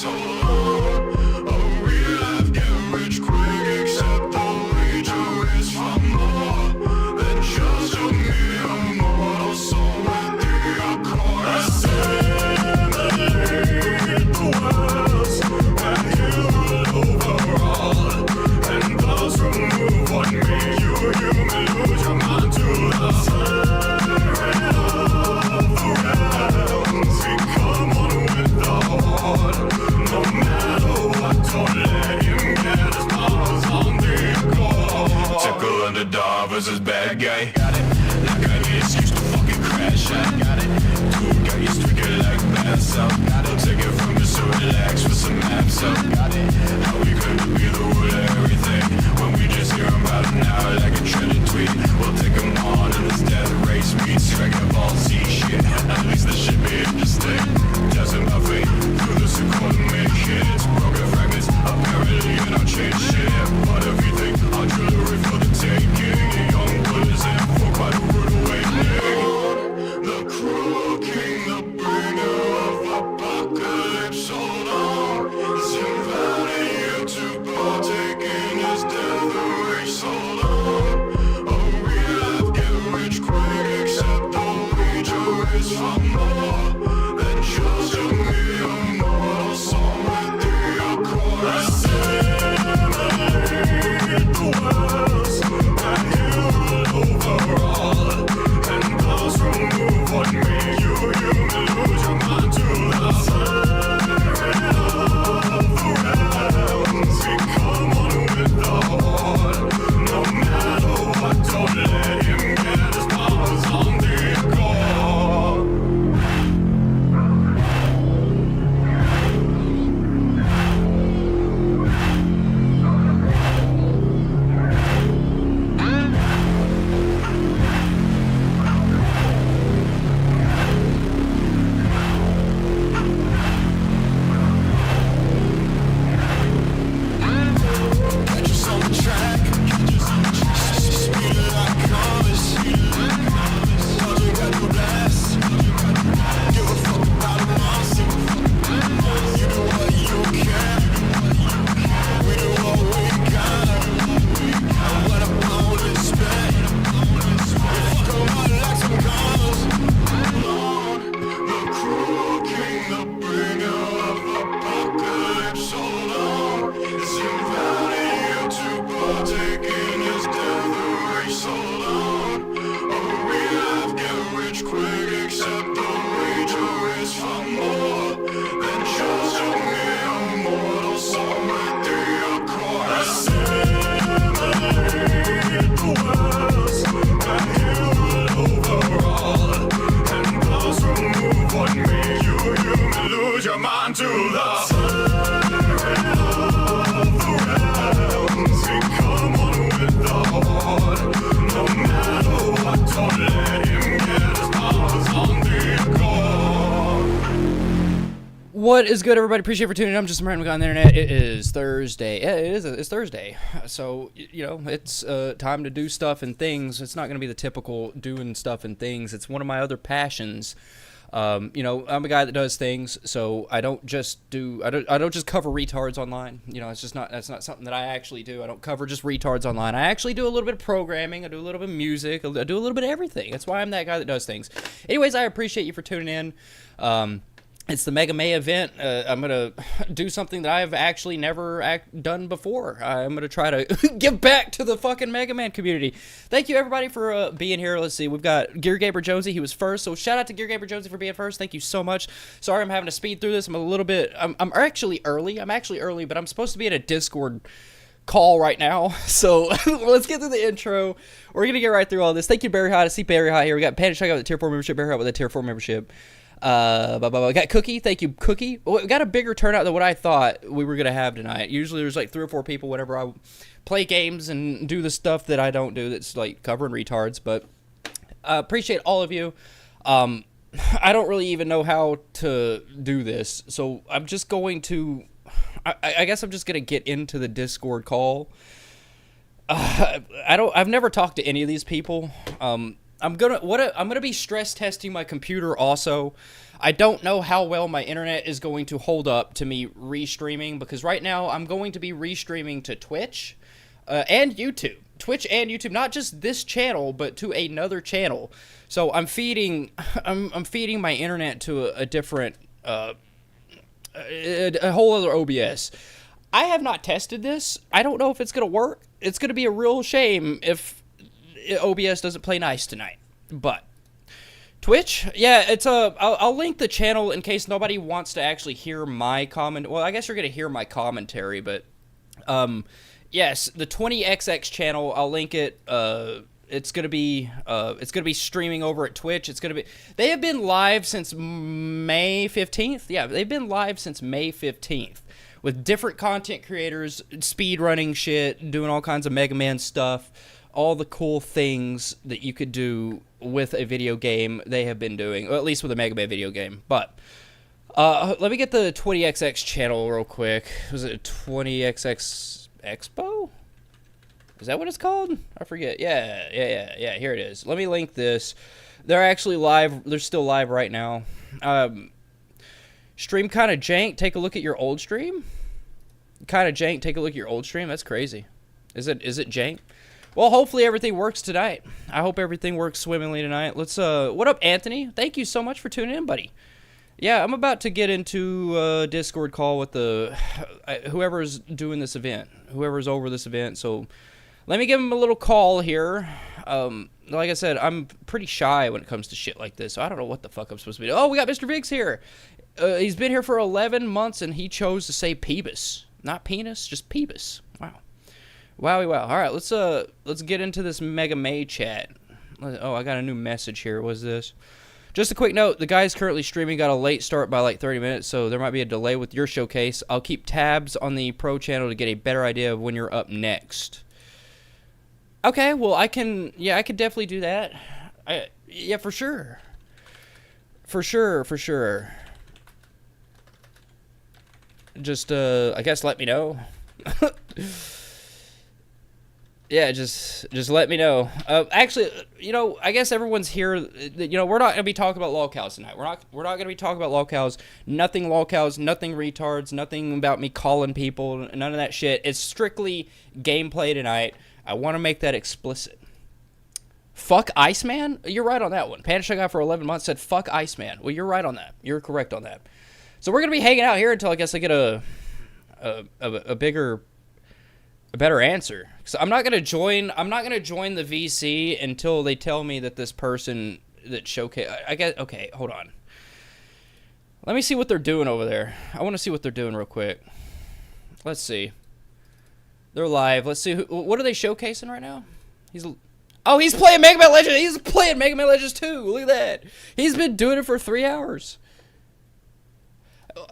so long. A real life get rich quick, except the wager is far more than just a mere mortal soul with the accord. Assimilate the worlds and you overall, and those remove what made you human. Lose your mind to the siren of the realms. Become one with the horde. No matter what, don't let him get his paws on the accord. Typical underdog versus bad guy. Got it. Like I need excuse to fucking crash. I got it. Dude got you streaking like bass up. Don't take it from me, so relax with some maps up. Got it. How we couldn't be the wood of everything when we just hear about it now like a trending tweet. We'll take them on in this death race meets Dragon Ball Z shit. At least this should be interesting. Testing my fate through this coordinate hits. Broken fragments apparently and I'll change shit. But everything artillery for the taking. The young bullets and for quite a rude awakening. The cruel king, the bringer of apocalypse. Hold on, is inviting you to partake in his death race. Hold on, a real life get rich quick, except the wager is far more than just a mere mortal soul with the accord. Assimilate the worlds and you overall, and those remove what made you human. Lose your mind to the siren of the realms. Become one with the horde. No matter what, don't let him get his paws on the accord. Catch us on the track. Speed like commas. Logic at the blast. Give a fuck about a monster. You do what you can. We do what we got. And when I'm blown and spent, we fuck 'em up like some commas. The cruel king, the bringer of apocalypse. Hold on, is inviting you to partake in his death race. Hold on, a real life get rich quick, except the wager is far more than just a mere mortal soul with the accord. Assimilate the worlds and you overall, and those remove what made you human. Lose your mind to the siren of the realms. Become one with the horde. No matter what, don't let him get his paws on the accord. What is good, everybody? Appreciate you for tuning in. I'm just some random guy on the internet. It is Thursday. Yeah, it's Thursday. So, you know, it's time to do stuff and things. It's not going to be the typical doing stuff and things. It's one of my other passions. You know, I'm a guy that does things, so I don't just cover retards online. You know, that's not something that I actually do. I don't cover just retards online. I actually do a little bit of programming. I do a little bit of music. I do a little bit of everything. That's why I'm that guy that does things. Anyways, I appreciate you for tuning in. It's the Mega May event. I'm going to do something that I've actually never done before. I'm going to try to give back to the fucking Mega Man community. Thank you, everybody, for being here. Let's see. We've got Gear Gaber Jonesy. He was first. So shout out to Gear Gaber Jonesy for being first. Thank you so much. Sorry I'm having to speed through this. I'm actually early. But I'm supposed to be in a Discord call right now. So let's get through the intro. We're going to get right through all this. Thank you, Barry High. To see Barry High here. We got Panic Check out with the Tier 4 membership. Barry High with the Tier 4 membership. Got Cookie. Thank you, Cookie. We got a bigger turnout than what I thought we were going to have tonight. Usually there's like 3 or 4 people whenever I play games and do the stuff that I don't do, that's like covering retards. But appreciate all of you. I don't really even know how to do this, so I'm just going to I guess I'm just going to get into the Discord call. I've never talked to any of these people. I'm gonna be stress testing my computer also. I don't know how well my internet is going to hold up to me restreaming, because right now I'm going to be restreaming to Twitch and YouTube. Twitch and YouTube, not just this channel, but to another channel. So I'm feeding my internet to a different a whole other OBS. I have not tested this. I don't know if it's gonna work. It's gonna be a real shame if OBS doesn't play nice tonight. But Twitch, yeah, I'll link the channel in case nobody wants to actually hear my comment. Well, I guess you're gonna hear my commentary, but yes, the 20XX channel, I'll link it. It's gonna be streaming over at Twitch. They have been live since May 15th. Yeah, they've been live since May 15th with different content creators, speed running shit, doing all kinds of Mega Man stuff, all the cool things that you could do with a video game. They have been doing, or at least with a Mega Man video game. But let me get the 20XX channel real quick. Was it 20XX Expo? Is that what it's called? I forget. Yeah. Here it is. Let me link this. They're actually live. They're still live right now. Stream kind of jank. Take a look at your old stream. Kind of jank. Take a look at your old stream. That's crazy. Is it jank? Well, hopefully everything works tonight. I hope everything works swimmingly tonight. Let's. What up, Anthony? Thank you so much for tuning in, buddy. Yeah, I'm about to get into a Discord call with whoever's doing this event, whoever's over this event. So let me give him a little call here. Like I said, I'm pretty shy when it comes to shit like this. So I don't know what the fuck I'm supposed to be doing. Oh, we got Mr. Viggs here. He's been here for 11 months, and he chose to say Peebus. Not penis, just Peebus. Wow. Wowie wow. All right, let's get into this Mega May chat. Oh, I got a new message here. What's this? Just a quick note, the guy's currently streaming, got a late start by like 30 minutes, so there might be a delay with your showcase. I'll keep tabs on the Pro channel to get a better idea of when you're up next. Okay, well, I could definitely do that. Yeah, for sure. For sure. Just, I guess let me know. Yeah, just let me know. Actually, I guess everyone's here. We're not gonna be talking about lolcows tonight. We're not gonna be talking about lolcows. Nothing lolcows. Nothing retards. Nothing about me calling people. None of that shit. It's strictly gameplay tonight. I want to make that explicit. Fuck Iceman? You're right on that one. Panish Guy for 11 months said fuck Iceman. Well, you're right on that. You're correct on that. So we're gonna be hanging out here until I guess I get a better answer. So I'm not gonna join the VC until they tell me that this person that showcase. I get okay. Hold on. Let me see what they're doing over there. I want to see what they're doing real quick. Let's see. They're live. Let's see. What are they showcasing right now? He's playing Mega Man Legends. He's playing Mega Man Legends 2. Look at that. He's been doing it for 3 hours.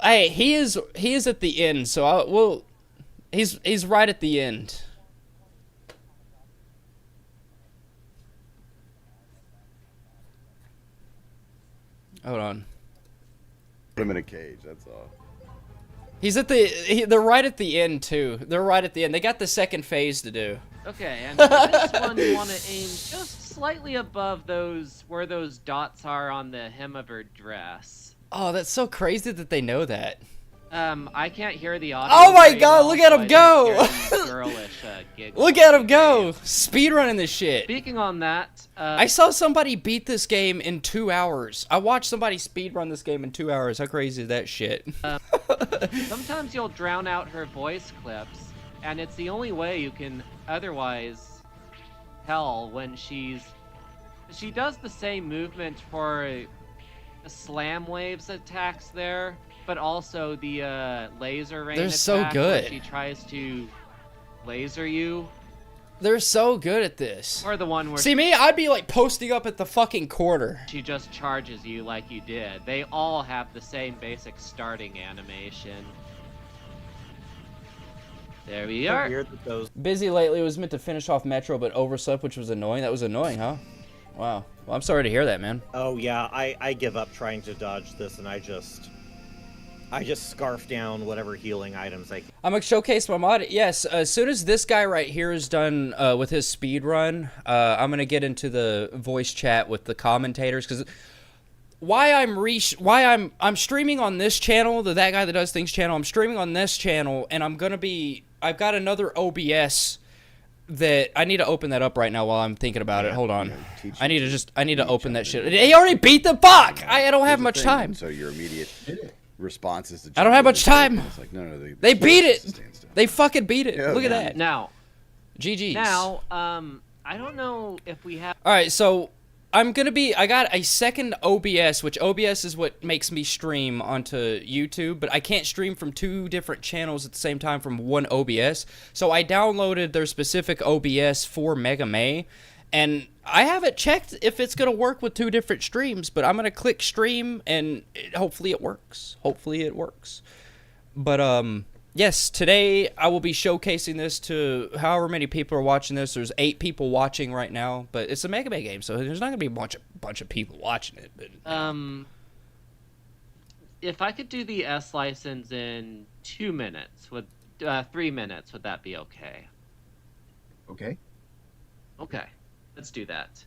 Hey, he is at the end. So he's right at the end. Hold on. Put him in a cage, that's all. They're right at the end, too. They're right at the end. They got the second phase to do. Okay, and for this one, you want to aim just slightly above where those dots are on the hem of her dress. Oh, that's so crazy that they know that. I can't hear the audio. Oh my god, look at him go! Girlish, look at him go! Speedrunning this shit. Speaking on that, I saw somebody beat this game in 2 hours. I watched somebody speedrun this game in 2 hours. How crazy is that shit? Sometimes you'll drown out her voice clips, and it's the only way you can otherwise tell when she does the same movement for the slam waves attacks there, but also the laser rain They're attack so good. where she tries to laser you. They're so good at this. Or the one where see me, I'd be like posting up at the fucking corner. she just charges you like you did. They all have the same basic starting animation. There we are. Weird that those Busy lately was meant to finish off Metro, but overslept, which was annoying. That was annoying, huh? Wow. Well, I'm sorry to hear that, man. Oh yeah, I give up trying to dodge this, and I I just scarf down whatever healing items I can. I'm gonna showcase my mod. Yes, as soon as this guy right here is done with his speed run, I'm gonna get into the voice chat with the commentators, because why I'm streaming on this channel, that guy that does things channel. I'm streaming on this channel, and I've got another OBS that I need to open that up right now while I'm thinking about it. Hold on. I need to open that shit. They already beat the fuck. I don't have much time. So your immediate response is to I don't have much time. It's like, no, They beat it. They fucking beat it. Yeah, Look at man. that. Now, GG's. now, I don't know if we have. All right, so I got a second OBS, which OBS is what makes me stream onto YouTube, but I can't stream from 2 different channels at the same time from one OBS. So I downloaded their specific OBS for Mega May, and I haven't checked if it's going to work with 2 different streams, but I'm going to click stream, and hopefully it works. Hopefully it works. But, yes, today I will be showcasing this to however many people are watching this. There's 8 people watching right now, but it's a Mega Man game, so there's not gonna be a bunch of people watching it. But, If I could do the S license in 2 minutes, 3 minutes, would that be okay? Okay. Okay, let's do that.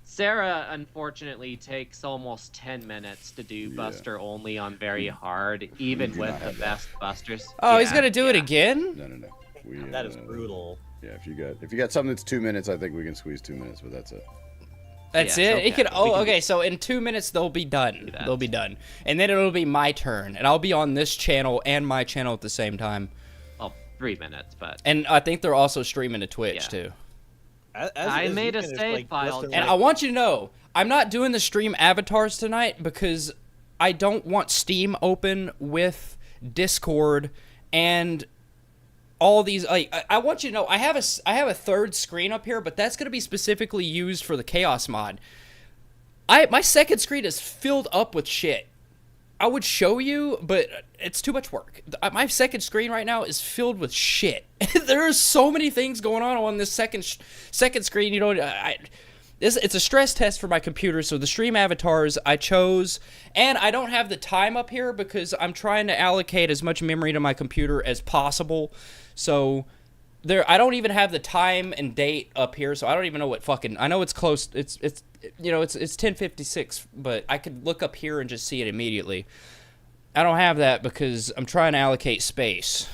Sarah, unfortunately, takes almost 10 minutes to do Buster only on very hard, even do with not the have that. best Busters. oh, he's Yeah, gonna do it yeah. again? No. That is brutal. Yeah, if you got something that's 2 minutes, I think we can squeeze 2 minutes, but that's it. That's Yes, it? okay. It could. We Oh, can okay. So in 2 minutes they'll be done. Do that. They'll be done, and then it'll be my turn, and I'll be on this channel and my channel at the same time. Well, 3 minutes, but And I think they're also streaming to Twitch Yeah. too. I made a save file, And I want you to know, I'm not doing the stream avatars tonight because I don't want Steam open with Discord and all these. Like, I want you to know, I have a third screen up here, but that's going to be specifically used for the Chaos mod. My second screen is filled up with shit. I would show you, but it's too much work. My second screen right now is filled with shit. There are so many things going on this second screen. You know, it's a stress test for my computer. So the stream avatars I chose, and I don't have the time up here because I'm trying to allocate as much memory to my computer as possible. So I don't even have the time and date up here, so I don't even know what fucking. I know it's close. It's 10:56, but I could look up here and just see it immediately. I don't have that because I'm trying to allocate space.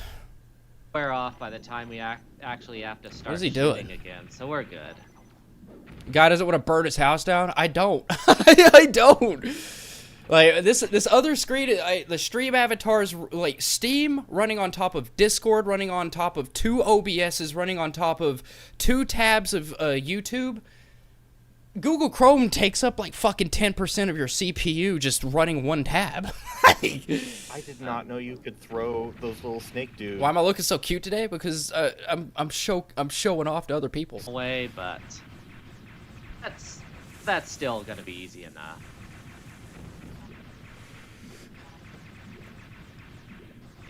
wear off by the time we actually have to start What is he shooting doing? again, so we're good. Guy doesn't want to burn his house down. I don't. I don't. Like this other screen, the stream avatars, like Steam running on top of Discord, running on top of 2 OBSs, running on top of 2 tabs of YouTube. Google Chrome takes up like fucking 10% of your CPU just running one tab. I did not know you could throw those little snake dudes. Why am I looking so cute today? Because I'm showing off to other people. Away, but that's still gonna be easy enough.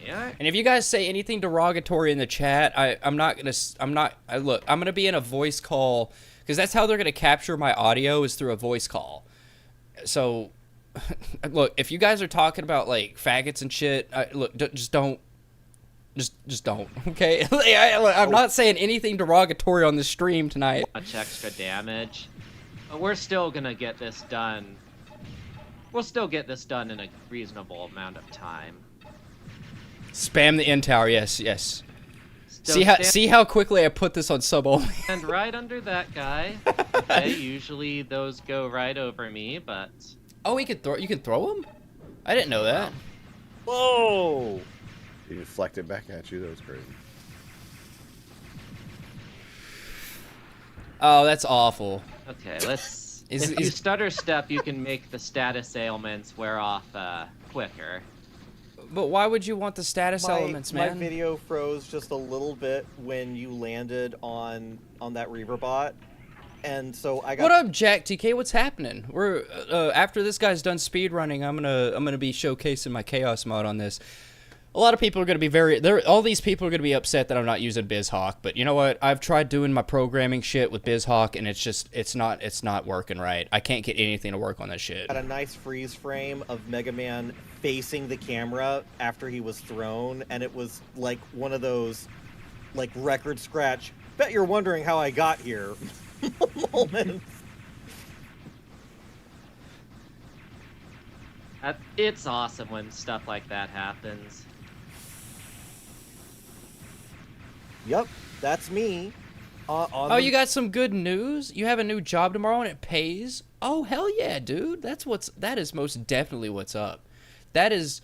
Yeah. And if you guys say anything derogatory in the chat, I'm gonna be in a voice call, because that's how they're gonna capture my audio, is through a voice call. So, look, if you guys are talking about like faggots and shit, just don't, okay? I'm not saying anything derogatory on the stream tonight. Much extra damage, but we're still gonna get this done. We'll still get this done in a reasonable amount of time. Spam the end tower, yes. So See how quickly I put this on sub only. stand right under that guy. Okay, usually those go right over me, but Oh, you can throw them? I didn't know that. Whoa! He deflected back at you. That was crazy. Oh, that's awful. okay, let's. Is- if you is- stutter step, you can make the status ailments wear off quicker. But why would you want the status elements, My man? video froze just a little bit when you landed on that Reaver bot, and so I got. What up, Jack TK? What's happening? We're after this guy's done speed running, I'm gonna be showcasing my chaos mod on this. A lot of people are going to be all these people are going to be upset that I'm not using BizHawk, but you know what? I've tried doing my programming shit with BizHawk, and it's not working right. I can't get anything to work on this shit. Had a nice freeze frame of Mega Man facing the camera after he was thrown, and it was like one of those, like, record scratch, bet you're wondering how I got here moments. It's awesome when stuff like that happens. Yep, that's me. Oh, you got some good news? You have a new job tomorrow and it pays? Oh, hell yeah, dude. That is most definitely what's up. That is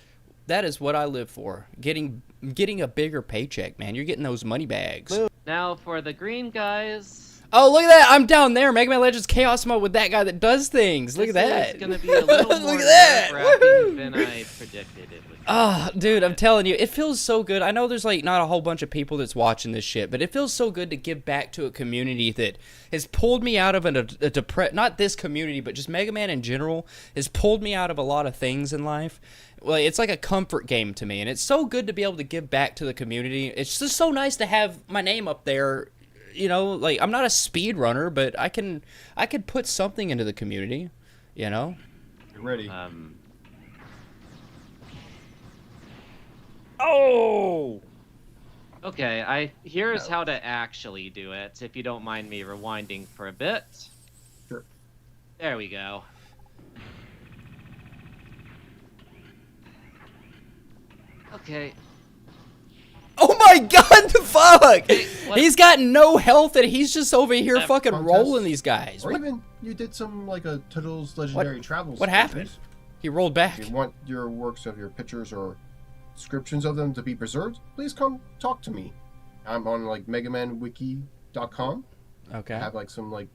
what I live for. Getting a bigger paycheck, man. You're getting those money bags. Now for the green guys. Oh, look at that. I'm down there. Mega Man Legends Chaos Mode with that guy that does things. Look at that. It's going to be a little more Look at that. nerve-wracking than I predicted it would be. Ah, dude, I'm telling you, it feels so good. I know there's like not a whole bunch of people that's watching this shit, but it feels so good to give back to a community that has pulled me out of not this community, but just Mega Man in general has pulled me out of a lot of things in life. Well, it's like a comfort game to me, and it's so good to be able to give back to the community. It's just so nice to have my name up there. You know, like, I'm not a speed runner, but I could put something into the community, you know? You're ready. Oh! Okay, here's how to actually do it, if you don't mind me rewinding for a bit. Sure. There we go. Okay. Oh my god, the fuck! what- He's got no health and he's just over here That fucking contest? rolling these guys. Or What, even you did some like a Turtles Legendary Travels. what happened? pictures. He rolled back. If you want your works of your pictures or descriptions of them to be preserved, please come talk to me. I'm on like megamanwiki.com. Okay. I have like some like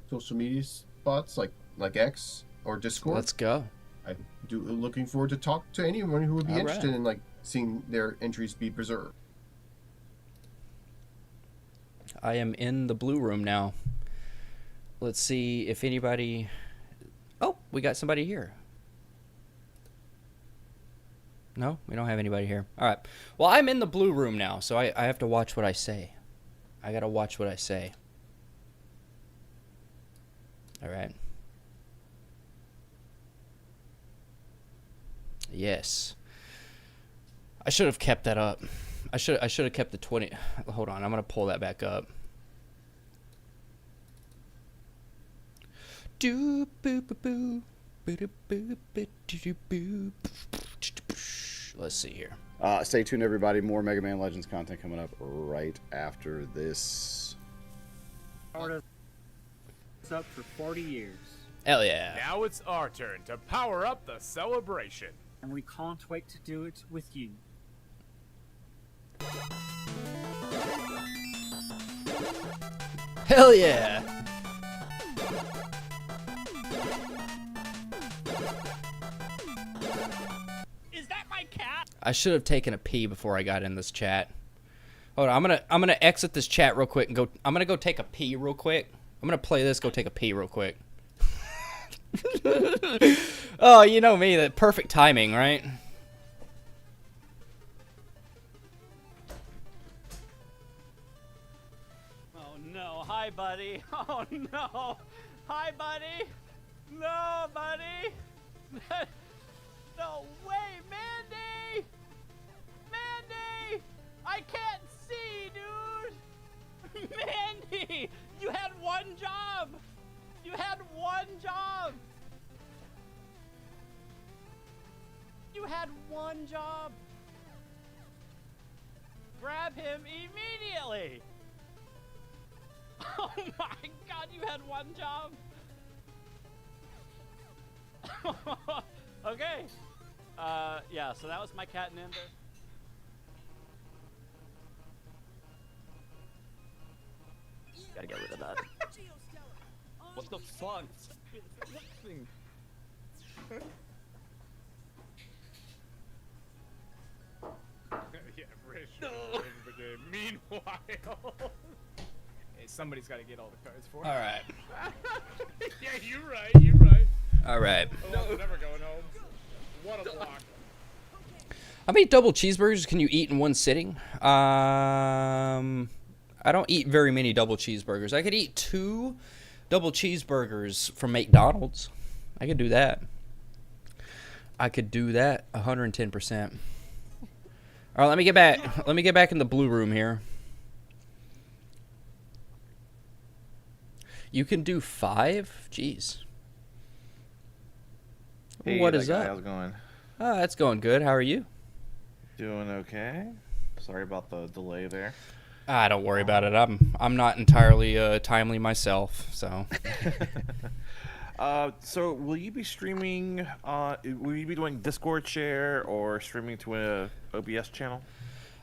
social media spots like X or Discord. Let's go. I'm looking forward to talk to anyone who would be All interested right. in like seeing their entries be preserved. I am in the blue room now. Let's see if anybody... Oh, we got somebody here. No, we don't have anybody here. All right. Well, I'm in the blue room now, so I have to watch what I say. I gotta watch what I say. All right. Yes. I should have kept that up. I should have kept the 20. Hold on, I'm gonna pull that back up. Do boo boo boo. Let's see here. Stay tuned, everybody. More Mega Man Legends content coming up right after this. It's up for 40 years, Hell yeah. Now it's our turn to power up the celebration. and we can't wait to do it with you. Hell yeah. Is that my cat? I should have taken a pee before I got in this chat. Hold on, I'm gonna exit this chat real quick and go. I'm gonna go take a pee real quick. I'm gonna play this. Go take a pee real quick. Oh, you know me. That perfect timing, right? Oh no, hi buddy. Oh no. Hi buddy. No, buddy. No way, Mandy! Mandy! I can't see, dude! Mandy! You had one job! You had one job! You had one job! Grab him immediately! Oh my god, you had one job! Okay. Yeah, so that was my cat Ninja. Gotta get rid of that. What the fuck? Yeah, Rich. Wins the game. Meanwhile, hey, somebody's got to get all the cards for. All right. Yeah, you're right. You're right. All right. Oh, never going home. What a block. How many double cheeseburgers can you eat in one sitting? I don't eat very many double cheeseburgers. I could eat 2 double cheeseburgers from McDonald's. I could do that. I could do that 110%. All right, let me get back. Let me get back in the blue room here. You can do 5? Jeez. Hey, What is guy, up? How's it going? Oh, that's going good. How are you? Doing okay. Sorry about the delay there. Don't worry about it. I'm not entirely timely myself, so. So will you be streaming? Will you be doing Discord share or streaming to a OBS channel?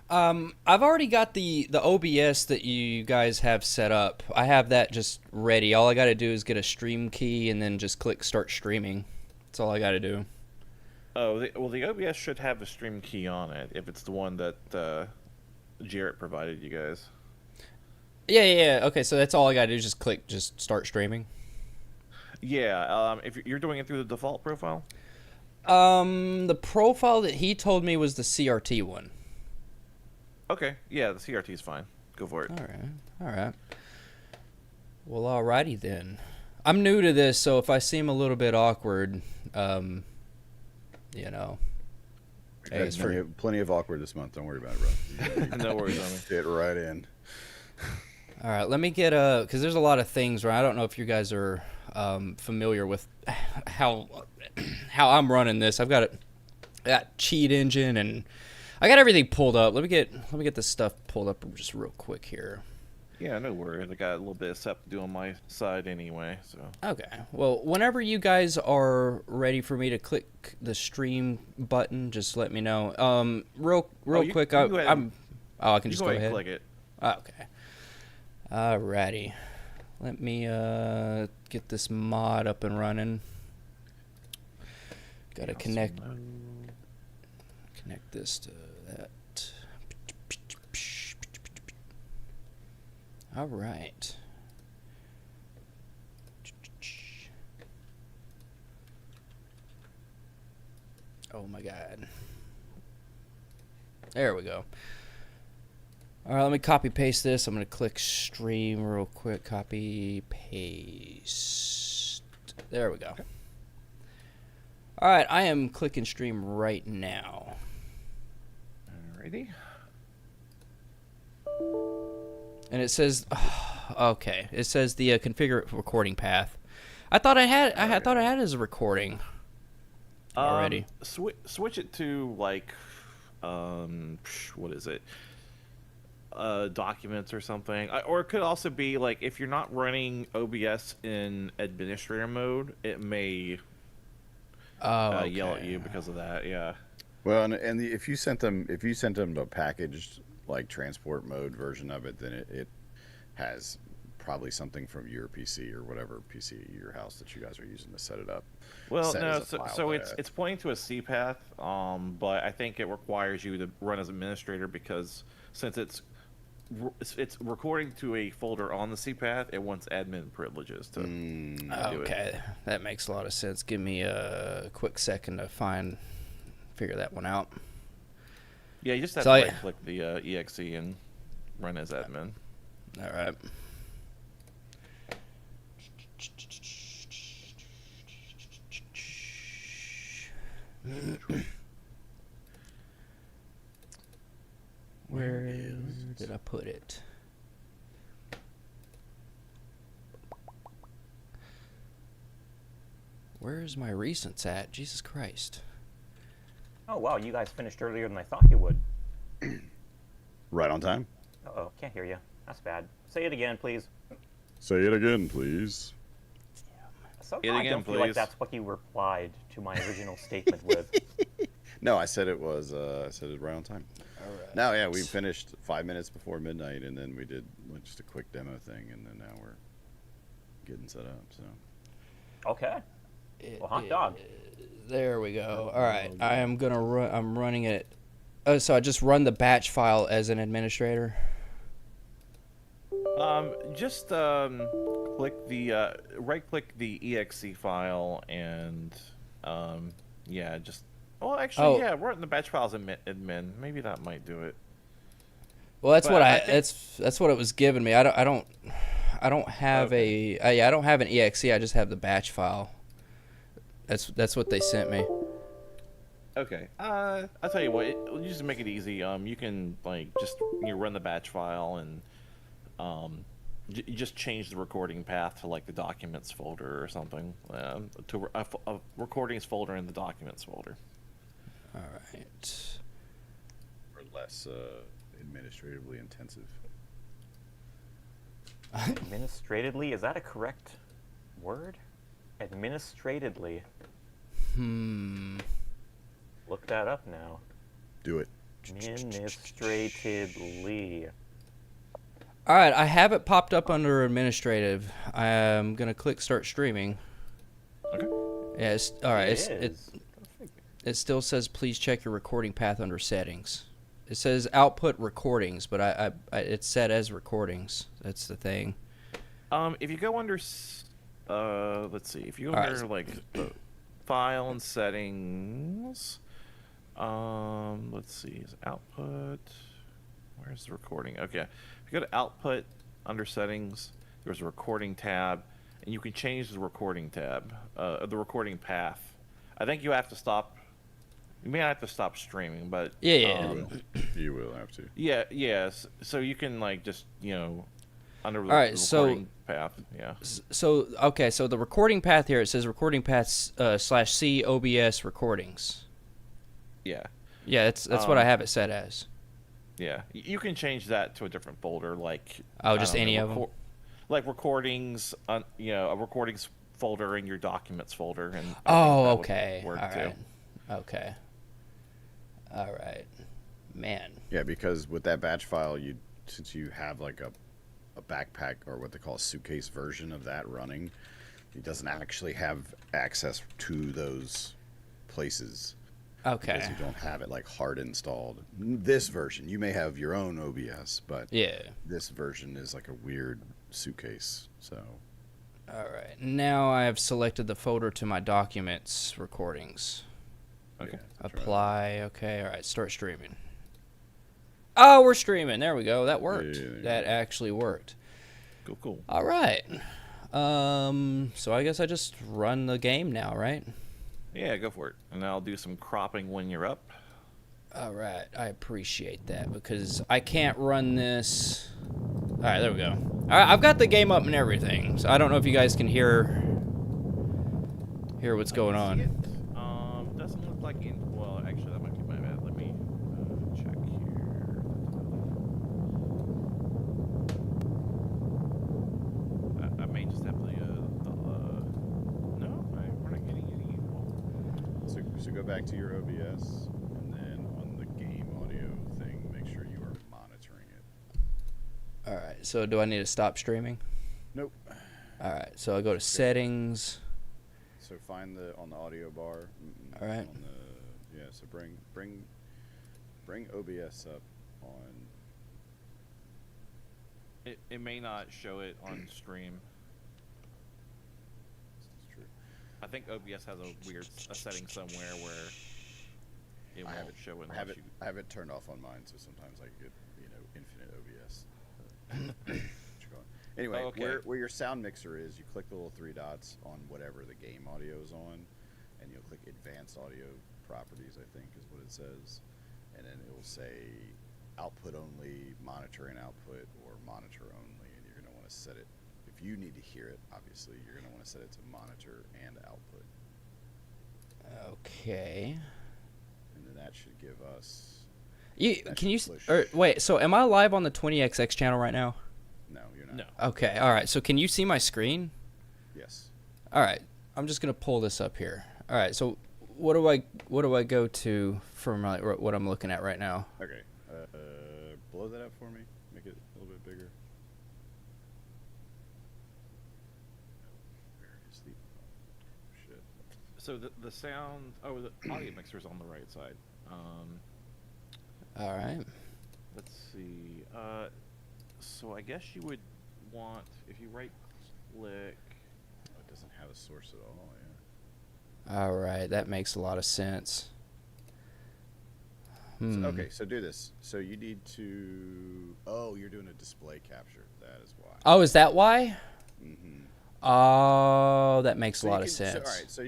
I've already got the OBS that you guys have set up. I have that just ready. All I got to do is get a stream key and then just click start streaming. That's all I got to do. Oh, the OBS should have a stream key on it if it's the one that Jarrett provided you guys. Yeah. Okay, so that's all I got to do is just click just start streaming. Yeah. If you're doing it through the default profile. The profile that he told me was the CRT one. Okay. Yeah, the CRT is fine. Go for it. All right. Well, alrighty then. I'm new to this, so if I seem a little bit awkward, you know. Hey, it's Plenty of awkward this month. Don't worry about it, bro. No worries on me. Fit right in. All right, let me get because there's a lot of things where I don't know if you guys are familiar with how I'm running this. I've got that cheat engine and I got everything pulled up. Let me get this stuff pulled up just real quick here. Yeah, no worries. I got a little bit of stuff to do on my side anyway, so. Okay. Well, whenever you guys are ready for me to click the stream button, just let me know. Real quick, I can just go ahead. Click it. Okay. Alrighty. Let me get this mod up and running. Gotta connect this to that. All right. Oh my God. There we go. All right, let me copy paste this. I'm going to click stream real quick. Copy paste. There we go. Okay. All right, I am clicking stream right now. Alrighty. And it says, okay, it says the configure recording path. I thought I had it as a recording already. Switch it to like, what is it? Documents or something, or it could also be like if you're not running OBS in administrator mode, it may Okay. yell at you because of that. Yeah. Well, and if you sent them the packaged like transport mode version of it, then it has probably something from your PC or whatever PC at your house that you guys are using to set it up. Well, no, so it's pointing to a CPath, but I think it requires you to run as administrator because since it's recording to a folder on the CPath, it wants admin privileges to do it. Okay, that makes a lot of sense. Give me a quick second to figure that one out. Yeah, you just have to right-click the exe and run as admin. All right. Where did I put it? Where's my recents at? Jesus Christ. Oh, wow, you guys finished earlier than I thought you would. Right on time. Uh-oh, can't hear you. That's bad. Say it again, please. Say it again, please. Somehow I don't feel like that's what you replied to my original statement with. No, I said it was. I said it right on time. All right. No, yeah, we finished 5 minutes before midnight, and then we did just a quick demo thing, and then now we're getting set up. So. Okay. Well, hot dog. There we go. All right, I am gonna run. I'm running it. Oh, so I just run the batch file as an administrator. Just click the right-click the exe file and yeah, just Well, actually, yeah, we're in the batch files admin. Maybe that might do it. Well, that's But what I think- that's what it was giving me. I don't have I don't have an exe. I just have the batch file. That's what they sent me. Okay. I'll tell you what. Just to make it easy, you can like just run the batch file and you just change the recording path to like the documents folder or something. To a recordings folder in the documents folder. All right. Or less administratively intensive. Administratively, is that a correct word? Administratively. Look that up now. Do it. Administratively. All right, I have it popped up under administrative. I'm gonna click start streaming. Okay. Yeah, all right. It still says please check your recording path under settings. It says output recordings, but I it's set as recordings. That's the thing. If you go under, let's see. If you go under like file and settings, let's see. Is output? Where's the recording? Okay. If you go to output under settings, there's a recording tab, and you can change the recording tab, the recording path. I think you have to stop. You may not have to stop streaming, but You will have to. Yeah, yes. So you can like just under the recording path. Yeah. So okay, so the recording path here, it says recording path /C OBS recordings. Yeah. Yeah, that's what I have it set as. Yeah, you can change that to a different folder, like just any of them. Like recordings, a recordings folder in your documents folder, and okay, work all too. right, okay, all right, man. Yeah, because with that batch file, since you have like a backpack or what they call a suitcase version of that running, it doesn't actually have access to those places. Okay. Because you don't have it like hard installed. This version, you may have your own OBS, but this version is like a weird suitcase. So. All right. Now I have selected the folder to my documents recordings. Okay. Apply. Okay. All right. Start streaming. Oh, we're streaming. There we go. That worked. That actually worked. Cool. All right. So I guess I just run the game now, right? Yeah, go for it. And I'll do some cropping when you're up. All right. I appreciate that because I can't run this. All right, there we go. All right, I've got the game up and everything, so I don't know if you guys can hear what's going on. Doesn't look like well, actually, that might be my bad. Let me check here. I may just have the no, we're not getting any. So go back to your OBS, and then on the game audio thing, make sure you are monitoring it. All right, so do I need to stop streaming? Nope. All right, so I go to settings. So find on the audio bar. All right. So bring OBS up on. It may not show it on stream. It's true. I think OBS has a setting somewhere where it won't show it. I have it turned off on mine, so sometimes I get infinite OBS. Anyway, where your sound mixer is, you click the little three dots on whatever the game audio is on, and you'll click Advanced Audio Properties, I think is what it says, and then it will say Output Only, Monitor and Output, or Monitor Only, and you're going to want to set it. If you need to hear it, obviously, you're going to want to set it to Monitor and Output. Okay. And then that should give us. Wait, so am I live on the 20XX channel right now? No, you're not. No. Okay, all right. So can you see my screen? Yes. All right. I'm just gonna pull this up here. All right. So what do I go to from what I'm looking at right now? Okay. Blow that up for me. Make it a little bit bigger. Where is the shit? So the sound. Oh, the audio mixer's on the right side. All right. Let's see. So I guess you would want, if you right click. Oh, it doesn't have a source at all. Yeah. All right. That makes a lot of sense. Okay, so do this. So you need to. Oh, you're doing a display capture. That is why. Oh, is that why? Mm-hmm. Oh, that makes a lot of sense. So, all right, so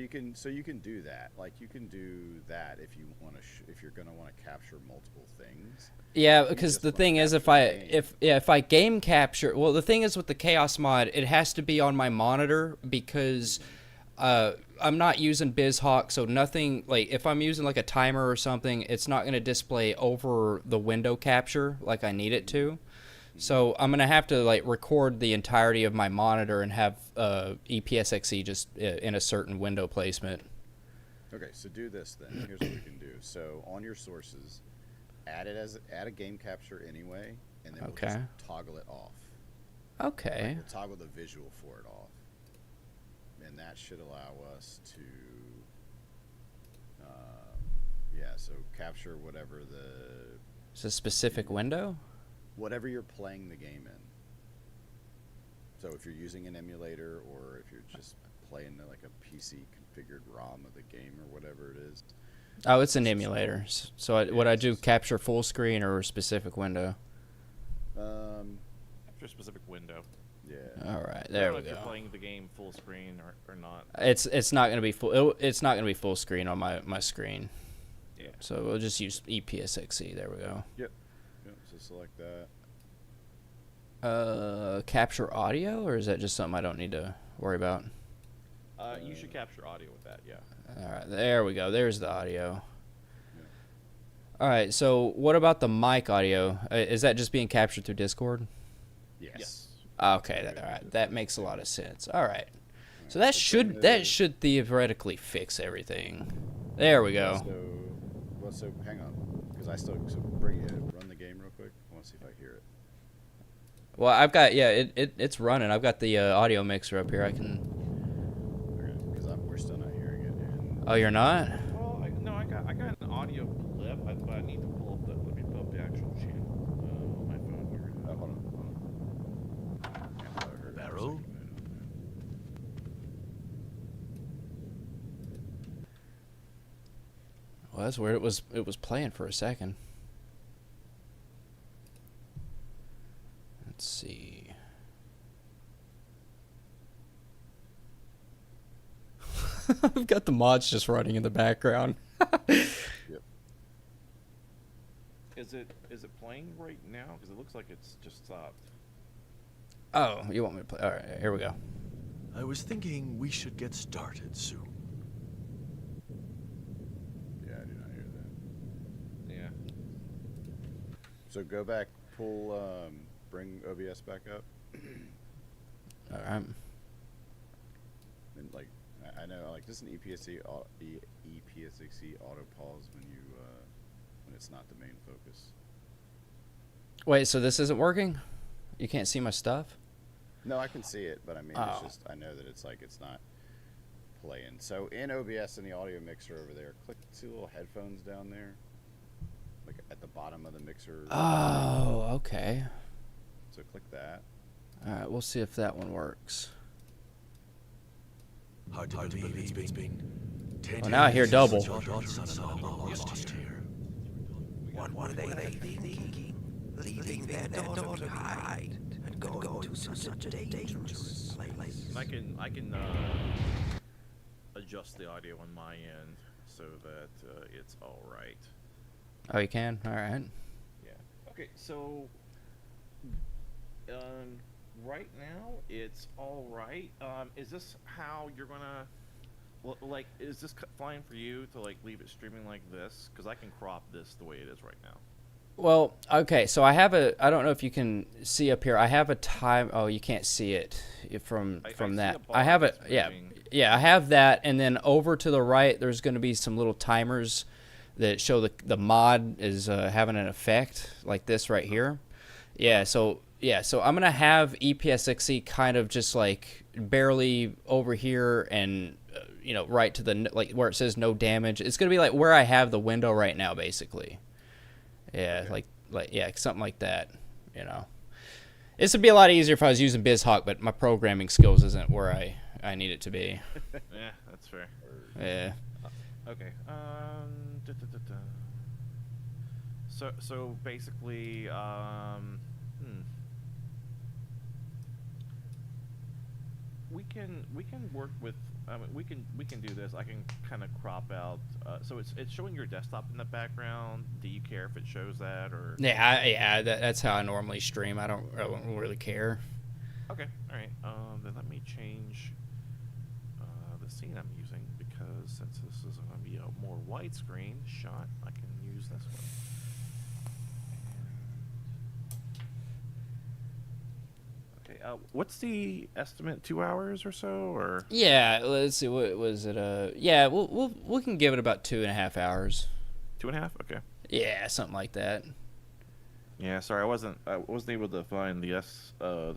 you can do that. Like you can do that if you want to. If you're gonna want to capture multiple things. Yeah, because the thing is, if I game capture, well, the thing is with the Chaos mod, it has to be on my monitor because I'm not using BizHawk, so nothing, like, if I'm using, like, a timer or something, it's not going to display over the window capture like I need it to. So I'm going to have to, like, record the entirety of my monitor and have EPSXE just in a certain window placement. Okay, so do this then. Here's what we can do. So on your sources, add a game capture anyway, and then we'll just toggle it off. Okay. Like, we'll toggle the visual for it off. And that should allow us to, so capture whatever It's a specific window? Whatever you're playing the game in. So if you're using an emulator or if you're just playing like a PC configured ROM of the game or whatever it is. Oh, it's an emulator. So would I do capture full screen or a specific window? Capture a specific window. Yeah. All right, there we if go. you're playing the game full screen or not. It's not gonna be it's not gonna be full screen on my screen. Yeah. So we'll just use EPSXE. There we go. Yep. So select that. Capture audio, or is that just something I don't need to worry about? You should capture audio with that. Yeah. All right, there we go. There's the audio. All right, so what about the mic audio? Is that just being captured through Discord? Yes. Okay, all right. That makes a lot of sense. All right. So that should theoretically fix everything. There we go. So hang on, because I still run the game real quick. I want to see if I hear it. Well, I've got it's running. I've got the audio mixer up here. I can. Okay, because we're still not hearing it. And Oh, you're not? Well, I got an audio clip, but I need to pull up let me pull up the actual channel on my phone here. hold on. Yeah, I heard it for a Barrel? second. Well, that's weird. It was playing for a second. Let's see. I've got the mods just running in the background. Yep. Is it playing right now? Because it looks like it's just stopped. Oh, you want me to play? All right, here we go. I was thinking we should get started soon. Yeah, I do not hear that. Yeah. So go back, bring OBS back up. All right. And like, I know, like, this is an EPSXE auto pause when it's not the main focus. Wait, so this isn't working? You can't see my stuff? No, I can see it, but I mean, it's just, I know that it's not playing. So in OBS in the audio mixer over there, click the two little headphones down there, like at the bottom of the mixer. Oh, okay. So click that. All right, we'll see if that one works. Hard to believe it's been 10 Oh, now I hear years double. since your son-in-law lost here. What were they thinking? Leaving their daughter behind and going to such a dangerous place. I can adjust the audio on my end so that it's all right. Oh, you can? All right. Yeah. Okay. So, right now it's all right. Is this how you're gonna? Like, is this fine for you to like leave it streaming like this? Because I can crop this the way it is right now. Well, okay, so I don't know if you can see up here. I have a time. Oh, you can't see it from that. I have it. Yeah, I have that, and then over to the right, there's going to be some little timers that show the mod is having an effect, like this right here. Yeah, so I'm gonna have EPSXE kind of just like barely over here, and right to the like where it says no damage. It's gonna be like where I have the window right now, basically. Yeah, okay. like something like that, This would be a lot easier if I was using BizHawk, but my programming skills isn't where I need it to be. Yeah, that's fair. Yeah. Okay. So basically, we can work with. I mean, we can do this. I can kind of crop out. So it's showing your desktop in the background. Do you care if it shows that or? Yeah, that's how I normally stream. I don't really care. Okay, all right. Then let me change the scene I'm using, because since this is going to be a more widescreen shot, I can use this one. What's the estimate? 2 hours or so, or? Yeah, let's see. What was it? Yeah, we can give it about 2.5 hours. 2.5? Okay. Yeah, something like that. Yeah, sorry, I wasn't able to find the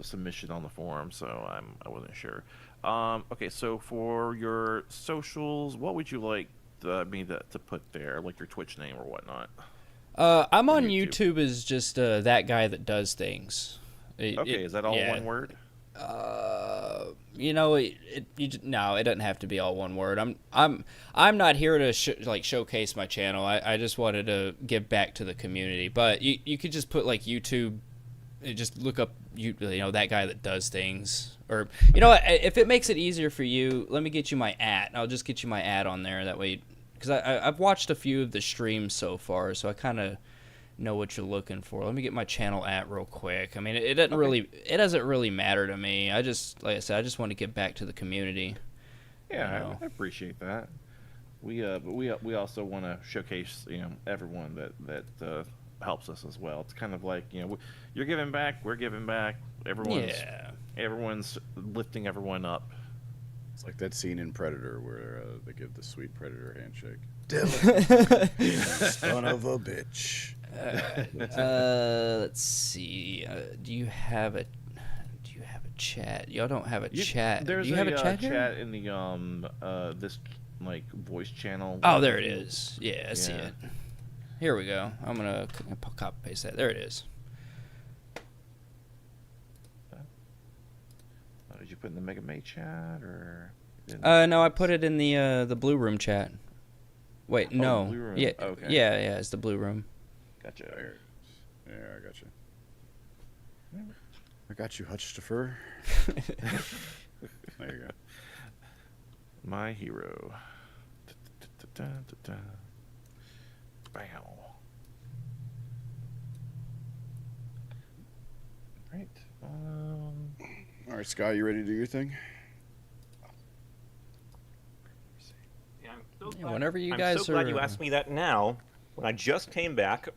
submission on the forum, so I wasn't sure. Okay, so for your socials, what would you like me to put there, like your Twitch name or whatnot? I'm on YouTube as just that guy that does things. Is that all one word? No, it doesn't have to be all one word. I'm not here to showcase my channel. I just wanted to give back to the community. But you could just put like YouTube, just look up that guy that does things. Or if it makes it easier for you, let me get you my @ I'll just get you my @ on there. That way, because I've watched a few of the streams so far, so I kind of know what you're looking for. Let me get my channel @ real quick. I mean, it doesn't really matter to me. I just, like I said, I just want to give back to the community. Yeah, I appreciate that. But we also want to showcase everyone that helps us as well. It's kind of like you're giving back, we're giving back. Everyone's lifting everyone up. It's like that scene in Predator where they give the sweet Predator handshake. Son of a bitch. Let's see. Do you have a chat? Y'all don't have a chat. There's Do you have a chat here? chat in the this voice channel. Oh, there it is. Yeah, I see it. Here we go. I'm gonna copy paste that. There it is. Did you put in the Mega May chat or? No, I put it in the blue room chat. Wait, no. Blue room. Yeah, okay. yeah, it's the blue room. Gotcha. Yeah, I got you. I got you, Hutchstafer. There you go. My hero. Bam. Right. All right, Sky, you ready to do your thing? Yeah, I'm so Yeah, glad, whenever you I'm guys so glad are- you asked me that now, when I just came back.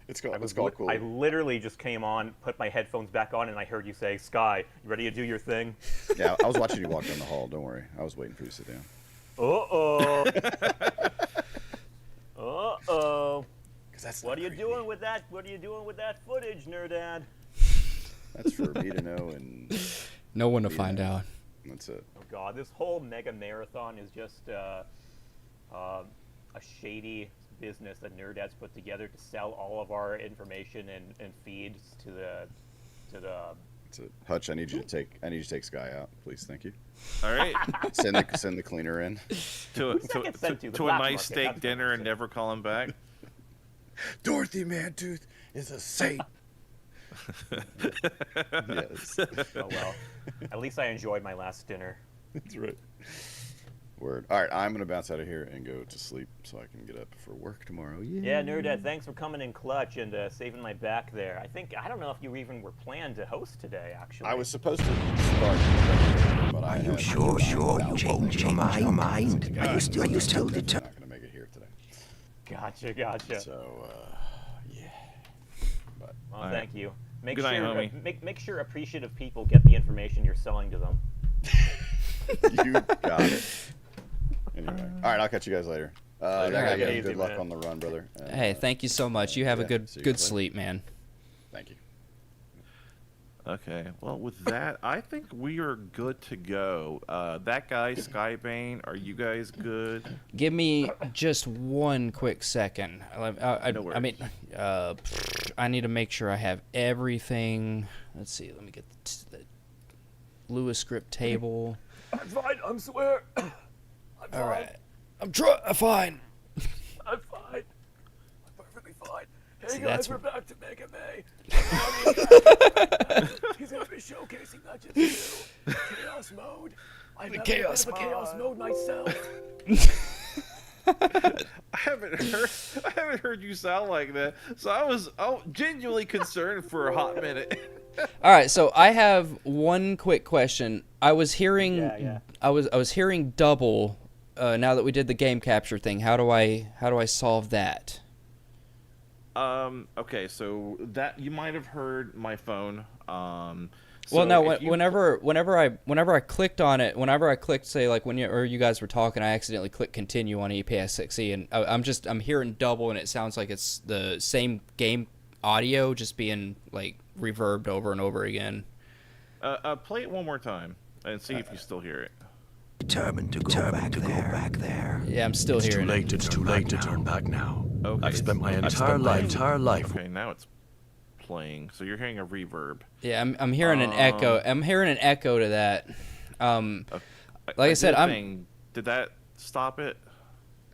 It's called cool. I literally just came on, put my headphones back on, and I heard you say, "Sky, you ready to do your thing?" Yeah, I was watching you walk down the hall. Don't worry, I was waiting for you to sit down. Uh-oh. Uh-oh. What are you doing with that? What are you doing with that footage, Nerdad? That's for me to know and no one to find out. That's it. Oh God, this whole mega marathon is just a shady business that Nerdad's put together to sell all of our information and feeds to the. That's it. Hutch, I need you to take Sky out, please. Thank you. All right. Send the cleaner in. to a nice steak dinner and never call him back. Dorothy Mantooth is a saint. Yes. Oh well. At least I enjoyed my last dinner. That's right. Word. All right, I'm gonna bounce out of here and go to sleep so I can get up for work tomorrow. Yeah, Nerdad, thanks for coming in clutch and saving my back there. I don't know if you even were planned to host today, actually. I was supposed to start, but Are you sure you changed your mind? Are you still I'm determined? not gonna make it here today. Gotcha. So, yeah. But Well, thank you. Make Good sure night, homie. make sure appreciative people get the information you're selling to them. you got it. Anyway, all right, I'll catch you guys later. That guy, Easy, good luck man. on the run, brother. And, Hey, thank you so much. You have a yeah, good see you guys later. sleep, man. Thank you. Okay. Well, with that, I think we are good to go. That guy, Skybane, are you guys good? Give me just one quick second. I mean, I need to make sure I have everything. Let's see. Let me get the Lewis script table. I'm fine. I swear. I'm All right. I'm fine. I'm fine. See, that's we're back to Mega May. He's gonna be showcasing not just Chaos Mode. I've never been in Chaos Mode myself. I haven't heard you sound like that. So I was genuinely concerned for a hot minute. All right, so I have one quick question. I was hearing I was hearing double now that we did the game capture thing. How do I solve that? Okay, so that you might have heard my phone. Well, no. Whenever I clicked on it, whenever I clicked, say like when you guys were talking, I accidentally clicked continue on EPS6E, and I'm hearing double, and it sounds like it's the same game audio just being like reverbed over and over again. Play it one more time and see if you still hear it. Determined to go back there. Yeah, I'm still hearing it. It's too late to turn back now. Okay, I've spent my entire life. Okay, now it's playing, so you're hearing a reverb. Yeah, I'm hearing an echo. I'm hearing an echo to that. Like I said, Did that stop it?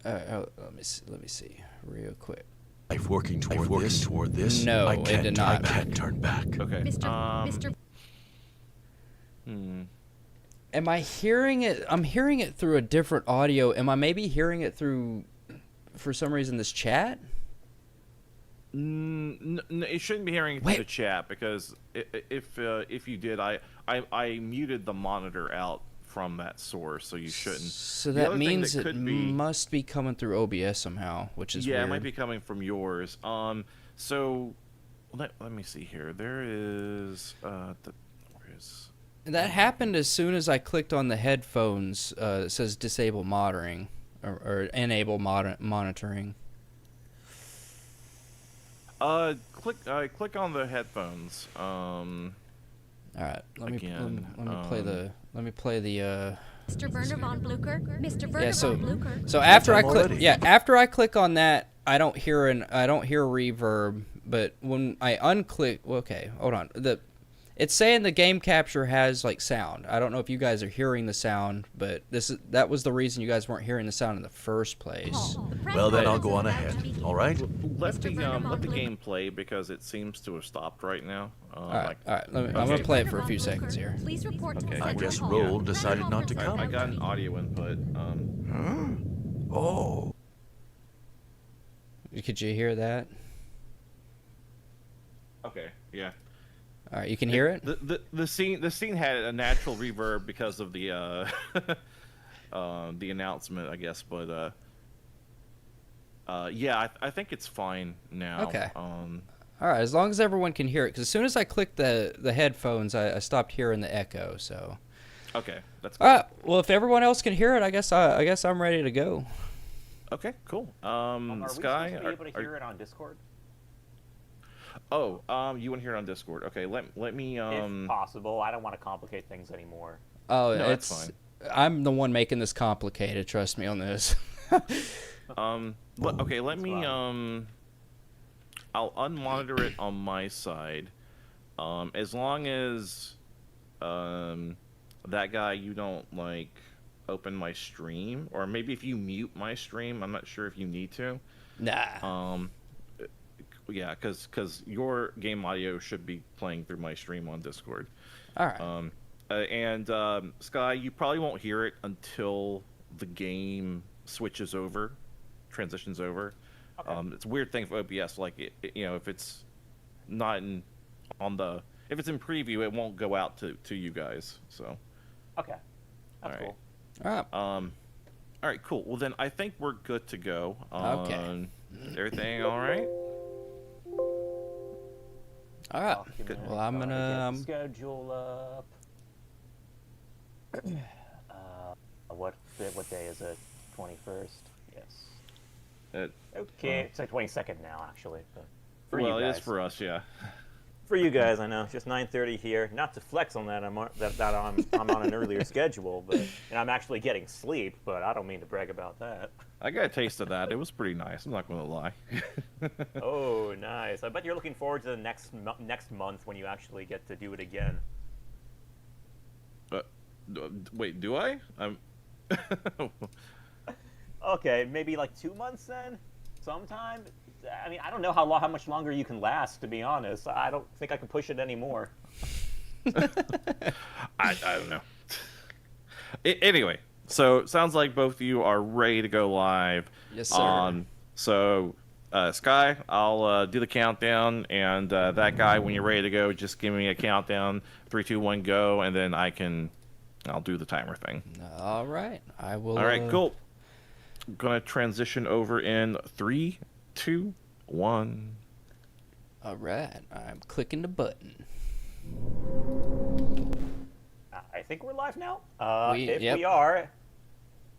Let me see real quick. Life working toward this. No, it did not. I can't turn back. Okay. Mr. Am I hearing it? I'm hearing it through a different audio. Am I maybe hearing it through, for some reason, this chat? No, it shouldn't be hearing it through the chat, because if you did, I muted the monitor out from that source, so you shouldn't. So that means it must be coming through OBS somehow, which is weird. It might be coming from yours. So let me see here. There is where is. That happened as soon as I clicked on the headphones. It says disable monitoring or enable monitoring. Click on the headphones. All right, let me play the. Mr. Werner von Blucher. Mr. Werner von Blucher. So after I click on that, I don't hear a reverb. But when I unclick, okay, hold on. It's saying the game capture has like sound. I don't know if you guys are hearing the sound, but that was the reason you guys weren't hearing the sound in the first place. Well, then I'll go on ahead. All right. Let the game play, because it seems to have stopped right now. All right. I'm gonna play it for a few seconds here. Please report to I guess Roll decided not to come. I got an audio input. Oh. Could you hear that? Okay. Yeah. All right, you can hear it. The scene had a natural reverb because of the the announcement, I guess. But yeah, I think it's fine now. Okay. All right, as long as everyone can hear it, because as soon as I clicked the headphones, I stopped hearing the echo. So. Okay, that's good. All right. Well, if everyone else can hear it, I guess I'm ready to go. Okay, cool. Are we Sky, supposed to be able to hear it on Discord? Oh, you want to hear it on Discord? Okay, let me. If possible, I don't want to complicate things anymore. Oh, no, that's fine. I'm the one making this complicated. Trust me on this. Okay, let me. I'll unmonitor it on my side. As long as that guy, you don't like open my stream, or maybe if you mute my stream, I'm not sure if you need to. Nah. Yeah, because your game audio should be playing through my stream on Discord. All right. And Sky, you probably won't hear it until the game switches over, transitions over. Okay. It's a weird thing for OBS. Like if it's not if it's in preview, it won't go out to you guys. So. Okay. That's cool. All right. All right. Cool. Well, then I think we're good to go. Okay. Everything all right? All right. Well, I'm gonna schedule up. What day is it? 21st. Yes. Okay, it's like 22nd now, actually. But for you guys. It is for us, yeah. For you guys, I know. It's just 9:30 here. Not to flex on that, I'm on an earlier schedule, and I'm actually getting sleep. But I don't mean to brag about that. I got a taste of that. It was pretty nice. I'm not going to lie. Oh, nice. I bet you're looking forward to the next month when you actually get to do it again. Wait, do I? Okay, maybe like 2 months then? Sometimes, I mean, I don't know how much longer you can last, to be honest. I don't think I can push it anymore. I don't know. Anyway, so sounds like both of you are ready to go live. Yes, sir. So, Sky, I'll do the countdown, and that guy, when you're ready to go, just give me a countdown. 3, 2, 1, go, and then I'll do the timer thing. All right, I will. All right, cool. I'm gonna transition over in 3, 2, 1. All right, I'm clicking the button. I think we're live now. Yep. We are,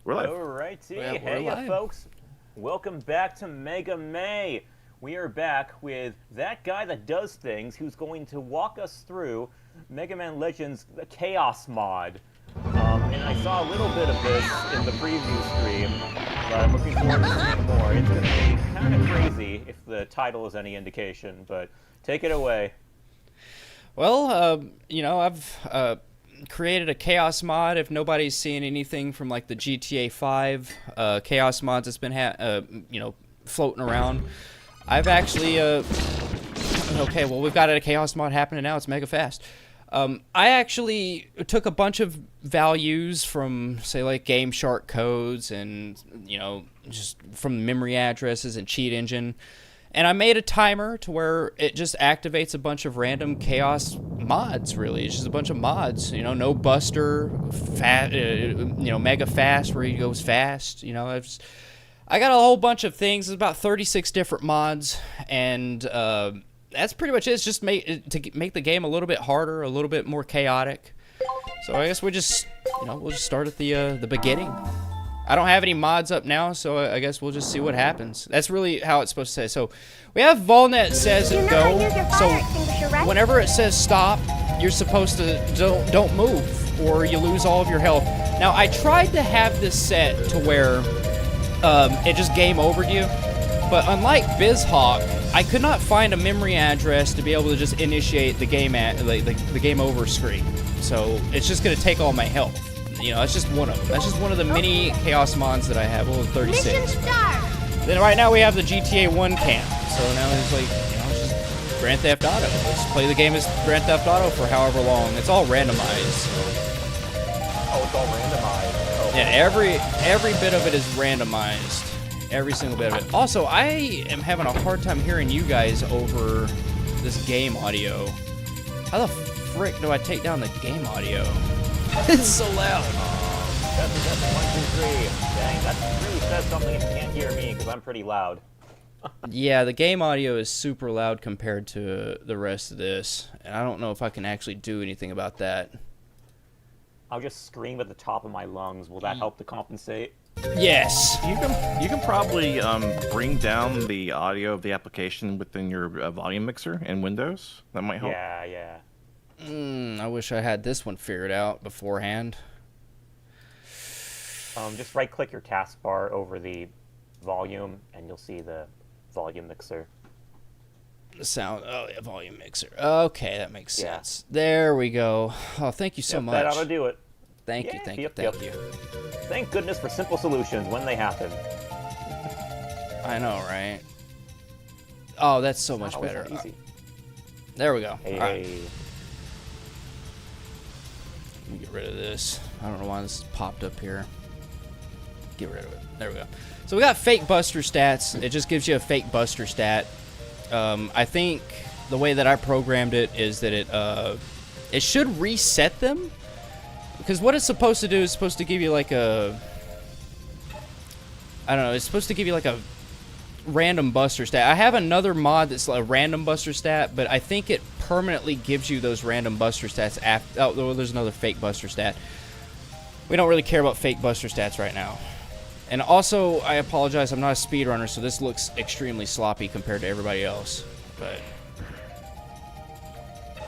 We're live. alrighty. Yeah, we're Hey, live. folks. Welcome back to Mega May. We are back with that guy that does things who's going to walk us through Mega Man Legends, the Chaos mod. And I saw a little bit of this in the preview stream, but I'm looking forward to seeing more. It's going to be kind of crazy if the title is any indication, but take it away. Well, I've created a Chaos mod. If nobody's seen anything from like the GTA 5 Chaos mods that's been floating around, I've actually okay, well, we've got a Chaos mod happening now. It's mega fast. I actually took a bunch of values from, say, like Game Shark codes and, just from memory addresses and Cheat Engine. And I made a timer to where it just activates a bunch of random Chaos mods, really. It's just a bunch of mods, no Buster, mega fast where he goes fast. I got a whole bunch of things. There's about 36 different mods, and that's pretty much it. It's just to make the game a little bit harder, a little bit more chaotic. So I guess we'll just start at the beginning. I don't have any mods up now, so I guess we'll just see what happens. That's really how it's supposed to say. So we have Volnet says it go. So whenever it says stop, you're supposed to don't move, or you lose all of your health. Now I tried to have this set to where it just game overed you, but unlike BizHawk, I could not find a memory address to be able to just initiate the game the game over screen. So it's just gonna take all my health. That's just one of them. That's just one of the many Chaos mods that I have. Well, 36. Mission start. Then right now we have the GTA 1 cam. So now it's like, it's just Grand Theft Auto. Let's play the game as Grand Theft Auto for however long. It's all randomized. Oh, it's all randomized. Oh. Yeah, every bit of it is randomized. Every single bit of it. Also, I am having a hard time hearing you guys over this game audio. How the frick do I take down the game audio? It's so loud. That's 1, 2, 3. Dang, that really says something if you can't hear me, because I'm pretty loud. Yeah, the game audio is super loud compared to the rest of this. And I don't know if I can actually do anything about that. I'll just scream at the top of my lungs. Will that help to compensate? Yes. You can probably bring down the audio of the application within your volume mixer in Windows. That might help. Yeah. I wish I had this one figured out beforehand. Just right-click your taskbar over the volume, and you'll see the volume mixer. The sound. Oh, yeah, volume mixer. Okay, that makes sense. There we go. Oh, thank you so much. That ought to do it. Thank you. Thank goodness for simple solutions when they happen. I know, right? Oh, that's so much better. Easy. There we go. Hey. All right. Let me get rid of this. I don't know why this popped up here. Get rid of it. There we go. So we got fake buster stats. It just gives you a fake buster stat. I think the way that I programmed it is that it should reset them, because what it's supposed to do is supposed to give you like a, I don't know, it's supposed to give you like a random buster stat. I have another mod that's a random buster stat, but I think it permanently gives you those random buster stats after. Oh, there's another fake buster stat. We don't really care about fake buster stats right now. And also, I apologize, I'm not a speedrunner, so this looks extremely sloppy compared to everybody else. But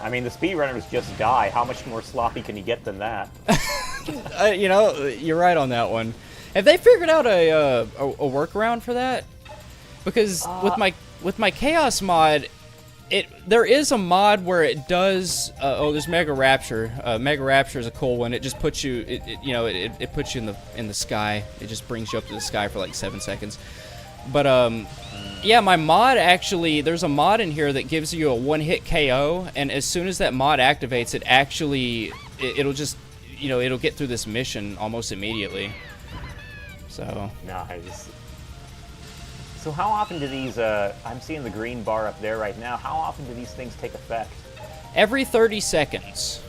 I mean, the speedrunners just die. How much more sloppy can you get than that? You're right on that one. Have they figured out a workaround for that? Because with my Chaos mod, there is a mod where it does. There's Mega Rapture. Mega Rapture is a cool one. It just puts you. It puts you in the sky. It just brings you up to the sky for like 7 seconds. But Yeah, my mod actually, there's a mod in here that gives you a one-hit KO, and as soon as that mod activates, it'll just, you know, it'll get through this mission almost immediately. So. Nice. So how often do these, I'm seeing the green bar up there right now, how often do these things take effect? Every 30 seconds.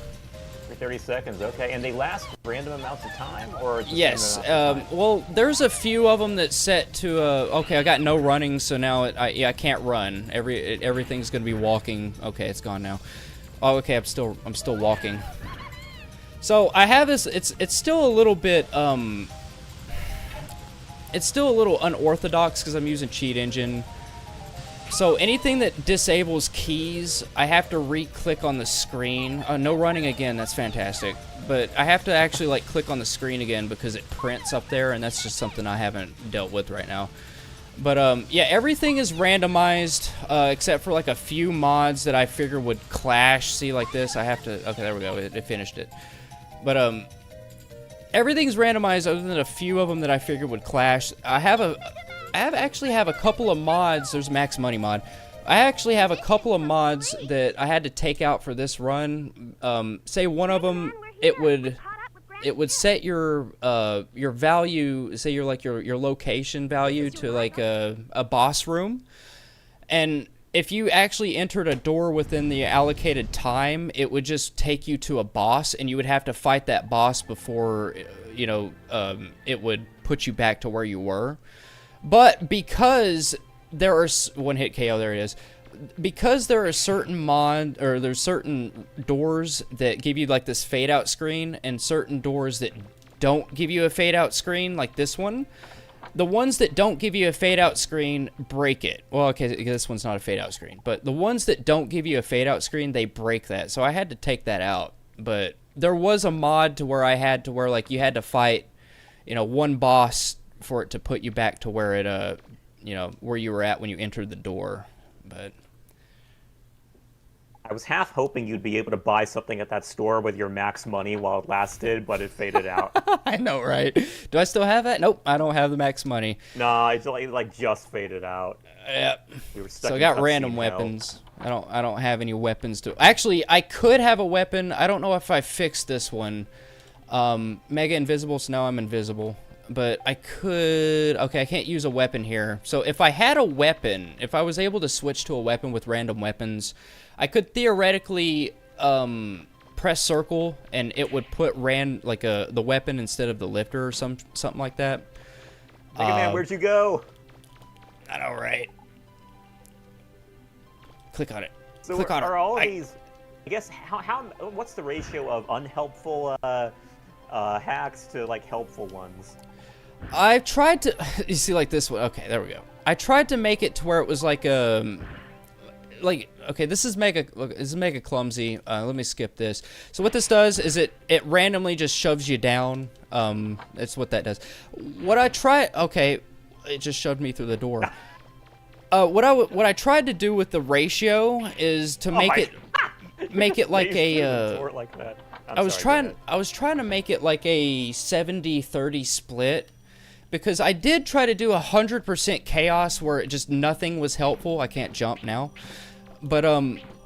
Every 30 seconds, okay. And they last random amounts of time, or just yes. random amounts of time? Well, there's a few of them that set to okay, I got no running, so now I can't run. Everything's gonna be walking. Okay, it's gone now. Oh, okay, I'm still walking. So I have this. It's still a little bit it's still a little unorthodox because I'm using Cheat Engine. So anything that disables keys, I have to re-click on the screen. No running again, that's fantastic. But I have to actually like click on the screen again because it prints up there, and that's just something I haven't dealt with right now. But yeah, everything is randomized except for like a few mods that I figure would clash. See, like this, I have to. Okay, there we go. It finished it. But everything's randomized other than a few of them that I figured would clash. I actually have a couple of mods. There's Max Money mod. I actually have a couple of mods that I had to take out for this run. Say one of them, it would set your value, say your location value to like a boss room, and if you actually entered a door within the allocated time, it would just take you to a boss, and you would have to fight that boss before, you know, it would put you back to where you were. But because there are one-hit KO, there it is. Because there are certain there's certain doors that give you like this fade-out screen, and certain doors that don't give you a fade-out screen, like this one. The ones that don't give you a fade-out screen break it. Well, okay, this one's not a fade-out screen. But the ones that don't give you a fade-out screen, they break that. So I had to take that out. But there was a mod to where like you had to fight, you know, one boss for it to put you back to where it, you know, where you were at when you entered the door. But I was half hoping you'd be able to buy something at that store with your max money while it lasted, but it faded out. I know, right? Do I still have that? Nope, I don't have the max money. No, it's like just faded out. Yep. We were stuck So I in got cutscene random hell. weapons. I don't have any weapons to. Actually, I could have a weapon. I don't know if I fixed this one. Mega invisible, so now I'm invisible. But I could. Okay, I can't use a weapon here. So if I had a weapon, if I was able to switch to a weapon with random weapons, I could theoretically press circle and it would put the weapon instead of the lifter or something like that. Mega Man, where'd you go? I know, right? Click on it. So Click on it. are all of these? I guess what's the ratio of unhelpful hacks to like helpful ones? I've tried to. You see, like this one. Okay, there we go. I tried to make it to where it was like okay, this is mega clumsy. Let me skip this. So what this does is it randomly just shoves you down. That's what that does. What I tried. Okay, it just shoved me through the door. What I tried to do with the ratio is to make it like a. Like that. I was trying to make it like a 70-30 split, because I did try to do 100% chaos where it just nothing was helpful. I can't jump now, but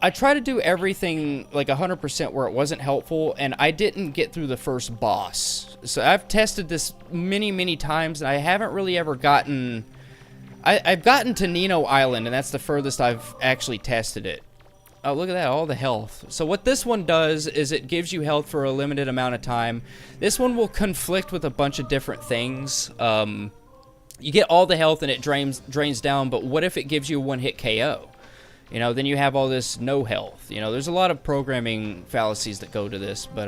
I tried to do everything like 100% where it wasn't helpful, and I didn't get through the first boss. So I've tested this many times, and I haven't really ever gotten. I've gotten to Nino Island, and that's the furthest I've actually tested it. Oh, look at that, all the health. So what this one does is it gives you health for a limited amount of time. This one will conflict with a bunch of different things. You get all the health and it drains down, but what if it gives you a one-hit KO? You know, then you have all this no health. You know, there's a lot of programming fallacies that go to this, but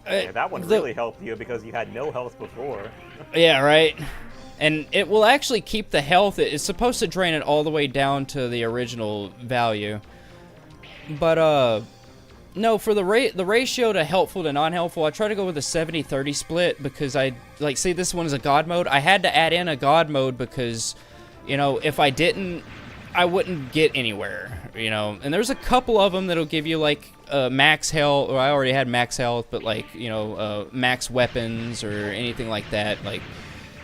yeah, that one really helped you because you had no health before. Yeah, right. And it will actually keep the health. It's supposed to drain it all the way down to the original value. But, no, for the ratio to helpful to non-helpful, I try to go with a 70-30 split because see, this one is a God mode. I had to add in a God mode because, you know, if I didn't, I wouldn't get anywhere, you know. And there's a couple of them that'll give you, like, max health, or I already had max health, but, like, you know, max weapons or anything like that, like...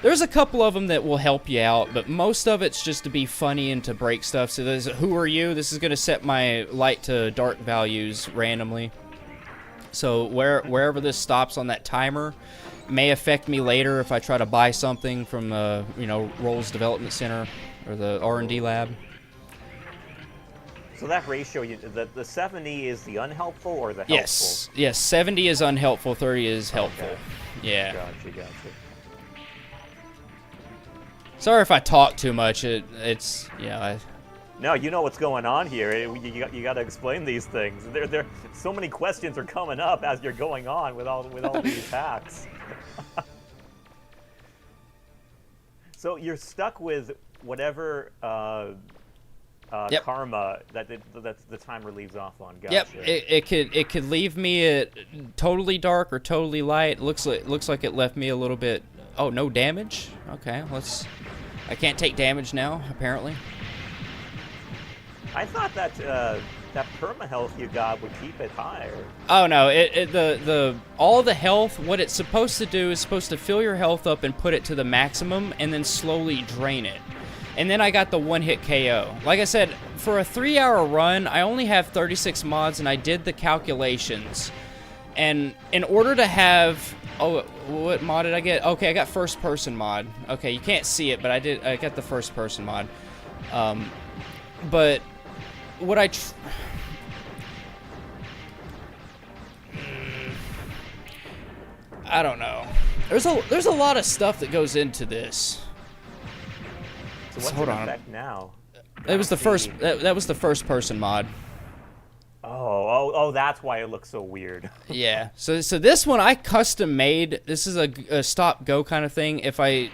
There's a couple of them that will help you out, but most of it's just to be funny and to break stuff. So there's who are you? This is going to set my light to dark values randomly. So wherever this stops on that timer may affect me later if I try to buy something from Rolls Development Center or the R&D lab. So that ratio, the 70 is the unhelpful or the helpful? Yes, 70 is unhelpful, 30 is helpful. Okay. Yeah. Gotcha. Sorry if I talk too much. It's No, you know what's going on here. You got to explain these things. There, so many questions are coming up as you're going on with all these hacks. So you're stuck with whatever karma that the timer leaves off on. Gotcha. Yep. It could leave me at totally dark or totally light. Looks like it left me a little bit. Oh, no damage. Okay, I can't take damage now apparently. I thought that that perma health you got would keep it higher. Oh no! All the health. What it's supposed to do is supposed to fill your health up and put it to the maximum, and then slowly drain it. And then I got the one-hit KO. Like I said, for a 3-hour run, I only have 36 mods, and I did the calculations. And in order to have, what mod did I get? Okay, I got first-person mod. Okay, you can't see it, but I got the first-person mod. But what I don't know. There's a lot of stuff that goes into this. So what's hold in on. effect now? It was the first. That was the first person mod. Oh, that's why it looks so weird. Yeah. So this one I custom made. This is a stop go kind of thing. If I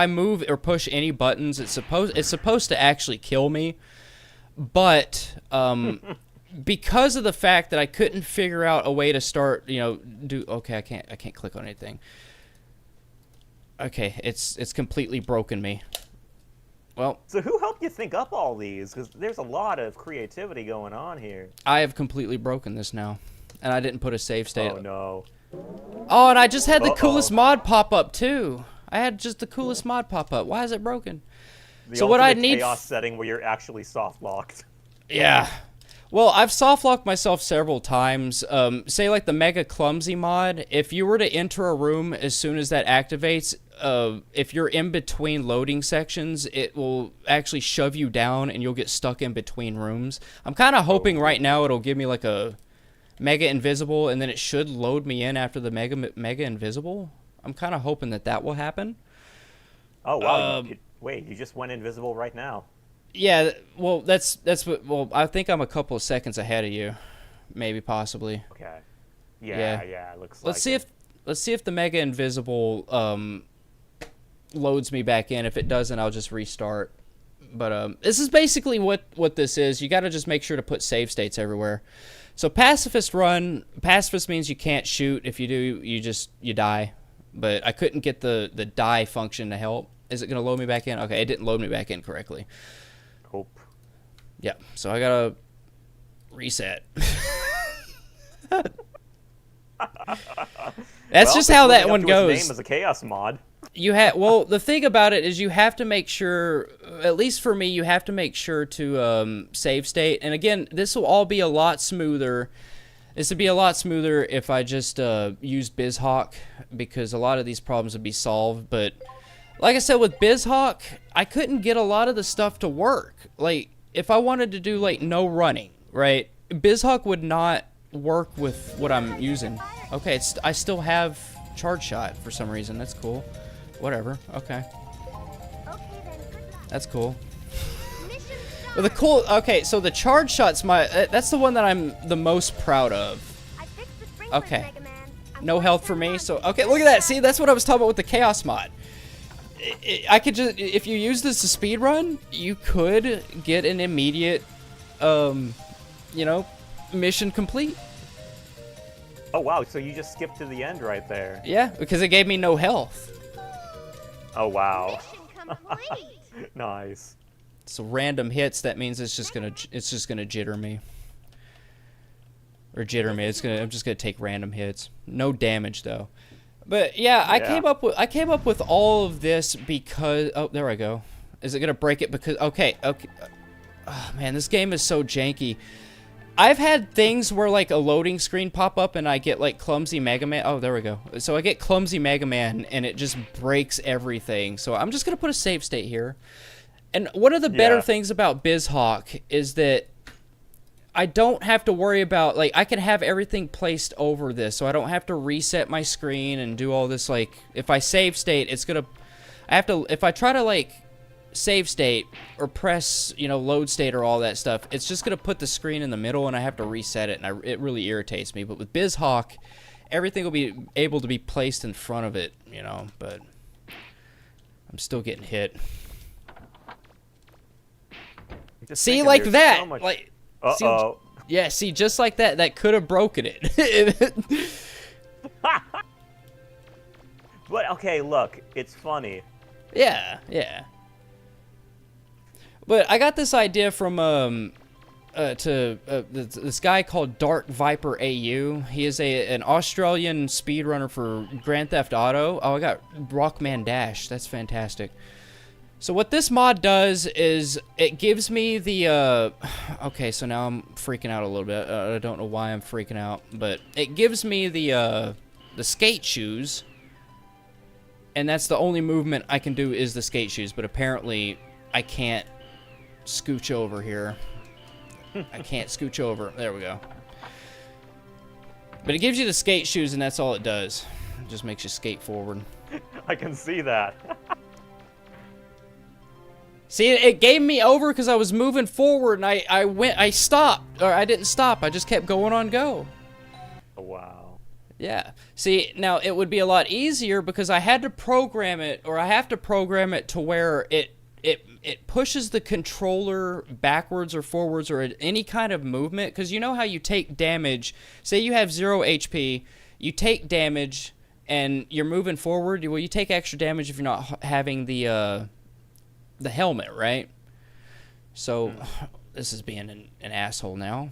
move or push any buttons, it's supposed to actually kill me. But because of the fact that I couldn't figure out a way to start, I can't click on anything. Okay, it's completely broken me. Well, so who helped you think up all these? Because there's a lot of creativity going on here. I have completely broken this now, and I didn't put a save state. Oh no. Oh, and I just had the coolest mod pop up too. I had just the coolest mod pop up. Why is it broken? So what I need chaos setting where you're actually soft locked. Yeah. Well, I've soft locked myself several times. Say like the Mega Clumsy mod. If you were to enter a room as soon as that activates, if you're in between loading sections, it will actually shove you down and you'll get stuck in between rooms. I'm kind of hoping right now it'll give me like a Mega Invisible, and then it should load me in after the Mega Invisible. I'm kind of hoping that will happen. Oh wow! Wait, you just went invisible right now. Yeah, well, that's what. Well, I think I'm a couple of seconds ahead of you, maybe possibly. Okay. Yeah. It looks. Let's see if the Mega Invisible loads me back in. If it doesn't, I'll just restart. But this is basically what this is. You got to just make sure to put save states everywhere. So pacifist run. Pacifist means you can't shoot. If you do, you die. But I couldn't get the die function to help. Is it going to load me back in? Okay, it didn't load me back in correctly. Hope. Yeah, so I got to reset. That's just how that one goes. His name is a chaos mod. Well, the thing about it is you have to make sure, at least for me, you have to make sure to save state. And again, this will all be a lot smoother. This would be a lot smoother if I just used BizHawk, because a lot of these problems would be solved. But like I said, with BizHawk, I couldn't get a lot of the stuff to work. Like, if I wanted to do, like, no running, right? BizHawk would not work with what I'm using. Okay, I still have charge shot for some reason. That's cool. Whatever. Okay. That's cool. But okay, so the charge shot's that's the one that I'm the most proud of. Okay. No health for me, so, okay, look at that. See, that's what I was talking about with the Chaos mod. I could just, if you use this to speed run, you could get an immediate, mission complete. Oh, wow, so you just skipped to the end right there. Yeah, because it gave me no health. Oh, wow. Nice. So random hits, that means it's just gonna jitter me. Or jitter me. I'm just gonna take random hits. No damage though. But yeah, I came up with all of this because there I go. Is it gonna break it? Because okay. Oh man, this game is so janky. I've had things where like a loading screen pop up and I get like clumsy Mega Man. Oh, there we go. So I get clumsy Mega Man and it just breaks everything. So I'm just gonna put a save state here. And one of the better things about BizHawk is that I don't have to worry about, like, I can have everything placed over this, so I don't have to reset my screen and do all this, like, if I save state, it's gonna, if I try to, like, save state or press, you know, load state or all that stuff, it's just gonna put the screen in the middle and I have to reset it, and it really irritates me. But with BizHawk, everything will be able to be placed in front of it, you know, but I'm still getting hit. See, like that, so like, uh-oh. Yeah, see, just like that, that could have broken it. But, okay, look, it's funny. Yeah. But I got this idea from, this guy called Dark Viper AU. He is an Australian speedrunner for Grand Theft Auto. Oh, I got Rockman Dash. That's fantastic. So what this mod does is it gives me the, okay, so now I'm freaking out a little bit. I don't know why I'm freaking out, but it gives me the skate shoes, and that's the only movement I can do is the skate shoes, but apparently I can't scooch over here. I can't scooch over. There we go. But it gives you the skate shoes, and that's all it does. It just makes you skate forward. I can see that. See, it gave me over because I was moving forward, and I stopped, or I didn't stop, I just kept going on go. Wow. Yeah. See, now it would be a lot easier because I had to program it, or I have to program it to where it pushes the controller backwards or forwards or any kind of movement, because you know how you take damage, say you have 0 HP, you take damage, and you're moving forward, well, you take extra damage if you're not having the helmet, right? So, this is being an asshole now.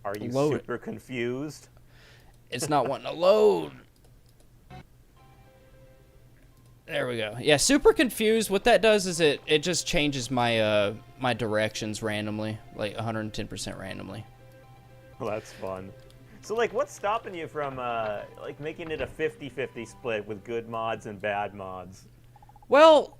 Are you super confused? It's not wanting to load. There we go. Yeah, super confused. What that does is it just changes my my directions randomly, like 110% randomly. Well, that's fun. So, like, what's stopping you from, like, making it a 50-50 split with good mods and bad mods? Well,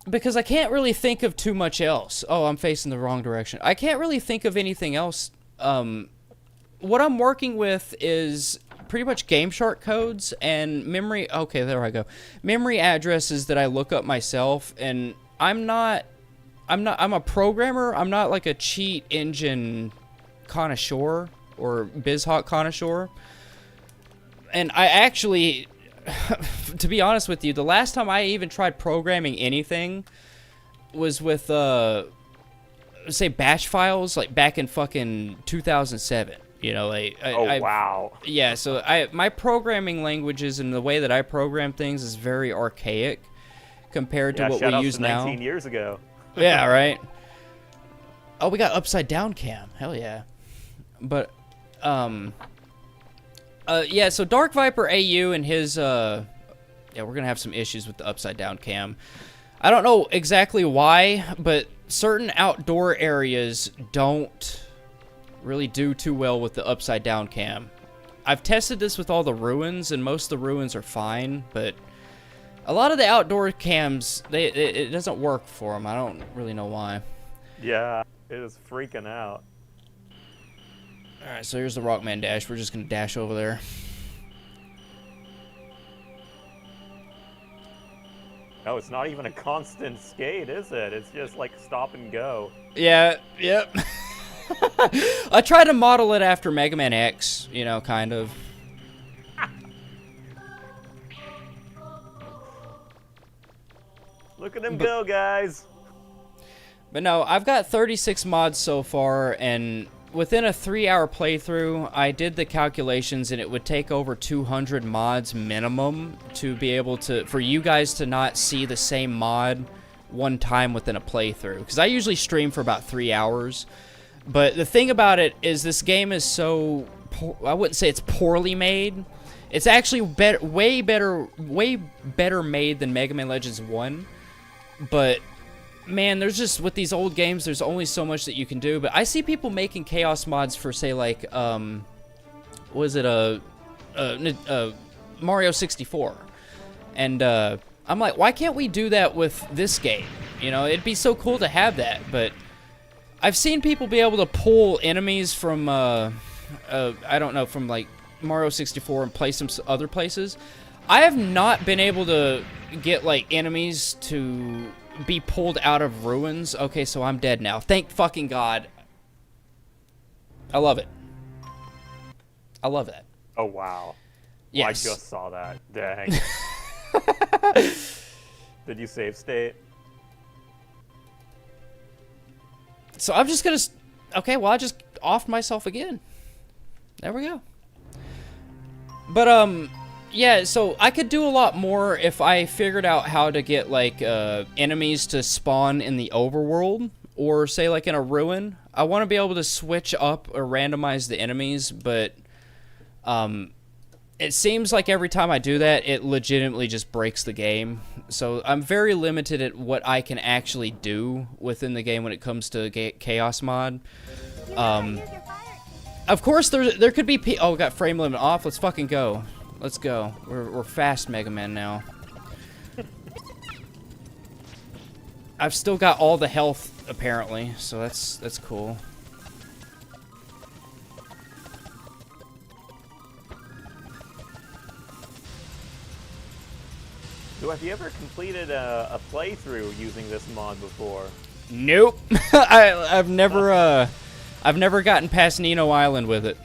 because I can't really think of too much else. Oh, I'm facing the wrong direction. I can't really think of anything else. What I'm working with is pretty much GameShark codes and memory. Okay, there I go. Memory addresses that I look up myself, and I'm a programmer. I'm not like a cheat engine connoisseur or BizHawk connoisseur. And I actually, to be honest with you, the last time I even tried programming anything was with, say, batch files, like back in fucking 2007. You know, like, wow. Yeah, so my programming languages and the way that I program things is very archaic compared to what we use now. 19 years ago. Yeah, right. Oh, we got upside down cam. Hell yeah. But, yeah, so Dark Viper AU and his, yeah, we're gonna have some issues with the upside down cam. I don't know exactly why, but certain outdoor areas don't really do too well with the upside down cam. I've tested this with all the ruins, and most of the ruins are fine, but a lot of the outdoor cams, it doesn't work for them. I don't really know why. Yeah, it is freaking out. Alright, so here's the Rockman Dash. We're just gonna dash over there. Oh, it's not even a constant skate, is it? It's just like stop and go. Yeah, yep. I try to model it after Mega Man X, you know, kind of. Look at him go, guys. But no, I've got 36 mods so far, and within a 3-hour playthrough, I did the calculations, and it would take over 200 mods minimum to be able to, for you guys to not see the same mod one time within a playthrough. Because I usually stream for about 3 hours. But the thing about it is this game is so, I wouldn't say it's poorly made. It's actually way better made than Mega Man Legends 1. But man, there's just, with these old games, there's only so much that you can do. But I see people making chaos mods for, say, like, was it Mario 64? And I'm like, why can't we do that with this game? You know, it'd be so cool to have that. But I've seen people be able to pull enemies from, I don't know, from like Mario 64 and place them other places. I have not been able to get like enemies to be pulled out of ruins. Okay, so I'm dead now. Thank fucking God. I love it. I love that. Oh, wow. Yes. I just saw that. Dang. Did you save state? So I'm just gonna... Okay, well, I just offed myself again. There we go. But, yeah, so I could do a lot more if I figured out how to get, like, enemies to spawn in the overworld, or, say, like, in a ruin. I want to be able to switch up or randomize the enemies, but, it seems like every time I do that, it legitimately just breaks the game. So I'm very limited at what I can actually do within the game when it comes to Chaos Mod. Of course, there could be... Oh, got frame limit off. Let's fucking go. Let's go. We're fast Mega Man now. I've still got all the health, apparently, so that's cool. So have you ever completed a playthrough using this mod before? Nope. I've never gotten past Nino Island with it.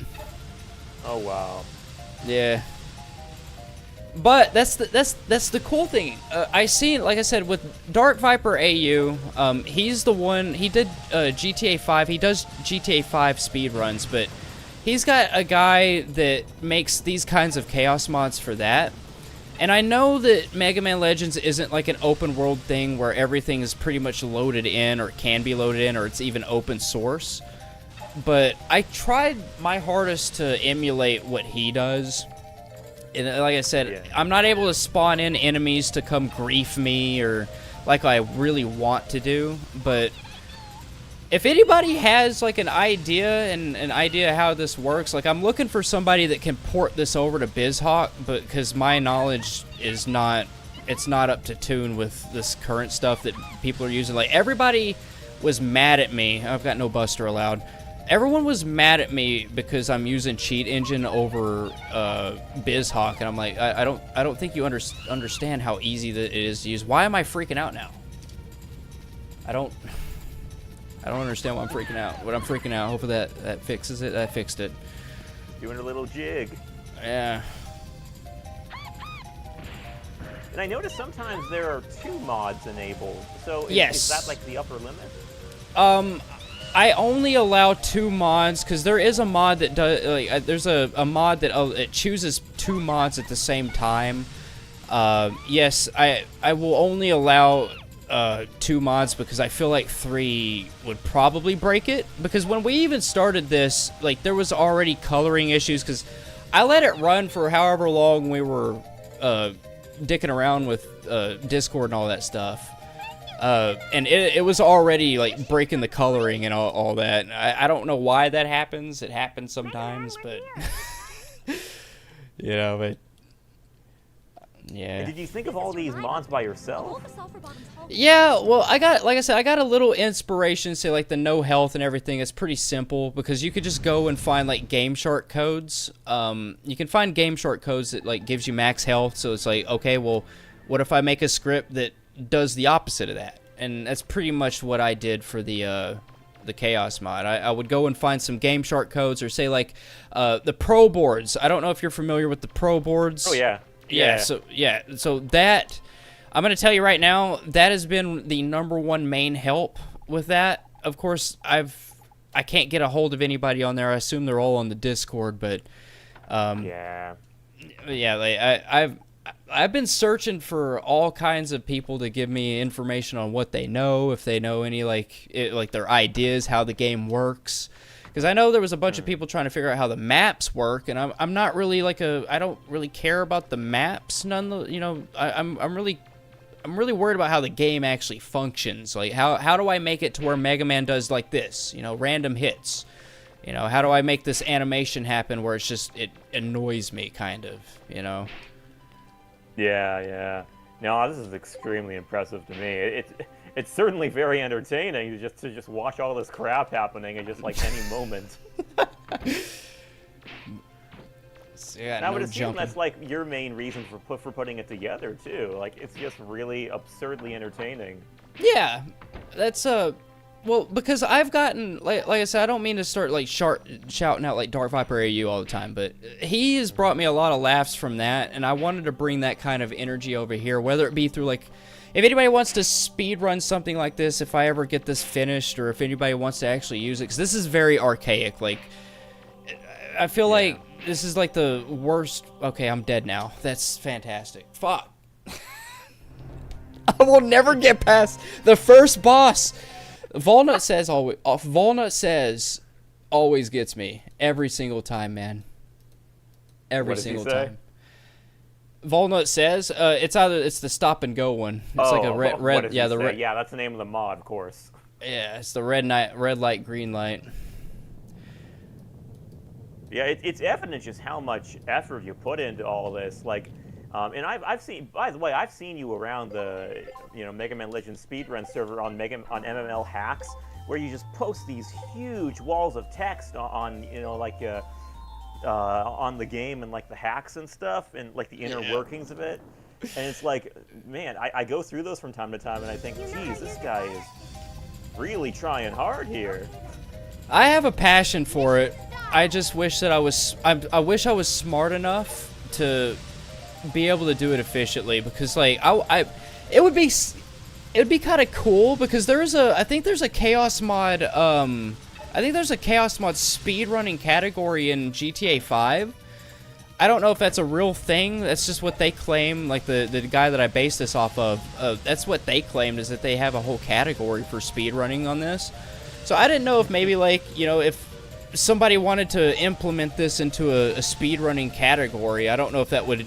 Oh wow. Yeah. But that's the cool thing. I seen, like I said, with Dark Viper AU, he's the one. He did GTA 5. He does GTA 5 speed runs, but he's got a guy that makes these kinds of chaos mods for that. And I know that Mega Man Legends isn't like an open world thing where everything is pretty much loaded in, or can be loaded in, or it's even open source. But I tried my hardest to emulate what he does. And like I said, yeah. I'm not able to spawn in enemies to come grief me or like I really want to do. But if anybody has like an idea and an idea how this works, like I'm looking for somebody that can port this over to BizHawk, but because my knowledge is not, it's not up to tune with this current stuff that people are using. Like everybody was mad at me. I've got no Buster allowed. Everyone was mad at me because I'm using Cheat Engine over BizHawk, and I'm like, I don't think you understand how easy that it is to use. Why am I freaking out now? I don't understand why I'm freaking out. What I'm freaking out. Hopefully that fixes it. That fixed it. Doing a little jig. Yeah. And I noticed sometimes there are 2 mods enabled. So yes. Is that like the upper limit? I only allow 2 mods because there is a mod that does. Like, there's a mod that it chooses 2 mods at the same time. Yes, I will only allow 2 mods because I feel like 3 would probably break it. Because when we even started this, like there was already coloring issues because I let it run for however long we were dicking around with Discord and all that stuff. And it was already like breaking the coloring and all that. I don't know why that happens. It happens sometimes, but you know, but yeah. And did you think of all these mods by yourself? Yeah, well, like I said, I got a little inspiration, say like the no health and everything. It's pretty simple because you could just go and find like Game Shark codes. You can find Game Shark codes that like gives you max health. So it's like, okay, well, what if I make a script that does the opposite of that? And that's pretty much what I did for the Chaos mod. I would go and find some Game Shark codes, or say like the Pro boards. I don't know if you're familiar with the Pro boards. Oh yeah. Yeah. So that, I'm gonna tell you right now, that has been the #1 main help with that. Of course, I can't get a hold of anybody on there. I assume they're all on the Discord, but yeah, like I've been searching for all kinds of people to give me information on what they know, if they know any like their ideas, how the game works. Because I know there was a bunch of people trying to figure out how the maps work, and I'm not really like I don't really care about the maps. I'm really worried about how the game actually functions. Like how do I make it to where Mega Man does like this? Random hits. How do I make this animation happen where it annoys me kind of. Yeah. No, this is extremely impressive to me. It's certainly very entertaining to just watch all this crap happening at just like any moment. Yeah, and I would assume that's like your main reason for putting it together too. Like it's just really absurdly entertaining. Yeah, that's well, because I've gotten like I said, I don't mean to start like shouting out like Dark Viper AU all the time, but he has brought me a lot of laughs from that, and I wanted to bring that kind of energy over here, whether it be through like. If anybody wants to speed run something like this, if I ever get this finished, or if anybody wants to actually use it, because this is very archaic. Like, I feel like this is like the worst. Okay, I'm dead now. That's fantastic. Fuck. I will never get past the first boss. Volnut says always gets me every single time, man. Every single time. Volnut says it's the stop and go one. It's like a red yeah, that's the name of the mod, of course. Yeah, it's the red light, green light. Yeah, it's evident just how much effort you put into all this. Like, and I've seen, by the way, I've seen you around the Mega Man Legends speedrun server on MML Hacks, where you just post these huge walls of text on on the game and like the hacks and stuff and like the inner workings of it. And it's like, man, I go through those from time to time and I think, geez, this guy is really trying hard here. I have a passion for it. I just wish that I wish I was smart enough to be able to do it efficiently, because like it would be kind of cool, because I think there's a chaos mod speedrunning category in GTA 5. I don't know if that's a real thing. That's just what they claim. Like the guy that I based this off of, that's what they claimed, is that they have a whole category for speedrunning on this. So I didn't know if maybe if somebody wanted to implement this into a speedrunning category, I don't know if that would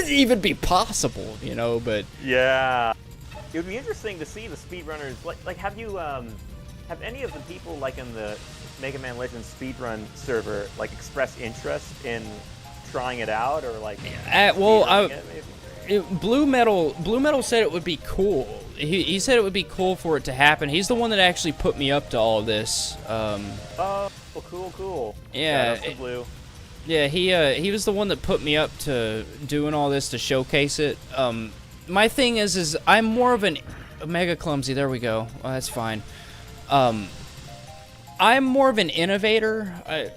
even be possible, but yeah, it would be interesting to see the speedrunners. Like have you have any of the people like in the Mega Man Legends speedrun server like express interest in trying it out, or like Blue Metal said it would be cool. He said it would be cool for it to happen. He's the one that actually put me up to all this. Oh, cool. Yeah, that's the Blue. Yeah, he was the one that put me up to doing all this to showcase it. My thing is I'm more of an mega clumsy. There we go. Oh, that's fine. I'm more of an innovator.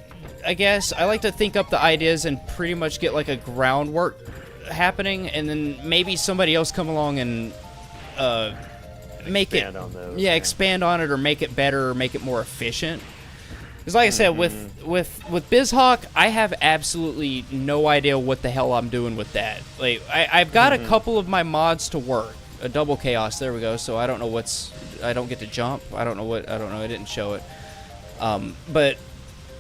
I guess I like to think up the ideas and pretty much get like a groundwork happening, and then maybe somebody else come along and expand on it, or make it better, or make it more efficient. Because like I said, with BizHawk, I have absolutely no idea what the hell I'm doing with that. Like I've got a couple of my mods to work. A double chaos, there we go. So I don't know I don't get to jump. I don't know, I didn't show it. But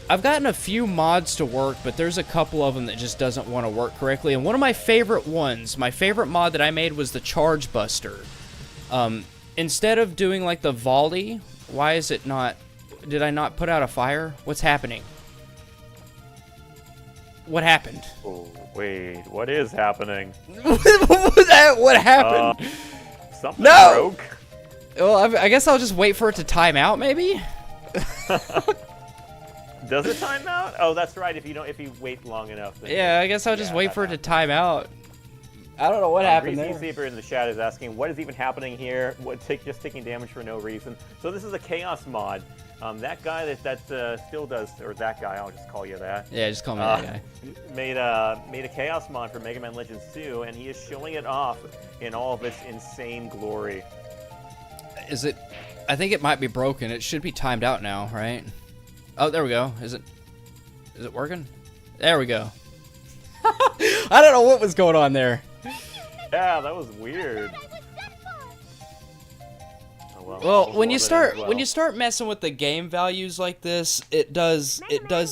I've gotten a few mods to work, but there's a couple of them that just doesn't want to work correctly. And one of my favorite mod that I made was the Charge Buster. Instead of doing like the volley, why is it not? Did I not put out a fire? What's happening? What happened? Oh, wait, what is happening? What happened? Something broke. Well, I guess I'll just wait for it to time out, maybe? Does it time out? Oh, that's right. If you wait long enough. Then yeah, I guess I'll just wait for it to time out. I don't know what happened there. Seeper in the chat is asking, what is even happening here? Just taking damage for no reason. So this is a chaos mod. That guy that still does, or that guy, I'll just call you that. Yeah, just call me that guy. Made a chaos mod for Mega Man Legends 2, and he is showing it off in all of its insane glory. Is it? I think it might be broken. It should be timed out now, right? Oh, there we go. Is it working? There we go. I don't know what was going on there. Yeah, that was weird. Well, when you start messing with the game values like this, it does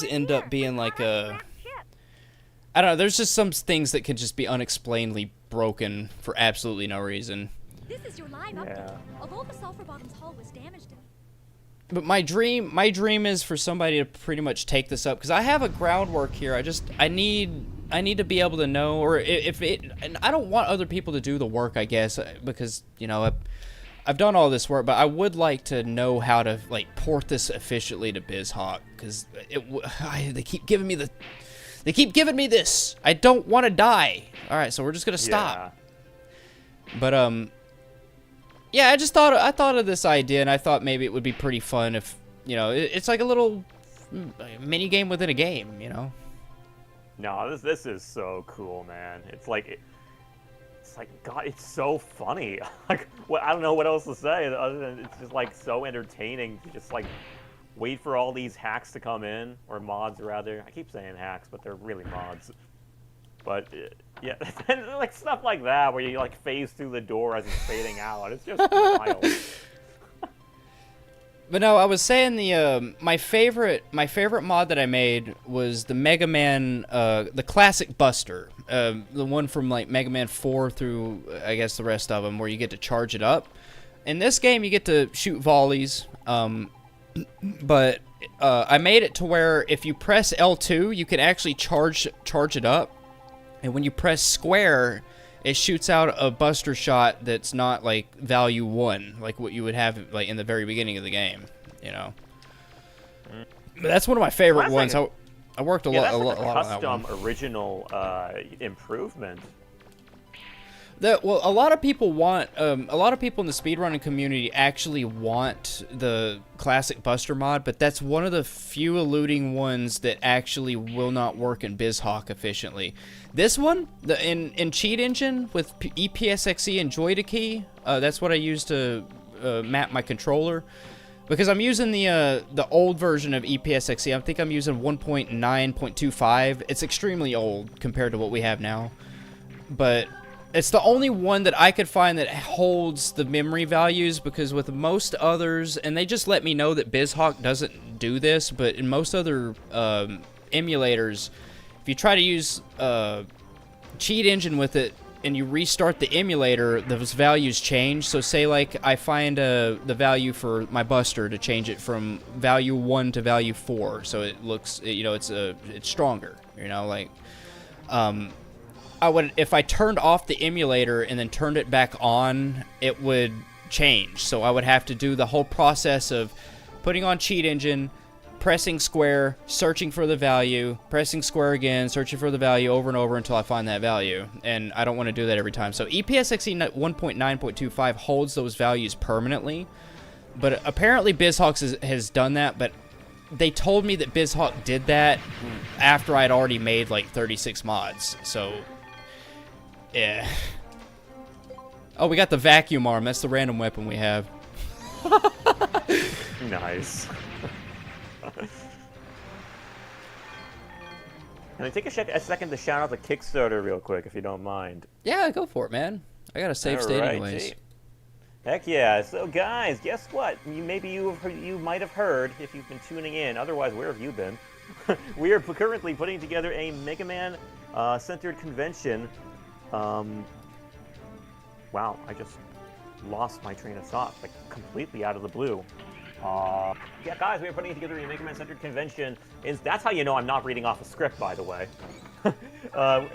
end up being like a, I don't know. There's just some things that can just be unexplainably broken for absolutely no reason. This is your live update. Although the sulfur bottom's hull was damaged. But my dream is for somebody to pretty much take this up, because I have a groundwork here. I need to be able to know, or if it, and I don't want other people to do the work, I guess, because you know I've done all this work, but I would like to know how to like port this efficiently to BizHawk, because they keep giving me this. I don't want to die. All right, so we're just gonna stop. But yeah, I thought of this idea, and I thought maybe it would be pretty fun if, you know, it's like a little mini game within a game, you know. No, this is so cool, man. It's like God, it's so funny. Like, I don't know what else to say other than it's just like so entertaining to just like wait for all these hacks to come in, or mods rather. I keep saying hacks, but they're really mods. But yeah, like stuff like that where you like phase through the door as it's fading out. It's just wild. But no, I was saying my favorite mod that I made was the Mega Man, the classic Buster, the one from like Mega Man 4 through I guess the rest of them, where you get to charge it up. In this game, you get to shoot volleys, but I made it to where if you press L2, you can actually charge it up. And when you press square, it shoots out a Buster shot that's not like value 1, like what you would have like in the very beginning of the game, you know. But that's one of my favorite ones. I worked a lot on that one. Custom original improvement. Well, a lot of people want, a lot of people in the speedrunning community actually want the classic Buster mod, but that's one of the few eluding ones that actually will not work in BizHawk efficiently. This one, in Cheat Engine with EPSXE and Joyta Key, that's what I use to map my controller, because I'm using the old version of EPSXE. I think I'm using 1.9.25. It's extremely old compared to what we have now, but it's the only one that I could find that holds the memory values, because with most others, and they just let me know that BizHawk doesn't do this, but in most other emulators, if you try to use Cheat Engine with it and you restart the emulator, those values change. So say like I find the value for my Buster to change it from value 1 to value 4, so it looks, you know, it's stronger, you know, like if I turned off the emulator and then turned it back on, it would change. So I would have to do the whole process of putting on Cheat Engine, pressing square, searching for the value, pressing square again, searching for the value over and over until I find that value. And I don't want to do that every time. So EPSXE 1.9.25 holds those values permanently. But apparently BizHawk has done that, but they told me that BizHawk did that after I'd already made like 36 mods. So yeah. Oh, we got the vacuum arm. That's the random weapon we have. Nice. Can I take a second to shout out the Kickstarter real quick, if you don't mind? Yeah, go for it, man. I got a save state anyways. Heck yeah. So guys, guess what? You might have heard if you've been tuning in. Otherwise, where have you been? We are currently putting together a Mega Man centered convention. Wow, I just lost my train of thought, like completely out of the blue. Yeah, guys, we are putting together a Mega Man centered convention. That's how you know I'm not reading off a script, by the way.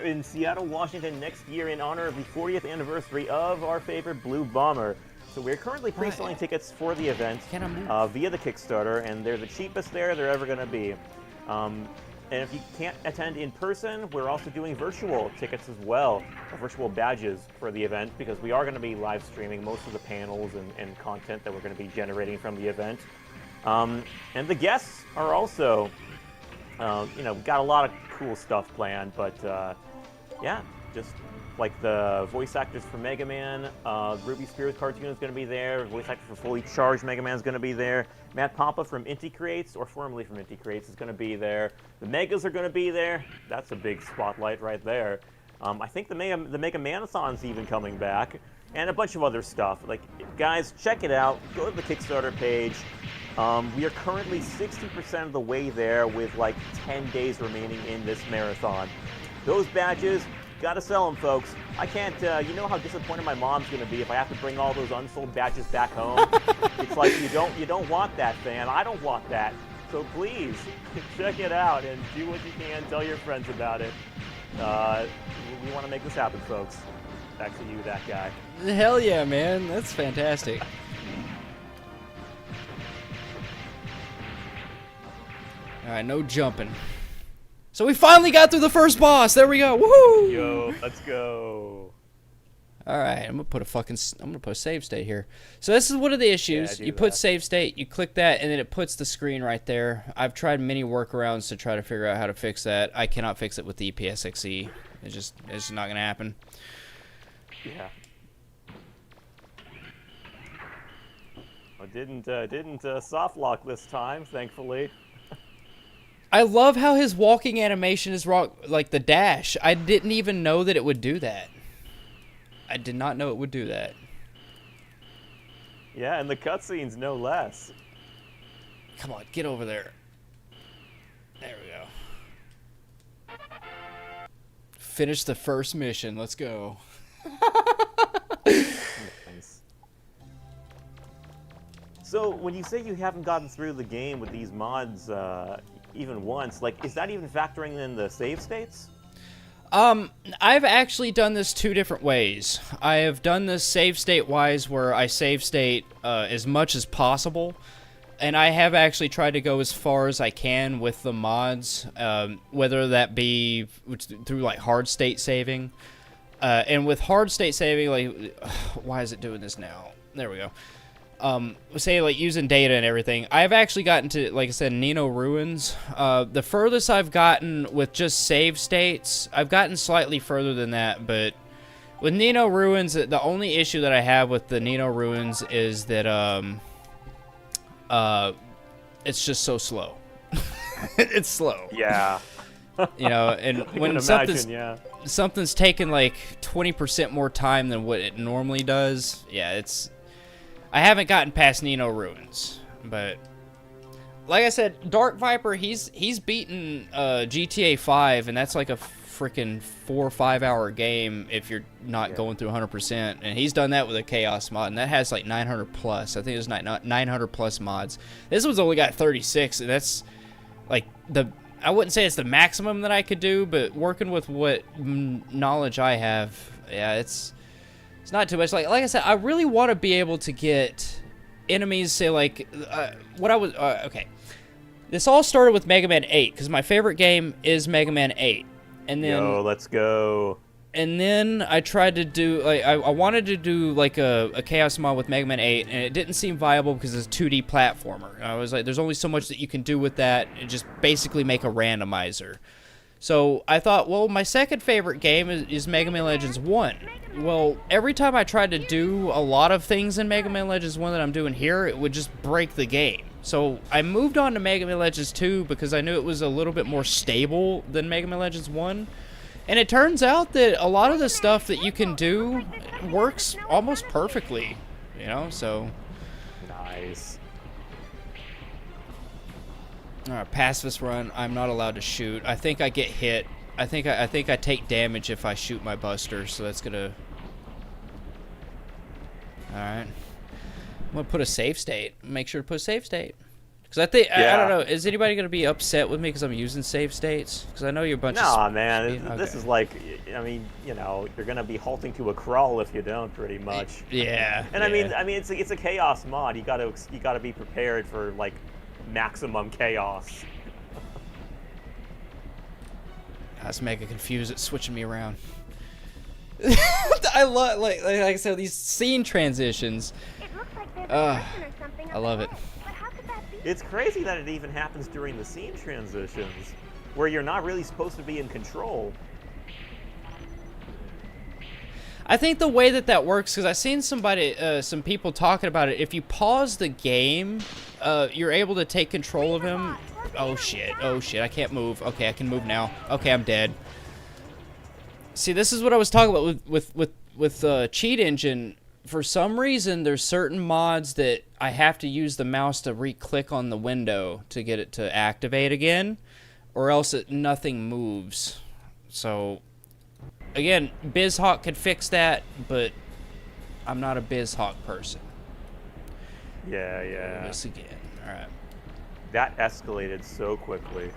In Seattle, Washington next year in honor of the 40th anniversary of our favorite Blue Bomber. So we're currently pre-selling tickets for the event via the Kickstarter, and they're the cheapest they're ever going to be. And if you can't attend in person, we're also doing virtual tickets as well, or virtual badges for the event, because we are going to be live streaming most of the panels and content that we're going to be generating from the event. And the guests are also, you know, got a lot of cool stuff planned, but yeah, just like the voice actors for Mega Man, Ruby Spears cartoon is going to be there, voice actor for Fully Charged Mega Man is going to be there, Matt Papa from Inti Creates, or formerly from Inti Creates, is going to be there, the Megas are going to be there, that's a big spotlight right there. I think the Mega Manathon's even coming back, and a bunch of other stuff. Like, guys, check it out. Go to the Kickstarter page. We are currently 60% of the way there with like 10 days remaining in this marathon. Those badges, gotta sell them, folks. I can't, you know how disappointed my mom's gonna be if I have to bring all those unsold badges back home? It's like, you don't want that, fan. I don't want that. So please, check it out and do what you can. Tell your friends about it. We want to make this happen, folks. Back to you, that guy. Hell yeah, man. That's fantastic. Alright, no jumping. So we finally got through the first boss. There we go. Woohoo! Yo, let's go. All right, I'm gonna put a save state here. So this is one of the issues. Yeah, you put save state, you click that, and then it puts the screen right there. I've tried many workarounds to try to figure out how to fix that. I cannot fix it with the EPSXE. It's just not gonna happen. Yeah. I didn't soft lock this time, thankfully. I love how his walking animation is like the dash. I didn't even know that it would do that. I did not know it would do that. Yeah, and the cutscenes no less. Come on, get over there. There we go. Finish the first mission. Let's go. Nice. So, when you say you haven't gotten through the game with these mods even once, like, is that even factoring in the save states? I've actually done this two different ways. I have done this save state wise where I save state as much as possible, and I have actually tried to go as far as I can with the mods, whether that be through like hard state saving. And with hard state saving, like, why is it doing this now? There we go. Say like using data and everything, I've actually gotten to, like I said, Nino Ruins. The furthest I've gotten with just save states, I've gotten slightly further than that, but with Nino Ruins, the only issue that I have with the Nino Ruins is that it's just so slow. It's slow. Yeah. You know, and when something's taken like 20% more time than what it normally does, yeah, I haven't gotten past Nino Ruins, but like I said, Dark Viper, he's beaten GTA 5, and that's like a freaking 4 or 5 hour game if you're not going through 100%, and he's done that with a Chaos mod, and that has like 900 plus. I think it was 900 plus mods. This one's only got 36, and that's like I wouldn't say it's the maximum that I could do, but working with what knowledge I have, yeah, it's not too much. Like I said, I really want to be able to get enemies, say like, okay. This all started with Mega Man 8, because my favorite game is Mega Man 8. And then, yo, let's go. And then I tried to do, like, I wanted to do like a Chaos mod with Mega Man 8, and it didn't seem viable because it's a 2D platformer. And I was like, there's only so much that you can do with that, and just basically make a randomizer. So I thought, well, my second favorite game is Mega Man Legends 1. Well, every time I tried to do a lot of things in Mega Man Legends 1 that I'm doing here, it would just break the game. So I moved on to Mega Man Legends 2 because I knew it was a little bit more stable than Mega Man Legends 1. And it turns out that a lot of the stuff that you can do works almost perfectly, you know, so. Nice. Alright, pacifist run. I'm not allowed to shoot. I think I get hit. I think I take damage if I shoot my buster, so that's gonna. Alright. I'm gonna put a save state. Make sure to put a save state. Because I think, I don't know, is anybody gonna be upset with me because I'm using save states? Because I know you're a bunch of. Nah, man, this is like, I mean, you know, you're gonna be halting to a crawl if you don't, pretty much. Yeah. And I mean, it's a chaos mod. You gotta be prepared for like maximum chaos. I was mega confused. It's switching me around. I love, like I said, these scene transitions. I love it. It's crazy that it even happens during the scene transitions, where you're not really supposed to be in control. I think the way that works, because I've seen some people talking about it, if you pause the game, you're able to take control of him. Oh shit, I can't move. Okay, I can move now. Okay, I'm dead. See, this is what I was talking about with Cheat Engine. for some reason, there's certain mods that I have to use the mouse to re-click on the window to get it to activate again, or else nothing moves. So, again, BizHawk could fix that, but I'm not a BizHawk person. Yeah, yeah. Do this again. All right. That escalated so quickly.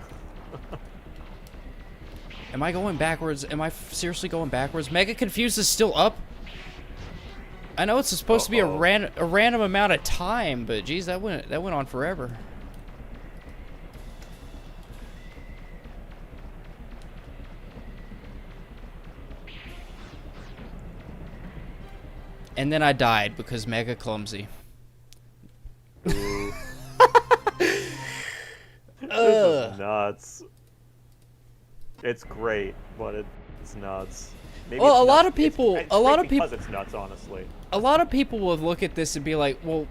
Am I going backwards? Am I seriously going backwards? Mega Confused is still up? I know it's supposed to be a random amount of time, but geez, that went on forever. And then I died because Mega clumsy. Ooh. This is nuts. It's great, but it's nuts. Maybe well, it's a lot nuts. of people, it's a lot of because people, it's nuts, honestly. A lot of people will look at this and be like, well,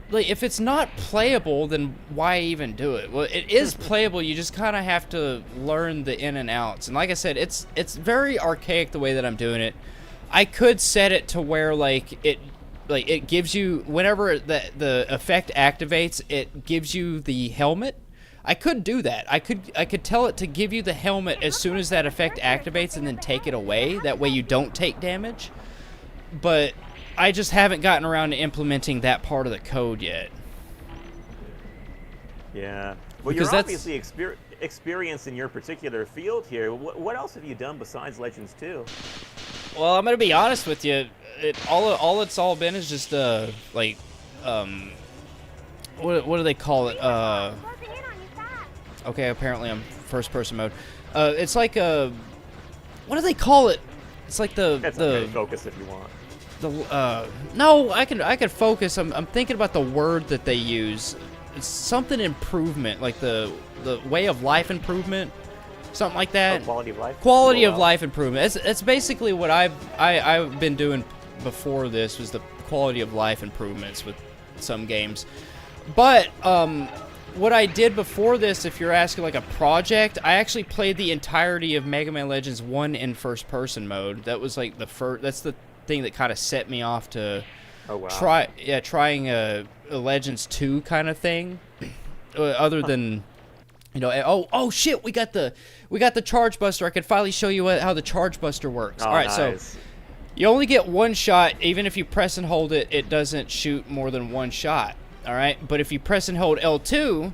like if it's not playable, then why even do it? Well, it is playable. You just kind of have to learn the in and outs. And like I said, it's very archaic the way that I'm doing it. I could set it to where like it gives you whenever the effect activates, it gives you the helmet. I could do that. I could tell it to give you the helmet as soon as that effect activates and then take it away. That way you don't take damage. But I just haven't gotten around to implementing that part of the code yet. Yeah. Well, Because you're obviously experienced in your particular field here. What else have you done besides Legends 2? Well, I'm gonna be honest with you. All it's all been is just what do they call it? Okay, apparently I'm first person mode. It's like what do they call it? It's like Okay, focus if you want. No, I can focus. I'm thinking about the word that they use. It's something improvement, like the way of life improvement, something like that. Oh, quality of life. Quality of life improvement. That's basically what I've been doing before this, was the quality of life improvements with some games. But what I did before this, if you're asking like a project, I actually played the entirety of Mega Man Legends 1 in first person mode. That was like that's the thing that kind of set me off to trying a Legends 2 kind of thing. Other than, you know, oh shit, we got the Charge Buster. I could finally show you how the Charge Buster works. Oh, all right, nice. so you only get one shot. Even if you press and hold it, it doesn't shoot more than one shot. All right, but if you press and hold L2,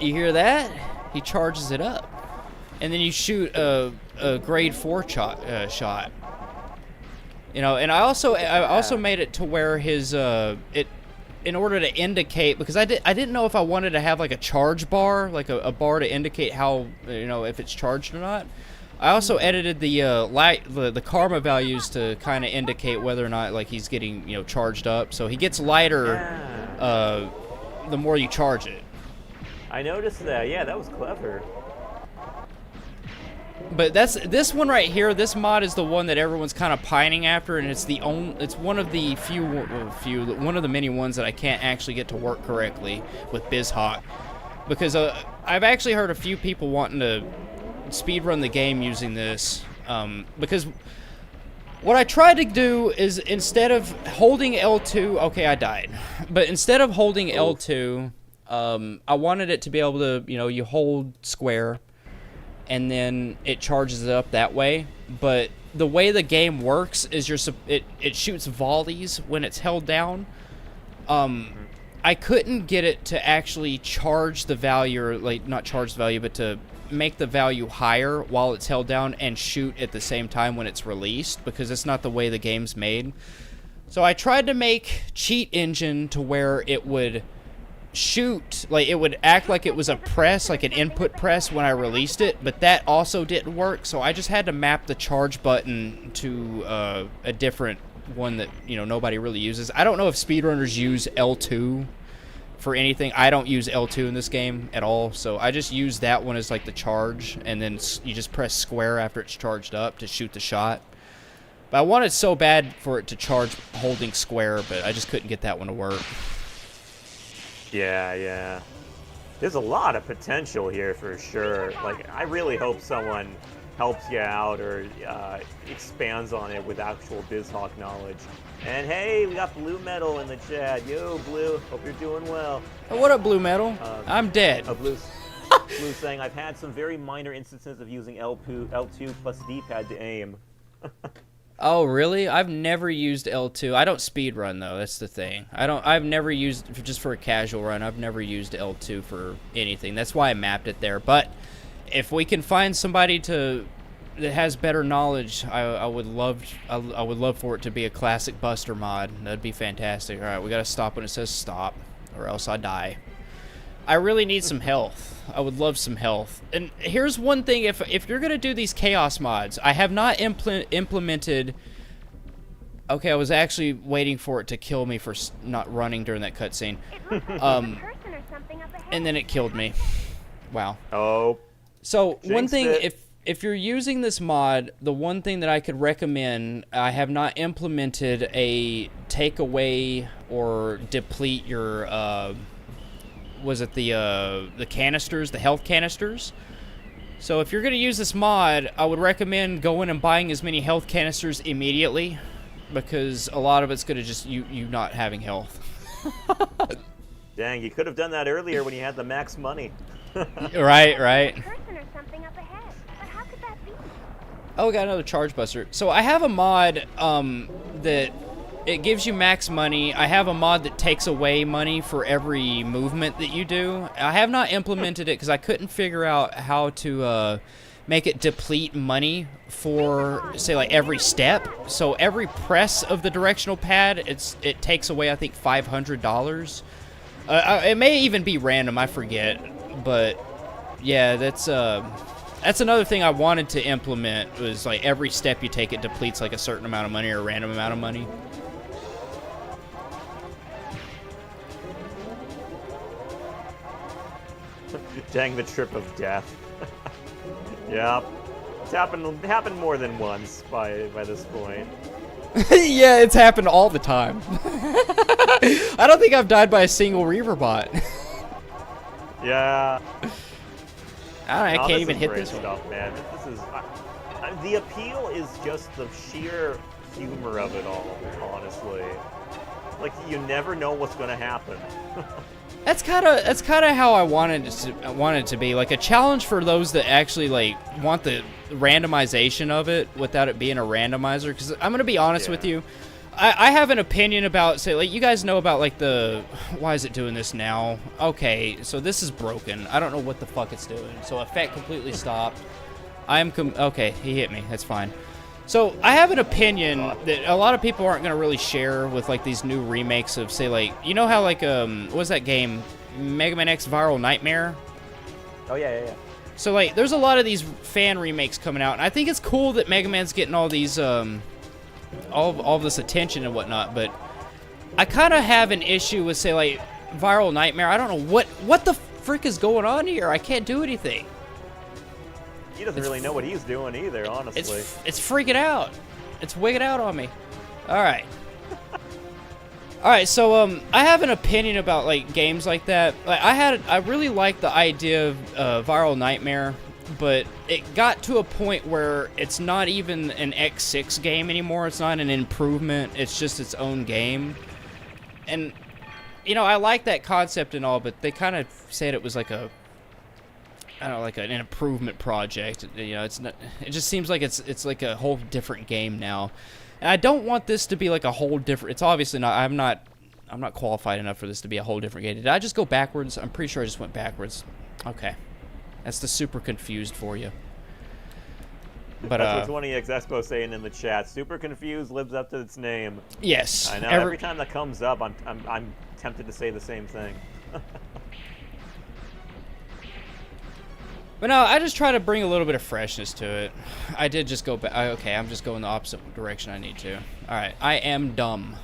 you hear that? He charges it up, and then you shoot a grade 4 shot. You know, and I also made it to where his in order to indicate, because I didn't know if I wanted to have like a charge bar, like a bar to indicate how, you know, if it's charged or not. I also edited the karma values to kind of indicate whether or not like he's getting, you know, charged up. So he gets lighter the more you charge it. I noticed that. Yeah, that was clever. But this one right here. This mod is the one that everyone's kind of pining after, and it's one of the one of the many ones that I can't actually get to work correctly with BizHawk, because I've actually heard a few people wanting to speedrun the game using this, because what I tried to do is, instead of holding L2, okay, I died, but instead of holding L2, I wanted it to be able to, you know, you hold square and then it charges it up that way. But the way the game works is it shoots volleys when it's held down. I couldn't get it to actually charge the value, or like not charge the value, but to make the value higher while it's held down and shoot at the same time when it's released, because it's not the way the game's made. So I tried to make Cheat Engine to where it would shoot, like it would act like it was a press, like an input press when I released it, but that also didn't work. So I just had to map the charge button to a different one that, you know, nobody really uses. I don't know if speedrunners use L2 for anything. I don't use L2 in this game at all, so I just use that one as like the charge, and then you just press square after it's charged up to shoot the shot. But I wanted so bad for it to charge holding square, but I just couldn't get that one to work. Yeah. There's a lot of potential here for sure. Like, I really hope someone helps you out or expands on it with actual BizHawk knowledge. And hey, we got Blue Metal in the chat. Yo, Blue, hope you're doing well. Oh, what up, Blue Metal? I'm dead. Blue saying, I've had some very minor instances of using L2 plus D-pad to aim. Oh, really? I've never used L2. I don't speed run though. That's the thing. I've never used just for a casual run. I've never used L2 for anything. That's why I mapped it there. But if we can find somebody that has better knowledge, I would love for it to be a classic Buster mod. That'd be fantastic. All right, we gotta stop when it says stop, or else I die. I really need some health. I would love some health. And here's one thing: if you're gonna do these chaos mods, I have not implemented. Okay, I was actually waiting for it to kill me for not running during that cutscene. And then it killed me. Wow. Oh. So one thing, if you're using this mod, the one thing that I could recommend, I have not implemented a take away or deplete your was it the canisters, the health canisters? So if you're going to use this mod, I would recommend going and buying as many health canisters immediately, because a lot of it's going to just you not having health. Dang, you could have done that earlier when you had the max money. Right. Oh, we got another charge buster. So I have a mod that it gives you max money. I have a mod that takes away money for every movement that you do. I have not implemented it because I couldn't figure out how to make it deplete money for, say, like every step. So every press of the directional pad, it takes away, I think, $500. It may even be random, I forget. But yeah, that's another thing I wanted to implement, was like every step you take, it depletes like a certain amount of money or a random amount of money. Dang, the trip of death. Yep. It's happened more than once by this point. Yeah, it's happened all the time. I don't think I've died by a single Reaver bot. Yeah. I can't even hit this stuff, one. Man. This is the appeal is just the sheer humor of it all, honestly. Like, you never know what's going to happen. That's kind of how I wanted it to be, like a challenge for those that actually like want the randomization of it without it being a randomizer. Because I'm gonna be honest with you, I have an opinion about, say, like, you guys know about like why is it doing this now? Okay, so this is broken. I don't know what the fuck it's doing. So effect completely stopped. Okay, he hit me. That's fine. So I have an opinion that a lot of people aren't going to really share with like these new remakes of, say, like, you know how like what was that game, Mega Man X Viral Nightmare? Oh yeah. So like there's a lot of these fan remakes coming out, and I think it's cool that Mega Man's getting all these all this attention and whatnot, but I kind of have an issue with, say, like Viral Nightmare. I don't know what the frick is going on here. I can't do anything. He doesn't really know what he's doing either, honestly. It's freaking out. It's wigging out on me. All right. All right, so I have an opinion about like games like that. Like I really liked the idea of Viral Nightmare, but it got to a point where it's not even an X6 game anymore. It's not an improvement. It's just its own game. And you know, I like that concept and all, but they kind of said it was like like an improvement project. You know, it's not. It just seems like it's like a whole different game now, and I don't want this to be like a whole different. It's obviously not. I'm not qualified enough for this to be a whole different game. Did I just go backwards? I'm pretty sure I just went backwards. Okay, that's the super confused for you. But that's what 20X Expo saying in the chat. Super confused lives up to its name. Yes, I know. Every time that comes up, I'm tempted to say the same thing. But no, I just try to bring a little bit of freshness to it. I did just go back. Okay, I'm just going the opposite direction I need to. All right, I am dumb.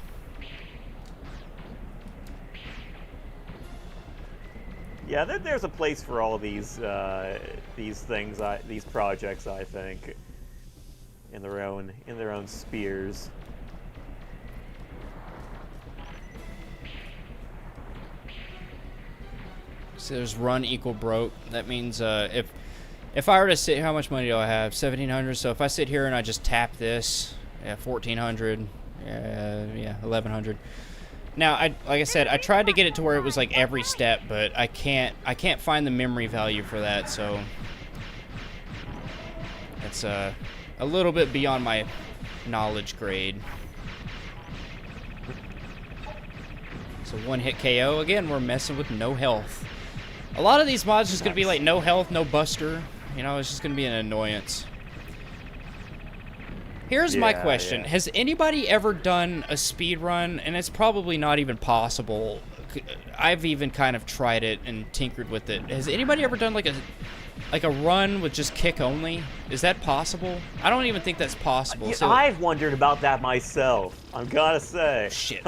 Yeah, there's a place for all of these things, these projects, I think, in their own spheres. So there's run equal broke. That means if If I were to sit, how much money do I have? 1,700. So if I sit here and I just tap this, yeah, 1,400. Yeah, 1,100. Now, like I said, I tried to get it to where it was like every step, but I can't find the memory value for that, so it's a little bit beyond my knowledge grade. So one hit KO. Again, we're messing with no health. A lot of these mods just gonna be like no health, no buster. You know, it's just gonna be an annoyance. Here's my question. Has anybody ever done a speed run? And it's probably not even possible. I've even kind of tried it and tinkered with it. Has anybody ever done like a run with just kick only? Is that possible? I don't even think that's possible. So I've wondered about that myself. I'm gotta say. Shit.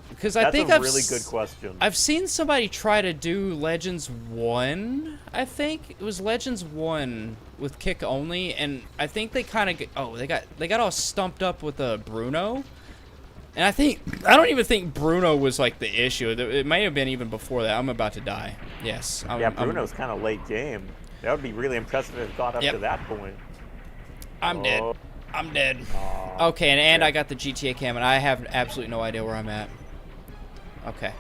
Because I think that's a really good question. I've seen somebody try to do Legends 1, I think. It was Legends 1 with kick only, and I think they kind of they got all stumped up with Bruno. And I don't even think Bruno was like the issue. It may have been even before that. I'm about to die. Yes. Bruno's kind of late game. That would be really impressive if it got up to that point. I'm dead. I'm dead. Okay, and I got the GTA cam, and I have absolutely no idea where I'm at. Okay.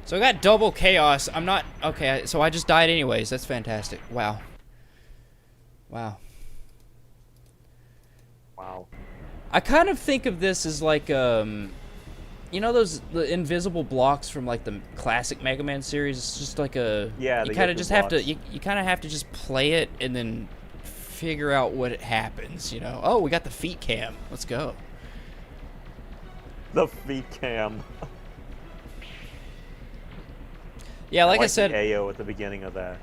So I got double chaos. I'm not... Okay, so I just died anyways. That's fantastic. Wow. Wow. Wow. I kind of think of this as like, you know the invisible blocks from like the classic Mega Man series? It's just like a... Yeah, you kind of just have to... You kind of have to just play it and then figure out what happens, you know? Oh, we got the feet cam. Let's go. The feet cam. Yeah, like I the said, AO at the beginning of that.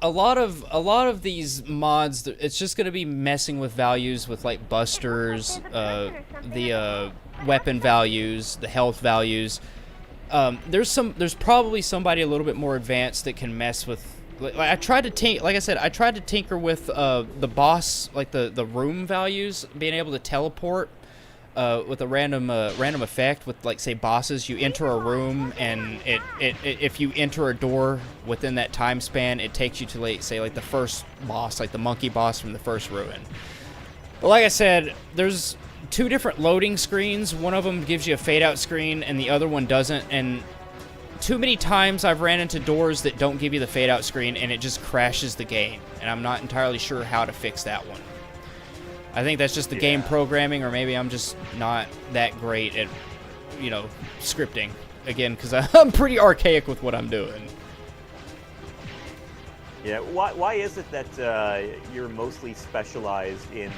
A lot of these mods, it's just gonna be messing with values with like busters, the weapon values, the health values. There's probably somebody a little bit more advanced that can mess with. Like I tried to tinker with the boss, like the room values, being able to teleport. With a random effect with, like, say, bosses. You enter a room, and if you enter a door within that time span, it takes you to, like, say, like the first boss, like the monkey boss from the first ruin. But like I said, there's 2 different loading screens. One of them gives you a fade out screen, and the other one doesn't. And too many times I've ran into doors that don't give you the fade out screen, and it just crashes the game. And I'm not entirely sure how to fix that one. I think that's just the game programming, or maybe I'm just not that great at, you know, scripting. Again, because I'm pretty archaic with what I'm doing. Yeah, why is it that you're mostly specialized in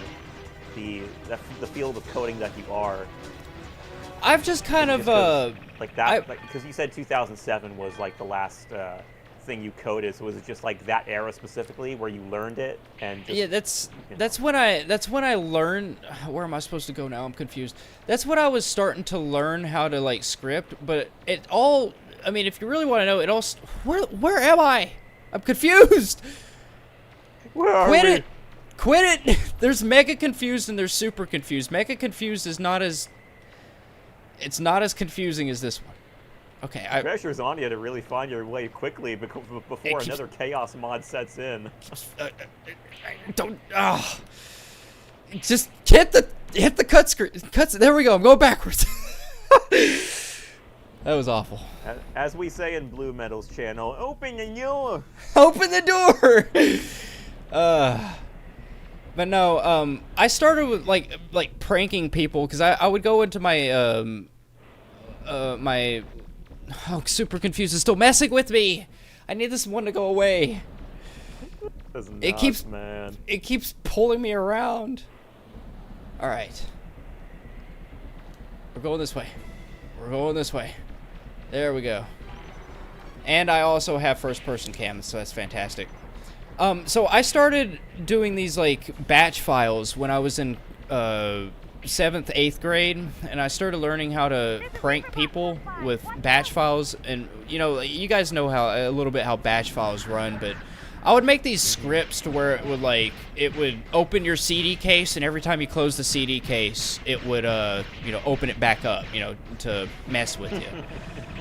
the field of coding that you are? I've just kind of like that, because you said 2007 was like the last thing you coded, so was it just like that era specifically where you learned it? And just, yeah, that's when I learned. Where am I supposed to go now? I'm confused. That's when I was starting to learn how to like script, but it all, I mean, if you really want to know, it all, where am I? I'm confused. Where are we? Quit it. There's mega confused and there's super confused. Mega confused is not as, it's not as confusing as this one. Okay, pressure's on you to really find your way quickly before another chaos mod sets in. Don't. Just hit the cut screen. Cuts. There we go. I'm going backwards. That was awful. As we say in Blue Metal's channel, open the door. Open the door. But no. I started with like pranking people because I would go into my my. Oh, super confused. It's still messing with me. I need this one to go away. It keeps pulling me around. All right. We're going this way. We're going this way. There we go. And I also have first-person cams, so that's fantastic. So I started doing these like batch files when I was in 7th, 8th grade, and I started learning how to prank people with batch files. And you know, you guys know how a little bit how batch files run, but I would make these scripts to where it would open your CD case, and every time you close the CD case, it would you know, open it back up, you know, to mess with you.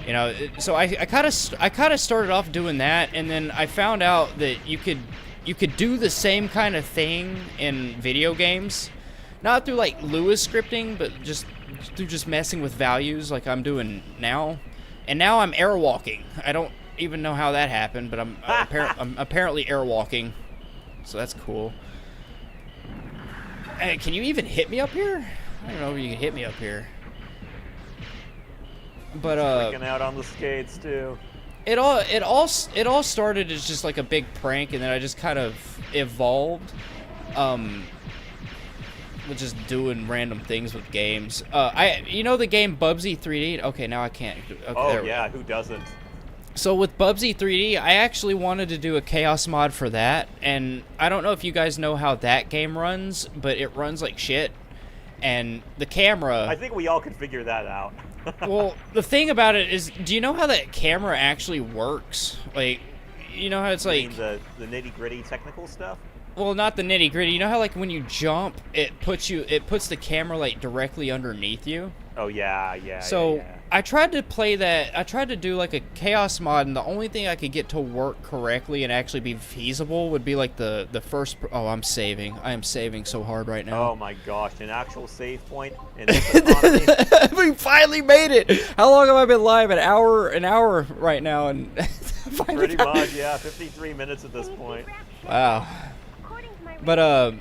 You know, so I kind of started off doing that, and then I found out that you could you could do the same kind of thing in video games, not through like Lewis scripting, but just through just messing with values like I'm doing now. And now I'm airwalking. I don't even know how that happened, but I'm apparently airwalking, so that's cool. Hey, can you even hit me up here? I don't know if you can hit me up here. But freaking out on the skates too. It all started as just like a big prank, and then I just kind of evolved, with just doing random things with games. You know the game Bubsy 3D? Okay, now I can't. Okay, oh yeah, who doesn't? So with Bubsy 3D, I actually wanted to do a chaos mod for that, and I don't know if you guys know how that game runs, but it runs like shit. And the camera... I think we all can figure that out. Well, the thing about it is, do you know how that camera actually works? Like, you know how it's like... You mean the nitty-gritty technical stuff? Well, not the nitty-gritty. You know how like when you jump, it puts the camera like directly underneath you? Oh yeah, yeah. So yeah. I tried to play that. I tried to do like a chaos mod, and the only thing I could get to work correctly and actually be feasible would be like the first. Oh, I'm saving. I am saving so hard right now. Oh my gosh, an actual save point in this economy. We finally made it. How long have I been live? An hour right now, and pretty much, yeah, 53 minutes at this point. Wow. But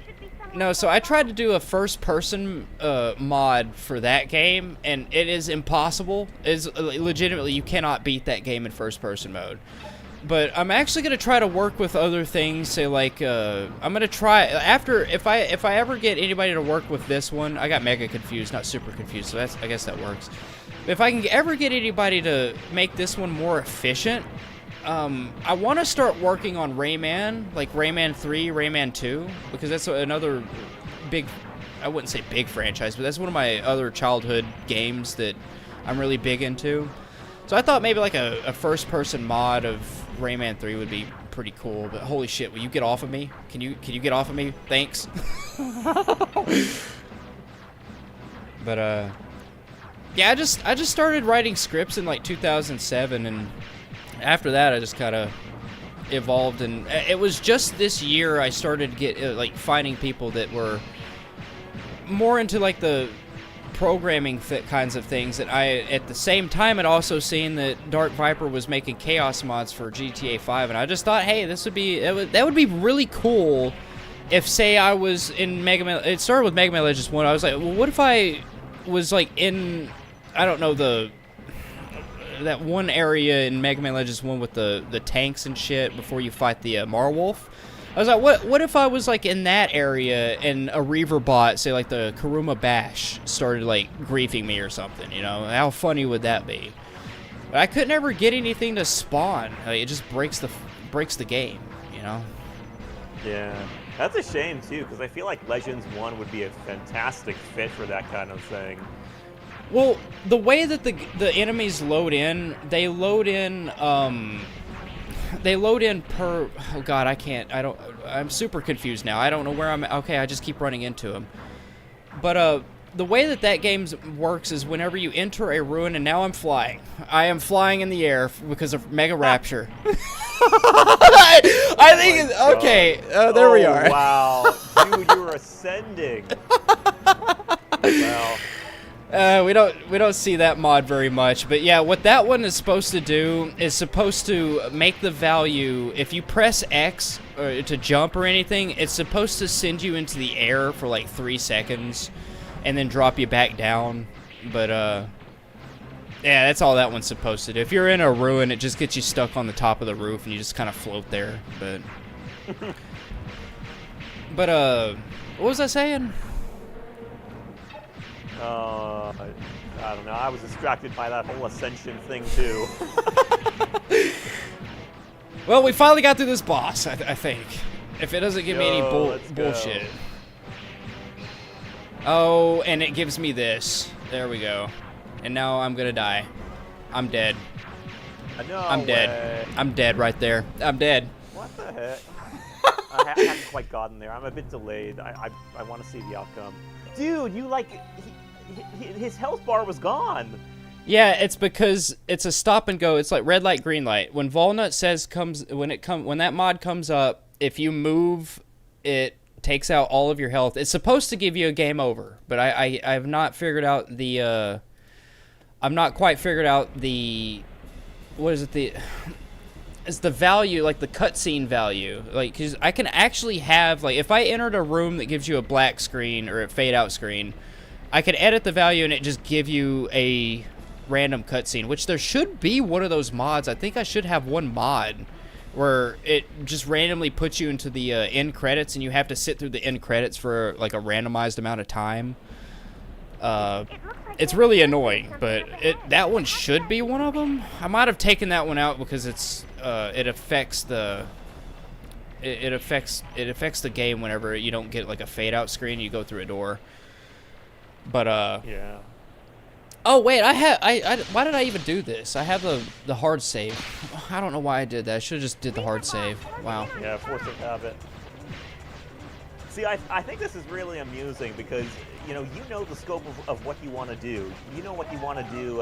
no, so I tried to do a first-person mod for that game, and it is impossible. It's legitimately, you cannot beat that game in first-person mode. But I'm actually gonna try to work with other things. Say like, I'm gonna try after if I ever get anybody to work with this one. I got mega confused, not super confused. So I guess that works. But if I can ever get anybody to make this one more efficient. I want to start working on Rayman, like Rayman 3, Rayman 2, because that's another big, I wouldn't say big franchise, but that's one of my other childhood games that I'm really big into. So I thought maybe like a first-person mod of Rayman 3 would be pretty cool, but holy shit, will you get off of me? Can you get off of me? Thanks. But, yeah, I just started writing scripts in like 2007, and after that, I just kind of evolved, and it was just this year I started like finding people that were more into like the programming kinds of things. That at the same time, had also seen that Dark Viper was making chaos mods for GTA 5, and I just thought, hey, that would be really cool. If say I was in Mega Man, it started with Mega Man Legends 1. I was like, well, what if I was like in, I don't know, that one area in Mega Man Legends 1 with the tanks and shit before you fight the Marwolf. I was like, what if I was like in that area and a Reaver bot, say like the Kuruma Bash, started like griefing me or something, you know? How funny would that be? But I couldn't ever get anything to spawn. Like, it just breaks the game, you know? Yeah. That's a shame too, because I feel like Legends 1 would be a fantastic fit for that kind of thing. Well, the way that the enemies load in, they load in per, oh god, I'm super confused now. I don't know where I'm, okay, I just keep running into them. But, the way that game works is whenever you enter a ruin, and now I'm flying. I am flying in the air because of Mega Rapture. I think it's, okay, there we are. Wow, dude, you were ascending. Wow. We don't see that mod very much, but yeah, what that one is supposed to do is supposed to make the value, if you press X or to jump or anything, it's supposed to send you into the air for like 3 seconds and then drop you back down. But yeah, that's all that one's supposed to do. If you're in a ruin, it just gets you stuck on the top of the roof and you just kind of float there. But what was I saying? I don't know. I was distracted by that whole ascension thing too. Well, we finally got through this boss, I think. If it doesn't give me any bullshit. Oh, and it gives me this. There we go. And now I'm gonna die. I'm dead. I'm dead. I'm dead right there. I'm dead. What the heck? I haven't quite gotten there. I'm a bit delayed. I want to see the outcome. Dude, you like... his health bar was gone. Yeah, it's because it's a stop and go. It's like red light, green light. When Volnut says when that mod comes up, if you move, it takes out all of your health. It's supposed to give you a game over, but I've not figured out the I'm not quite figured out the what is it it's the value, like the cutscene value, like because I can actually have like if I entered a room that gives you a black screen or a fade out screen, I could edit the value and it just give you a random cutscene, which there should be one of those mods. I think I should have one mod where it just randomly puts you into the end credits and you have to sit through the end credits for like a randomized amount of time. It's really annoying, but that one should be one of them. I might have taken that one out because it affects the game whenever you don't get like a fade out screen. You go through a door. But yeah. Oh wait, why did I even do this? I have the hard save. I don't know why I did that. I should have just did the hard save. Wow. Yeah, force of habit. See, I think this is really amusing because, you know the scope of what you want to do. You know what you want to do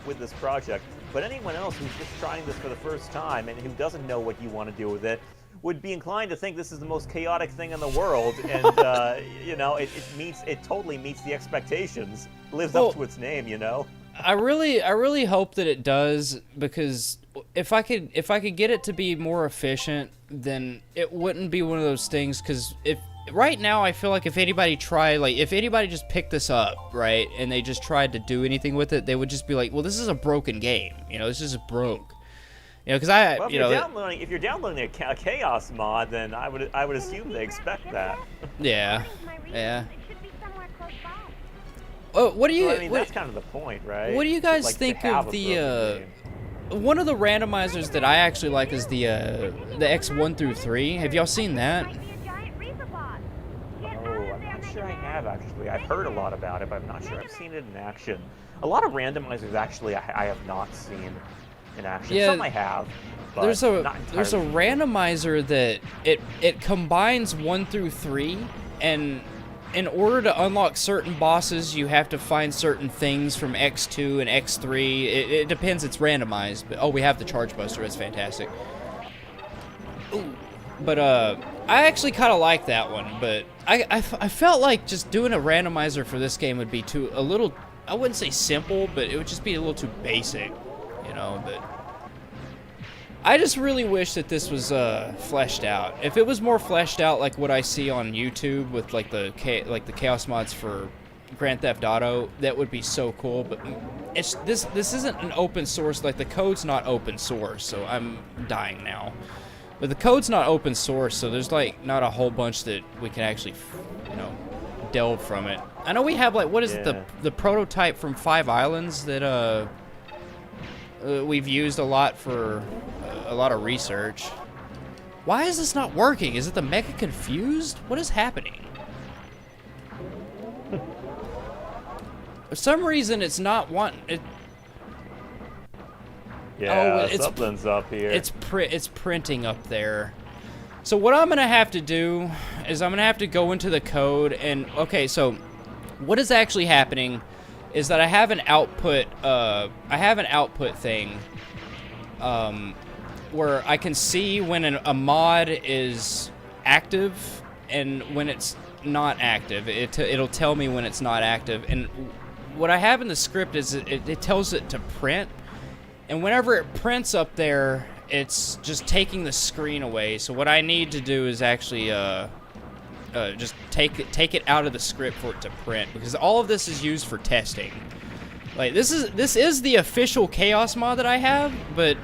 with this project. But anyone else who's just trying this for the first time and who doesn't know what you want to do with it would be inclined to think this is the most chaotic thing in the world. And, it totally meets the expectations. Lives up to its name, you know? I really hope that it does, because if I could get it to be more efficient, then it wouldn't be one of those things. Because right now I feel like if anybody just picked this up, right, and they just tried to do anything with it, they would just be like, well, this is a broken game, this is broke, because if you're downloading a chaos mod, then I would assume they expect that. Yeah. Oh, what do you? Well, I mean, that's kind of the point, right? What do you guys think of the? One of the randomizers that I actually like is the X1 through 3. Have y'all seen that? Oh, I'm not sure I have actually. I've heard a lot about it, but I'm not sure I've seen it in action. A lot of randomizers actually I have not seen in action. Yeah, some I have. But there's a not randomizer that it combines 1 through 3, and in order to unlock certain bosses, you have to find certain things from X2 and X3. It depends. It's randomized. But we have the Charge Buster. It's fantastic. Ooh. But I actually kind of like that one. But I felt like just doing a randomizer for this game would be a little. I wouldn't say simple, but it would just be a little too basic, But I just really wish that this was fleshed out. If it was more fleshed out, like what I see on YouTube with like the chaos mods for Grand Theft Auto, that would be so cool. But this isn't an open source. Like the code's not open source, so I'm dying now. But the code's not open source, so there's like not a whole bunch that we can actually, delve from it. I know we have like what is it, the prototype from Five Islands that we've used a lot for a lot of research. Why is this not working? Is it the Mecha Confused? What is happening? For some reason, it's not wanting it. Yeah, something's up here. It's printing up there. So what I'm gonna have to do is I'm gonna have to go into the code and so what is actually happening is that I have an output thing where I can see when a mod is active and when it's not active. It'll tell me when it's not active, and what I have in the script is it tells it to print, and whenever it prints up there, it's just taking the screen away. So what I need to do is actually just take it out of the script for it to print, because all of this is used for testing. Like this is the official chaos mod that I have, but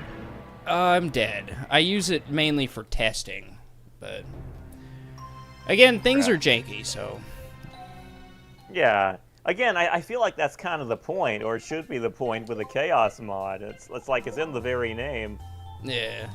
I'm dead. I use it mainly for testing, but again, things are janky, so yeah. Again, I feel like that's kind of the point, or it should be the point with a chaos mod. It's like it's in the very name. Yeah.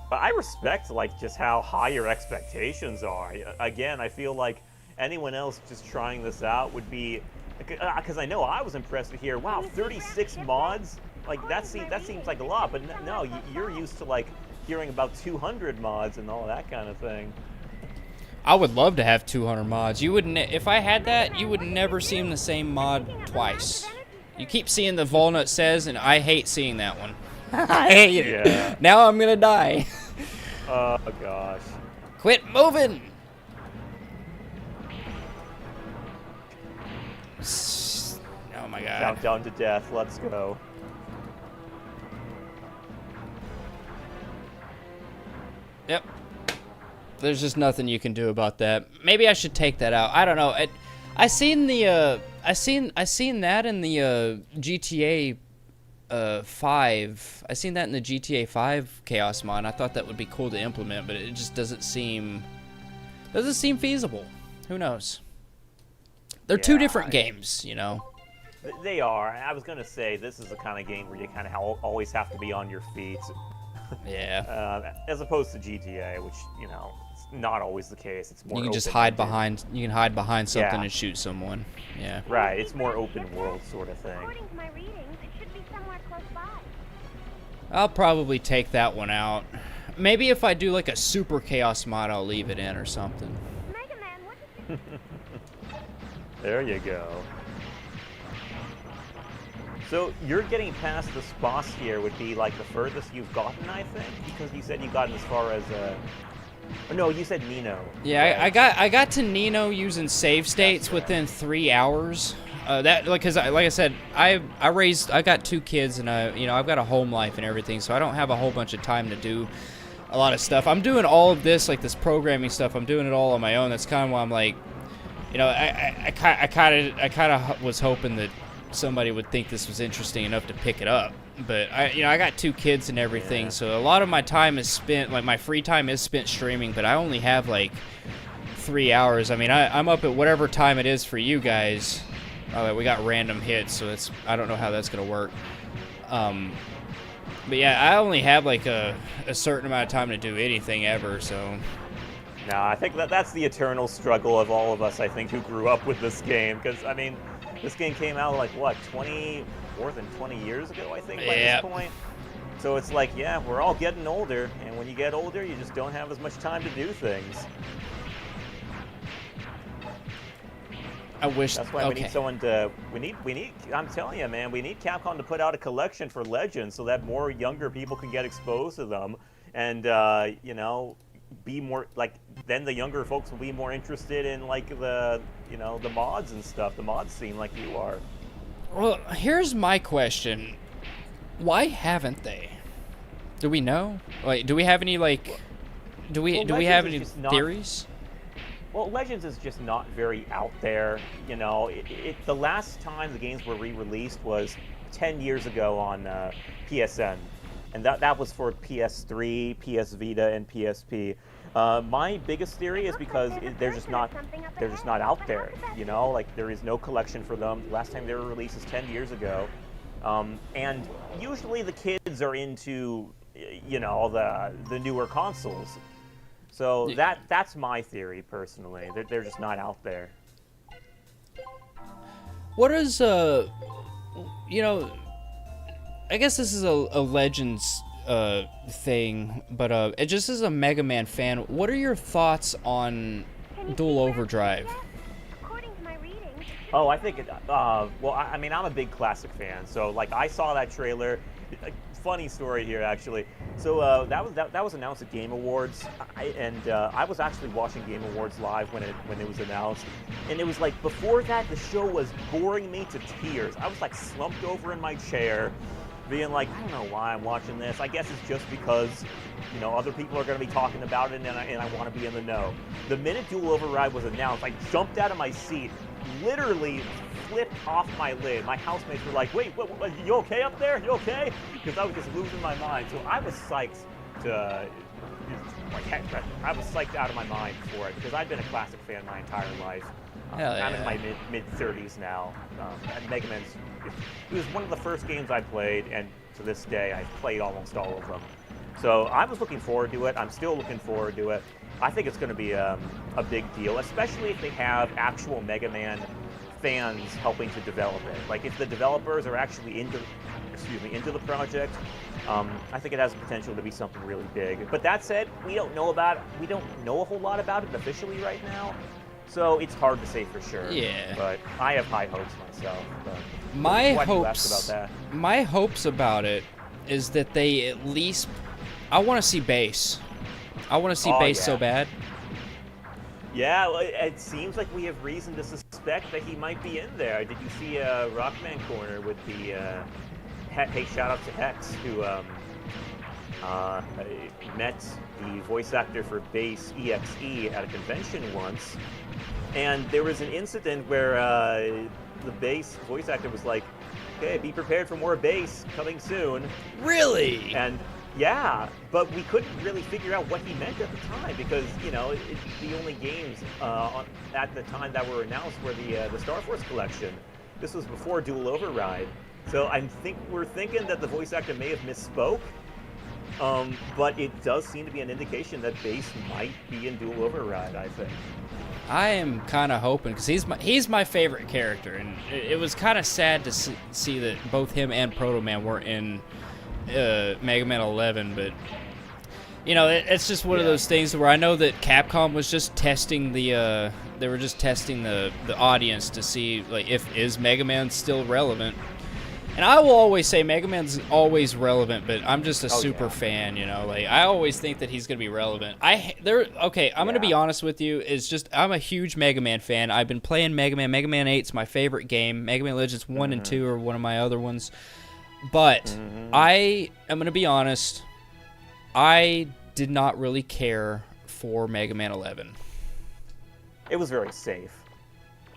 But I respect just how high your expectations are. Again, I feel like anyone else just trying this out would be, because I know I was impressed to hear, wow, 36 mods? Like that seems like a lot, but no, you're used to hearing about 200 mods and all that kind of thing. I would love to have 200 mods. You wouldn't, if I had that, you would never see the same mod twice. You keep seeing the Volnut says, and I hate seeing that one. I hate it. Yeah. Now I'm gonna die. Oh gosh. Quit moving. Oh my god. Countdown to death. Let's go. Yep. There's just nothing you can do about that. Maybe I should take that out. I don't know. I seen the I seen that in the GTA 5. I seen that in the GTA 5 Chaos mod. And I thought that would be cool to implement, but it just doesn't seem feasible. Who knows? They're two different games, you know. They are. I was gonna say this is the kind of game where you kind of always have to be on your feet. Yeah. As opposed to GTA, which it's not always the case. It's more. You can just open hide behind. You can hide behind something Yeah. and shoot someone. Yeah. Right. It's more open world sort of thing. According to my readings, it should be somewhere close by. I'll probably take that one out. Maybe if I do like a super chaos mod, I'll leave it in or something. Mega Man, what did you... There you go. So you're getting past this boss here would be like the furthest you've gotten, I think, because you said you've gotten as far as no, you said Nino. Yeah, I got to Nino using save states within 3 hours. Because like I said, I got 2 kids and I've got a home life and everything, so I don't have a whole bunch of time to do a lot of stuff. I'm doing all of this, like this programming stuff. I'm doing it all on my own. That's kind of why I'm like, I kind of was hoping that somebody would think this was interesting enough to pick it up. But I got 2 kids and everything, so a lot of my time is spent, like my free time is spent streaming, but I only have like 3 hours. I mean, I'm up at whatever time it is for you guys. We got random hits, so I don't know how that's gonna work. But yeah, I only have like a certain amount of time to do anything ever, so. No, I think that's the eternal struggle of all of us, I think, who grew up with this game. Because, I mean, this game came out like, what, more than 20 years ago, I think, by this point? So it's like, yeah, we're all getting older. And when you get older, you just don't have as much time to do things. I wish. That's why we need someone to. We need. I'm telling you, man. We need Capcom to put out a collection for Legends so that more younger people can get exposed to them, and be more like. Then the younger folks will be more interested in like the the mods and stuff. The mods scene, like you are. Well, here's my question: why haven't they? Do we know? Like, do we have any like? Do we have any theories? Well, Legends is just not very out there. The last time the games were re-released was 10 years ago on PSN, and that was for PS3, PS Vita, and PSP. My biggest theory is because they're just not out there. Like there is no collection for them. The last time they were released is 10 years ago, and usually the kids are into the newer consoles. So that's my theory, personally. They're just not out there. What is I guess this is a Legends thing, but just as a Mega Man fan, what are your thoughts on Dual Overdrive? Oh, I think well, I mean, I'm a big classic fan, so like I saw that trailer. Funny story here, actually. So that was announced at Game Awards, I was actually watching Game Awards live when it was announced, and it was like before that the show was boring me to tears. I was like slumped over in my chair, being like, I don't know why I'm watching this. I guess it's just because other people are going to be talking about it, and I want to be in the know. The minute Dual Override was announced, I jumped out of my seat, literally flipped off my lid. My housemates were like, wait, what, you okay up there? You okay? Because I was just losing my mind. So I was psyched I was psyched out of my mind for it, because I've been a classic fan my entire life. I'm in my mid-30s now. And Mega Man's, it was one of the first games I played, and to this day, I've played almost all of them. So I was looking forward to it. I'm still looking forward to it. I think it's going to be a big deal, especially if they have actual Mega Man fans helping to develop it. Like if the developers are actually into the project, I think it has the potential to be something really big. But that said, we don't know a whole lot about it officially right now, so it's hard to say for sure. Yeah. But I have high hopes myself. My hopes about it is that they at least... I want to see bass. I want to see bass so bad. Yeah, well, it seems like we have reason to suspect that he might be in there. Did you see Rockman Corner with the... hey, shout out to Hex, who met the voice actor for Bass EXE at a convention once. And there was an incident where the Bass voice actor was like, okay, be prepared for more bass coming soon. Really? And yeah, but we couldn't really figure out what he meant at the time because, you know, the only games at the time that were announced were the Star Force collection. This was before Dual Override. So we're thinking that the voice actor may have misspoke, but it does seem to be an indication that Bass might be in Dual Override, I think. I am kind of hoping, because he's my favorite character, and it was kind of sad to see that both him and Proto Man were in Mega Man 11, but you know, it's just one of those things where I know that Capcom was just testing the audience to see, like, is Mega Man still relevant. And I will always say Mega Man's always relevant, but I'm just a super fan, you know. Like, I always think that he's gonna be relevant. I'm gonna be honest with you. It's just I'm a huge Mega Man fan. I've been playing Mega Man. Mega Man 8's my favorite game. Mega Man Legends 1 and 2 are one of my other ones. But I am gonna be honest. I did not really care for Mega Man 11. It was very safe.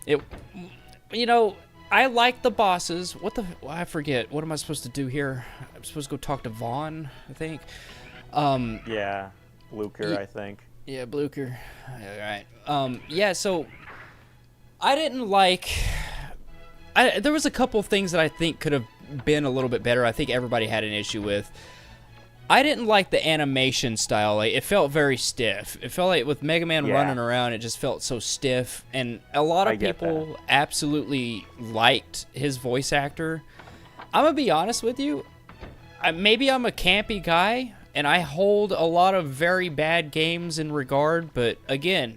You know, I like the bosses. I forget. What am I supposed to do here? I'm supposed to go talk to Vaughn, I think. Yeah, Blucher, I think. Yeah, Blucher. All right. Yeah, so I didn't like... there was a couple things that I think could have been a little bit better. I think everybody had an issue with. I didn't like the animation style. Like, it felt very stiff. It felt like with Mega Man running around, it just felt so stiff. And a lot of people absolutely liked his voice actor. I'm going to be honest with you. Maybe I'm a campy guy, and I hold a lot of very bad games in regard. But, again,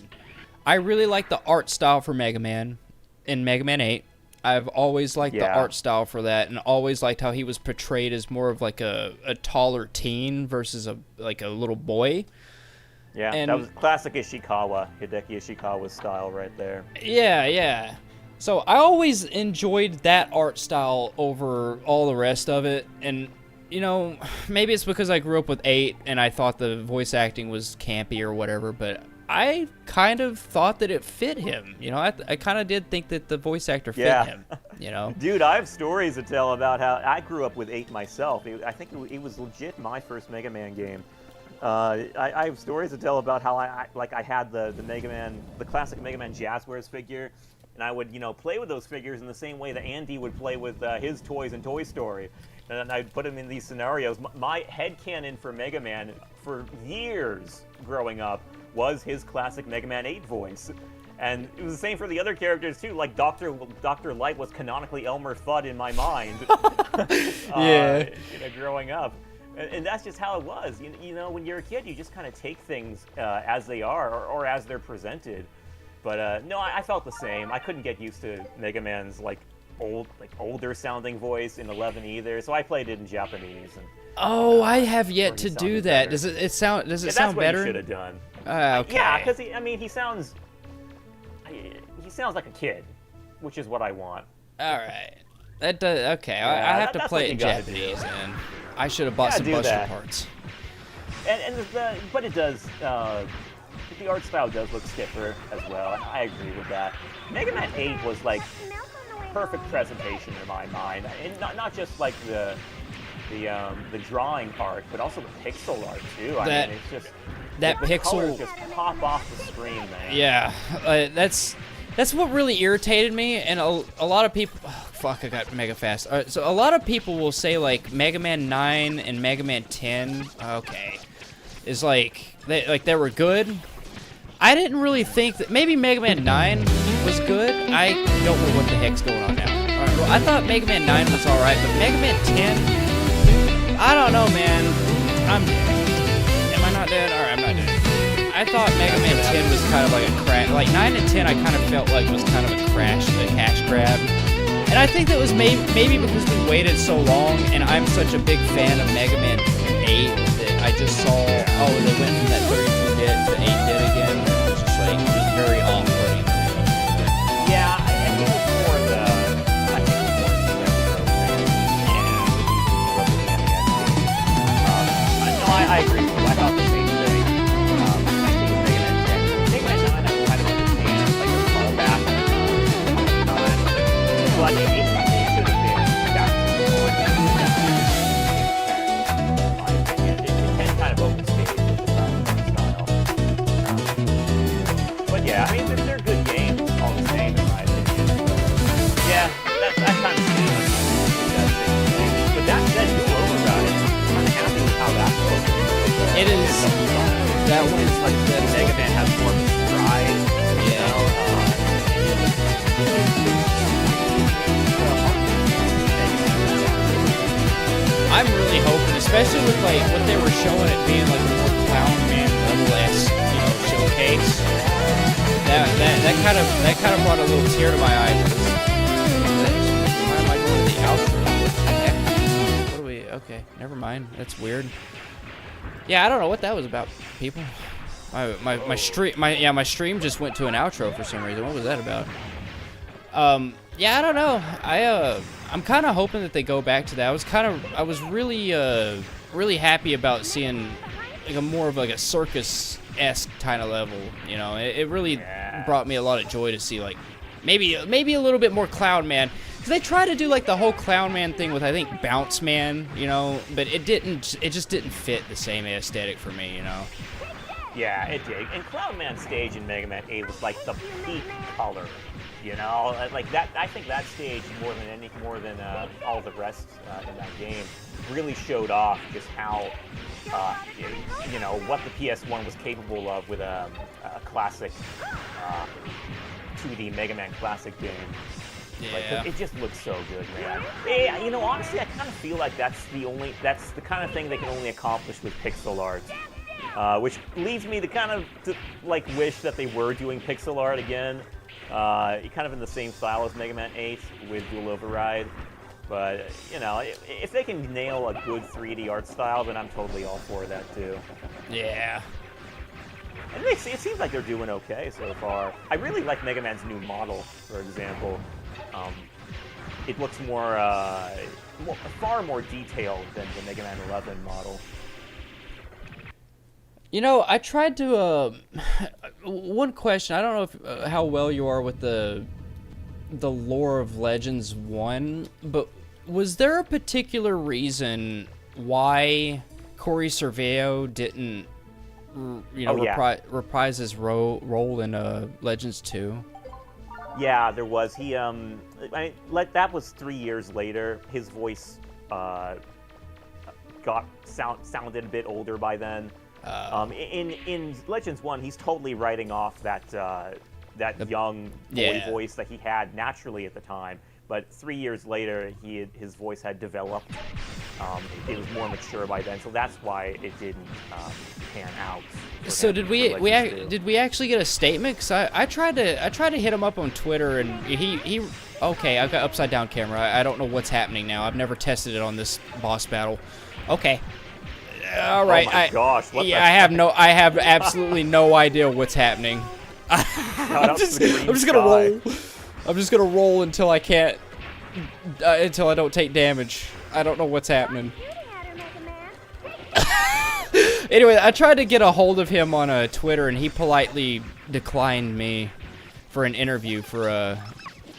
I really like the art style for Mega Man in Mega Man 8. I've always liked the art style for that, and always liked how he was portrayed as more of like a taller teen versus a little boy. Yeah, and that was classic Ishikawa, Hideki Ishikawa's style right there. Yeah. So I always enjoyed that art style over all the rest of it, and you know, maybe it's because I grew up with 8 and I thought the voice acting was campy or whatever, but I kind of thought that it fit him. You know, I kind of did think that the voice actor fit him, you know? Dude, I have stories to tell about how I grew up with 8 myself. I think it was legit my first Mega Man game. I have stories to tell about how I had the Mega Man, the classic Mega Man Jazzwares figure, and I would, you know, play with those figures in the same way that Andy would play with his toys in Toy Story. And I'd put him in these scenarios. My headcanon for Mega Man for years growing up was his classic Mega Man 8 voice. And it was the same for the other characters too, like Dr. Light was canonically Elmer Fudd in my mind. Growing up. And that's just how it was. You know, when you're a kid, you just kind of take things as they are or as they're presented. But no, I felt the same. I couldn't get used to Mega Man's older sounding voice in 11 either, so I played it in Japanese. And, I have yet to do that. Better. Does it sound better? That's what you should have done. Okay. Yeah, because he sounds like a kid, which is what I want. All right, that does. Okay, I have to play it in Japanese, and I should have bought some Buster parts. But it does. The art style does look stiffer as well, and I agree with that. Mega Man 8 was like perfect presentation in my mind, and not just like the drawing art, but also the pixel art too. I mean, it's just the pixel colors just pop off the screen, man. Yeah, that's what really irritated me, and a lot of people. Oh, fuck, I got mega fast. All right, so a lot of people will say like Mega Man 9 and Mega Man 10. Okay, is they were good. I didn't really think that maybe Mega Man 9 was good. I don't know what the heck's going on now. All right, well, I thought Mega Man 9 was alright, but Mega Man 10, I don't know, man. I'm dead. Am I not dead? Alright, I'm not dead. I thought Mega Man 10 was kind of like a crash. Like 9 and 10, I kind of felt like was kind of a cash grab. And I think that was maybe because we waited so long, and I'm such a big fan of Mega Man 8 that I just saw, oh, they went from that 32-bit to 8-bit again. It was just like, it was very off-putting to me. Yeah, I think it was more the, I think it was more the retro thing. No, I agree with you. I thought the same thing. I think with Mega Man 10. Mega Man 9, I kind of understand, like a callback time. But it should have been back to the point. In my opinion, it kind of open stage style. But yeah, I mean, they're good games all the same, in my opinion. Yeah, that kind of seems that thing. But that said, Dual Override, I'm happy with how that looks. It is. That one is like that. Mega Man has more of a stride. I'm really hoping, especially with like what they were showing it being like a more Clown Man level-esque, showcase. That kind of brought a little tear to my eye. Why am I going to the outro? What the heck? What do we? Okay, never mind. That's weird. Yeah, I don't know what that was about, people. My stream just went to an outro for some reason. What was that about? Yeah, I don't know. I'm kind of hoping that they go back to that. I was really happy about seeing like a more of like a circus-esque kind of level. It really brought me a lot of joy to see like maybe a little bit more Clown Man. Cause they tried to do like the whole Clown Man thing with I think Bounce Man, but it just didn't fit the same aesthetic for me, Yeah, it did. And Clown Man stage in Mega Man 8 was like the peak color, like that. I think that stage more than all the rest in that game really showed off just how what the PS1 was capable of with a classic 2D Mega Man classic game. Yeah. Like, it just looks so good, man. Yeah, honestly, I kind of feel like that's the kind of thing they can only accomplish with pixel art. Which leads me to wish that they were doing pixel art again, kind of in the same style as Mega Man 8 with Dual Override. But if they can nail a good 3D art style, then I'm totally all for that too. Yeah. And it seems like they're doing okay so far. I really like Mega Man's new model, for example. It looks far more detailed than the Mega Man 11 model. I tried to. One question. I don't know if how well you are with the lore of Legends 1, but was there a particular reason why Corey Serveo didn't, reprise his role in Legends 2? Yeah, there was. He that was 3 years later. His voice sounded a bit older by then. In Legends 1, he's totally writing off that young boy voice that he had naturally at the time. But 3 years later, his voice had developed. It was more mature by then, so that's why it didn't pan out. So did we actually get a statement? Cause I tried to hit him up on Twitter, and he okay. I've got upside down camera. I don't know what's happening now. I've never tested it on this boss battle. Okay. All right. Oh my gosh! I have absolutely no idea what's happening. I'm just gonna roll. I'm just gonna roll until I can't. Until I don't take damage. I don't know what's happening. Anyway, I tried to get a hold of him on Twitter, and he politely declined me for an interview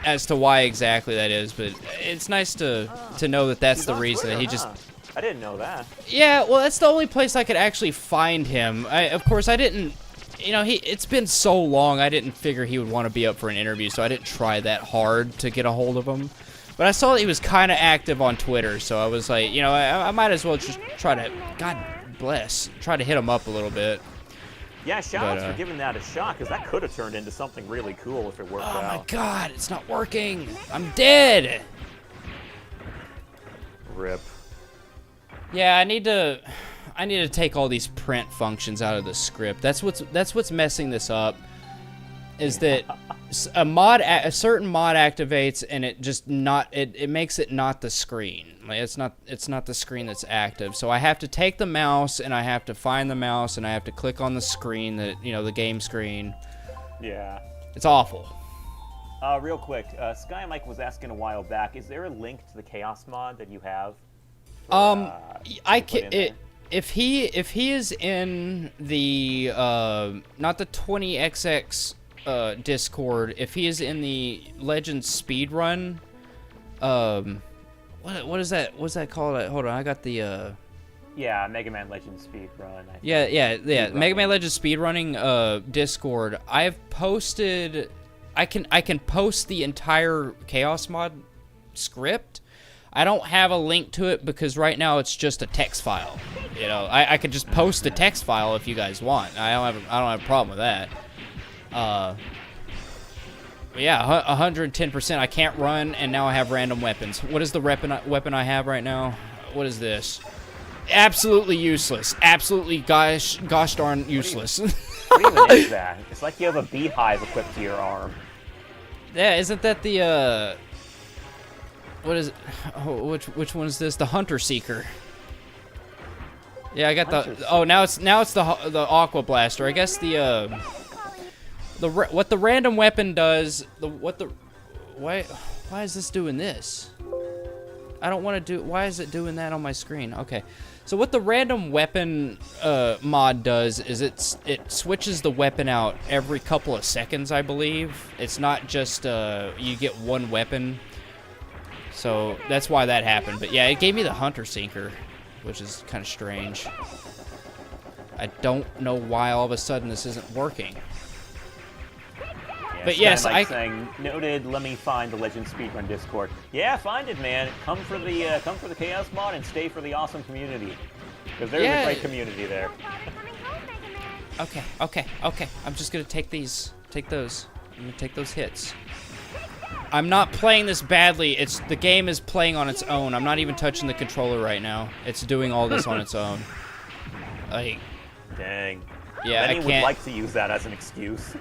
as to why exactly that is. But it's nice to know that that's the reason that he just. I didn't know that. Yeah, well, that's the only place I could actually find him. Of course, I didn't. It's been so long, I didn't figure he would want to be up for an interview, so I didn't try that hard to get a hold of him. But I saw that he was kind of active on Twitter, so I was like, I might as well just try to, God bless, try to hit him up a little bit. Yeah, shout-outs for giving that a shot, because that could have turned into something really cool if it worked out. Oh my God, it's not working. I'm dead. Rip. Yeah, I need to take all these print functions out of the script. That's what's messing this up. is that a certain mod activates and it just not it makes it not the screen. Like it's not the screen that's active. So I have to take the mouse and I have to find the mouse and I have to click on the screen, the game screen. Yeah. It's awful. Real quick, Sky Mike was asking a while back, is there a link to the Chaos mod that you have? I can if he is in the not the 20XX Discord, if he is in the Legends speedrun, what is that? What's that called? Hold on, I got the Yeah, Mega Man Legends speedrun. Yeah. Mega Man Legends speedrunning Discord. I've posted. I can post the entire Chaos mod script. I don't have a link to it because right now it's just a text file. I could just post the text file if you guys want. I don't have a problem with that. Yeah, 110%. I can't run, and now I have random weapons. What is the weapon I have right now? What is this? Absolutely useless. Absolutely gosh darn useless. What even is that? It's like you have a beehive equipped to your arm. Yeah, isn't that the what is it? Oh, which one is this? The Hunter Seeker. Yeah, I got the. Oh, now it's the Aqua Blaster. I guess what the random weapon does. Why is this doing this? I don't want to do. Why is it doing that on my screen? Okay, so what the random weapon mod does is it switches the weapon out every couple of seconds, I believe. It's not just you get one weapon. So that's why that happened. But yeah, it gave me the Hunter Seeker, which is kind of strange. I don't know why all of a sudden this isn't working. Yeah, but yes, saying, noted. Let me find the Legend Speedrun Discord. Yeah, find it, man. Come for the Chaos mod and stay for the awesome community, because there's a great community there. Okay. I'm just gonna take those. I'm gonna take those hits. I'm not playing this badly. The game is playing on its own. I'm not even touching the controller right now. It's doing all this on its own. Like, dang. Yeah, Many I can't. would like to use that as an excuse.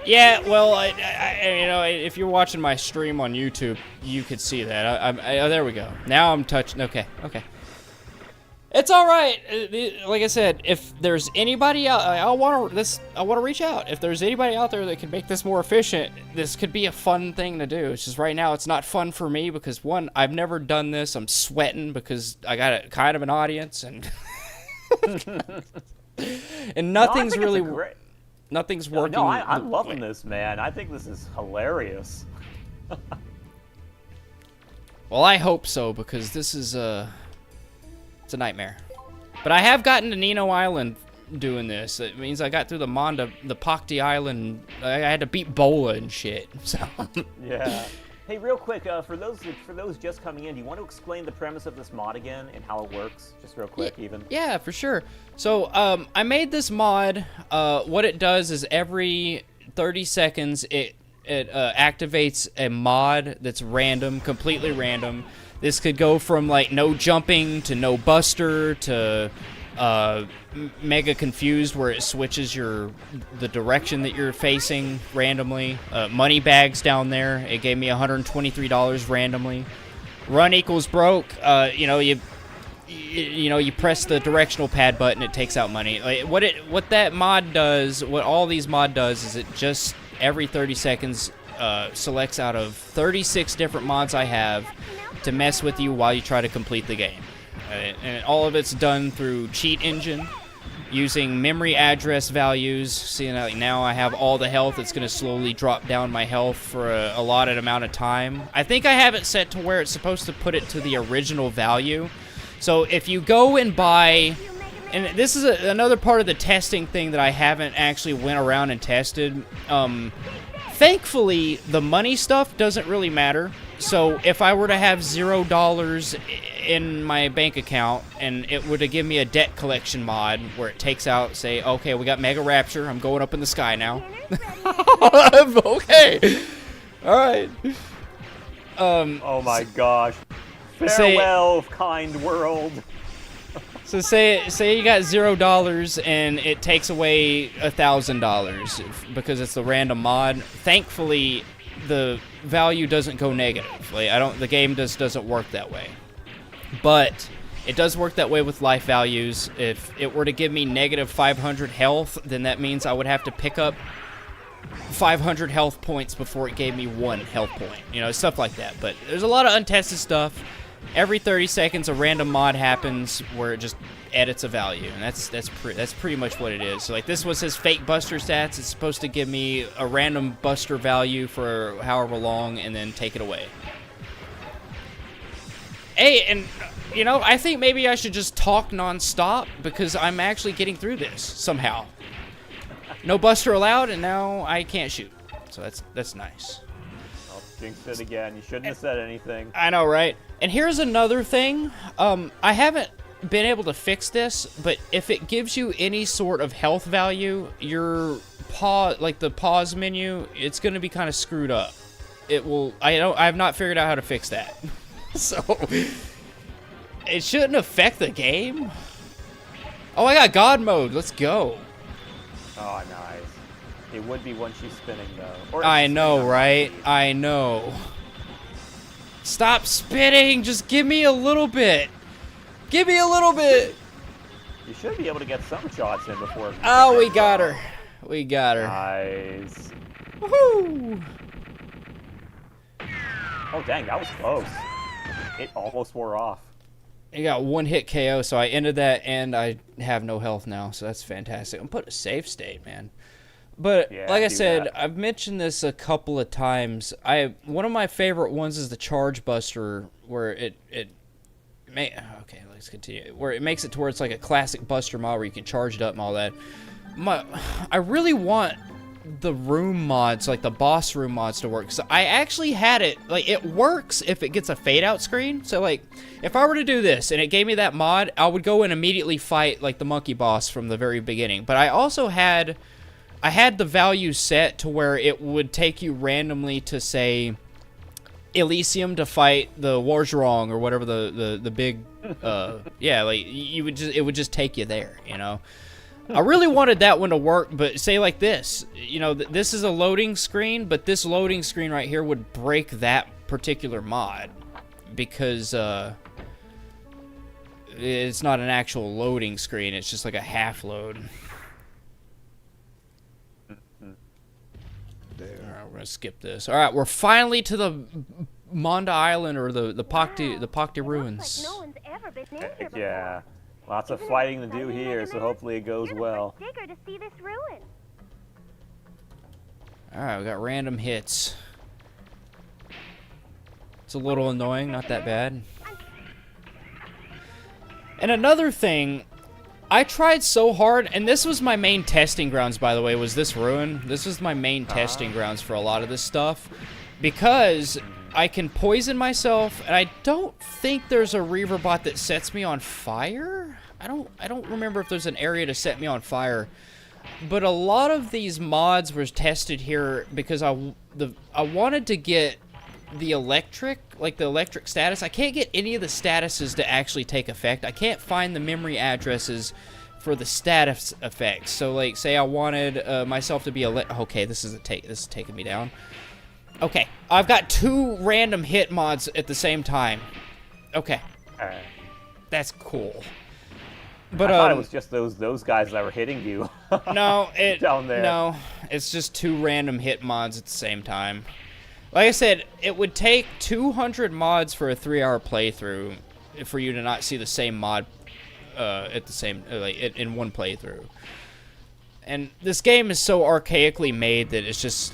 Yeah, well, if you're watching my stream on YouTube, you could see that. There we go. Now I'm touching. Okay. It's all right. Like I said, if there's anybody out, I want to reach out. If there's anybody out there that can make this more efficient, this could be a fun thing to do. It's just right now it's not fun for me because one, I've never done this. I'm sweating because I got kind of an audience and and nothing's nothing's working. No, I'm loving this, man. I think this is hilarious. Well, I hope so because this is it's a nightmare. But I have gotten to Nino Island doing this. It means I got through the Pakti Island. I had to beat Bola and shit. So yeah. Hey, real quick, for those just coming in, do you want to explain the premise of this mod again and how it works? Just real quick, even. Yeah, for sure. So I made this mod. What it does is every 30 seconds it activates a mod that's random, completely random. This could go from like no jumping to no buster to mega confused, where it switches the direction that you're facing randomly. Money bags down there. It gave me $123 randomly. Run equals broke. You press the directional pad button, it takes out money. Like, what that mod does, what all these mod does, is it just every 30 seconds selects out of 36 different mods I have to mess with you while you try to complete the game. And all of it's done through cheat engine, using memory address values. See, now I have all the health. It's going to slowly drop down my health for a allotted amount of time. I think I have it set to where it's supposed to put it to the original value. So if you go and buy... And this is another part of the testing thing that I haven't actually went around and tested. Thankfully, the money stuff doesn't really matter. So if I were to have $0 in my bank account and it were to give me a debt collection mod where it takes out, say, okay, we got Mega Rapture, I'm going up in the sky now. Okay. All right. Oh my gosh. Farewell, kind world. So say you got $0 and it takes away $1,000 because it's the random mod. Thankfully, the value doesn't go negative. Like the game doesn't work that way. But it does work that way with life values. If it were to give me negative 500 health, then that means I would have to pick up 500 health points before it gave me 1 health point. You know, stuff like that. But there's a lot of untested stuff. Every 30 seconds, a random mod happens where it just edits a value, and that's pretty much what it is. So, like, this was his fake buster stats. It's supposed to give me a random buster value for however long, and then take it away. Hey, and you know, I think maybe I should just talk nonstop because I'm actually getting through this somehow. No buster allowed, and now I can't shoot. So that's nice. Jinxed it again. You shouldn't have said anything. I know, right? And here's another thing. I haven't been able to fix this, but if it gives you any sort of health value, your the pause menu, it's going to be kind of screwed up. It will. I've not figured out how to fix that. So it shouldn't affect the game. Oh, I got God mode. Let's go. Oh, nice. It would be when she's spinning, though. Or I know, right? I know. Stop spinning! Just give me a little bit! Give me a little bit! You should be able to get some shots in before... Oh, we got her. We got her. Nice. Woohoo! Oh, dang, that was close. It almost wore off. You got 1-hit KO, so I ended that, and I have no health now, so that's fantastic. I'm put a save state, man. But yeah, like I said, that. I've mentioned this a couple of times. One of my favorite ones is the Charge Buster, where let's continue. Where it makes it to where it's like a classic Buster mod where you can charge it up and all that. I really want the room mods, like the boss room mods, to work. So I actually had it, like, it works if it gets a fade out screen. So like, if I were to do this and it gave me that mod, I would go and immediately fight like the monkey boss from the very beginning. But I also had the value set to where it would take you randomly to, say, Elysium to fight the Warzrong or whatever the big, yeah, like, it would just take you there, you know? I really wanted that one to work, but say like this, you know, this is a loading screen, but this loading screen right here would break that particular mod because, it's not an actual loading screen, it's just like a half load. Alright, we're gonna skip this. Alright, we're finally to the Monda Island, or the Pakti Ruins. Like no one's ever been in here before. Yeah. Lots of fighting to do here, so hopefully it goes well. Digger to see this ruin. Alright, we got random hits. It's a little annoying, not that bad. And another thing, I tried so hard, and this was my main testing grounds, by the way, was this ruin. This was my main testing grounds for a lot of this stuff, because I can poison myself, and I don't think there's a Reaver bot that sets me on fire. I don't remember if there's an area to set me on fire, but a lot of these mods were tested here because I wanted to get the electric status. I can't get any of the statuses to actually take effect. I can't find the memory addresses for the status effects. So, like, say I wanted myself to be okay, this is taking me down. Okay, I've got 2 random hit mods at the same time. Okay, that's cool. But I thought it was just those guys that were hitting you. No, down there. No, it's just 2 random hit mods at the same time. Like I said, it would take 200 mods for a 3-hour playthrough for you to not see the same mod at the same in one playthrough. And this game is so archaically made that it's just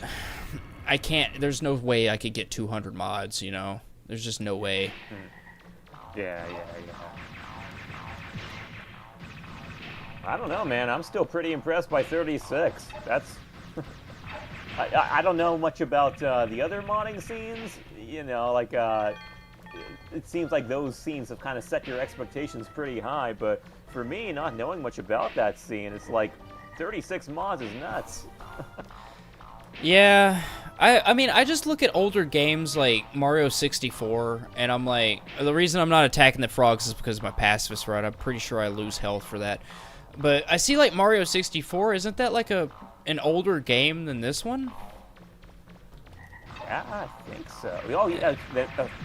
I can't. There's no way I could get 200 mods. You know, there's just no way. Yeah. I don't know, man. I'm still pretty impressed by 36. That's... I don't know much about the other modding scenes. You know, like, it seems like those scenes have kind of set your expectations pretty high. But for me, not knowing much about that scene, it's like 36 mods is nuts. Yeah, I mean, I just look at older games like Mario 64, and I'm like, the reason I'm not attacking the frogs is because of my pacifist run. I'm pretty sure I lose health for that. But I see like Mario 64, isn't that like an older game than this one? Yeah, I think so. Oh, yeah,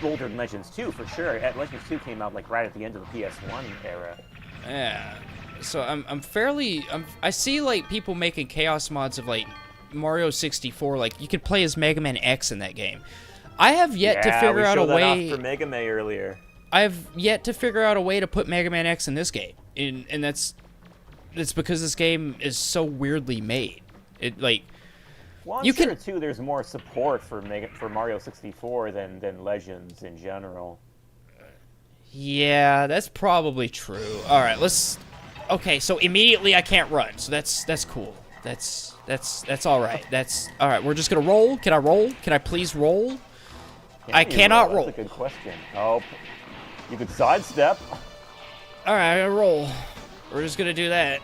older than Legends 2 for sure. Legends 2 came out like right at the end of the PS1 era. Yeah. So I see like people making chaos mods of like Mario 64, like you could play as Mega Man X in that game. I have yet to figure out a way. For Mega Man earlier. I have yet to figure out a way to put Mega Man X in this game, and it's because this game is so weirdly made. It like well, I'm sure too. There's more support for Mario 64 than Legends in general. Yeah, that's probably true. All right, let's. Okay, so immediately I can't run, so that's cool. That's all right. That's all right. We're just gonna roll. Can I roll? Can I please roll? I cannot roll. That's a good question. Oh, you could sidestep. All right, I gotta roll. We're just gonna do that.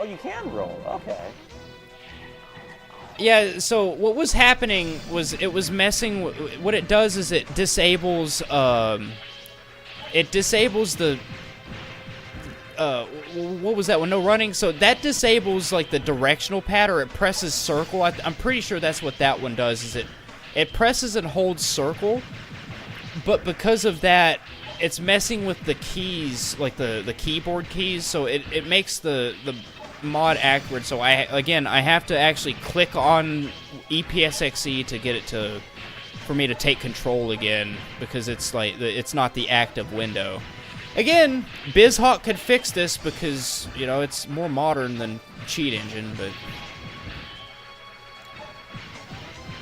Oh, you can roll. Okay. Yeah. So what was happening was it was messing. What it does is it disables. It disables the. What was that one? No running. So that disables like the directional pad, or it presses circle. I'm pretty sure that's what that one does. Is it presses and holds circle, but because of that, it's messing with the keys, like the keyboard keys. So it makes the mod accurate. So I have to actually click on EPSXE to get it for me to take control again, because it's like it's not the active window. Again, BizHawk could fix this because, you know, it's more modern than Cheat Engine, but...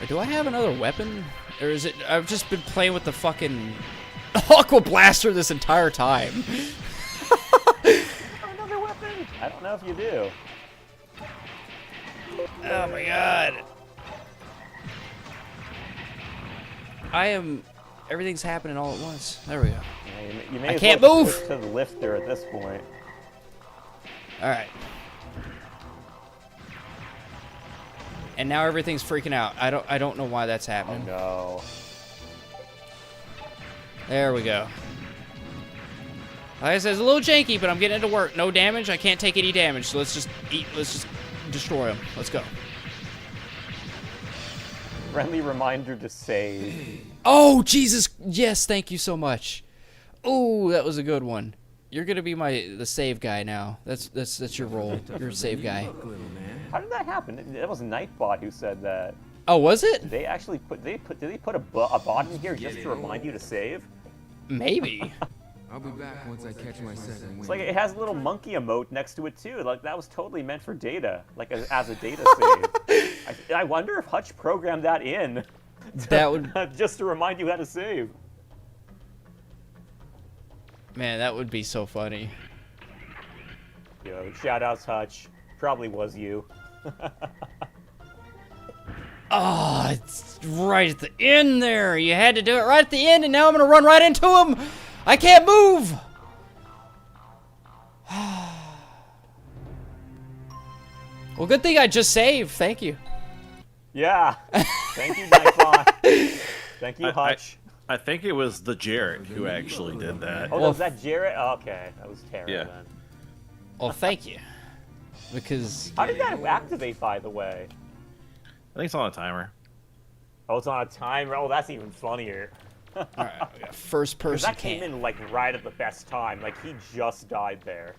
Do I have another weapon? Or is it... I've just been playing with the fucking Aqua Blaster this entire time. Another weapon? I don't know if you do. Oh my god. Everything's happening all at once. There we go. Yeah, you may I as can't well move! switch to the lifter at this point. Alright. And now everything's freaking out. I don't know why that's happening. Oh no. There we go. Like I said, it's a little janky, but I'm getting it to work. No damage. I can't take any damage, so let's just destroy him. Let's go. Friendly reminder to save. Oh, Jesus. Yes, thank you so much. Oh, that was a good one. You're going to be the save guy now. That's your role. You're a save guy. How did that happen? That was Nightbot who said that. Oh, was it? Did they actually did they put a bot in here just to remind you to save? Maybe. I'll be back once I catch my second win. It's like it has a little monkey emote next to it too. Like that was totally meant for data, like as a data save. I wonder if Hutch programmed that in. That would just to remind you how to save. Man, that would be so funny. Yo, shout outs Hutch. Probably was you. Oh, it's right at the end there. You had to do it right at the end, and now I'm gonna run right into him. I can't move. Well, good thing I just saved. Thank you. Yeah. Thank you, Nightbot. Thank you, Hutch. I think it was the Jarrett who actually did that. Oh, was that Jarrett? Oh, okay, that was Tara then. Well, thank you. Because... How did that activate, by the way? I think it's on a timer. Oh, it's on a timer? Oh, that's even funnier. Alright, we got first person that came in, like, right at the best time. Like, he just died there.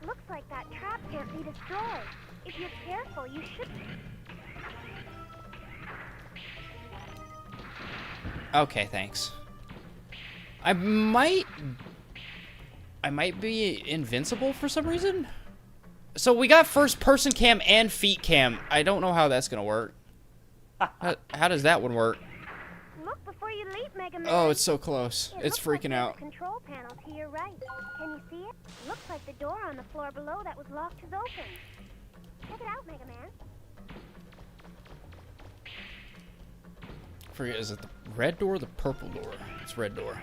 Looks like that trap can't be destroyed. If you're careful, you should... Okay, thanks. I might be invincible for some reason. So we got first person cam and feet cam. I don't know how that's gonna work. How does that one work? Look before you leap, Mega Man. Oh, it's so close. It's freaking like out. The control panel to your right. Can you see it? Looks like the door on the floor below that was locked is open. Check it out, Mega Man. forget, is it the red door or the purple door? It's red door.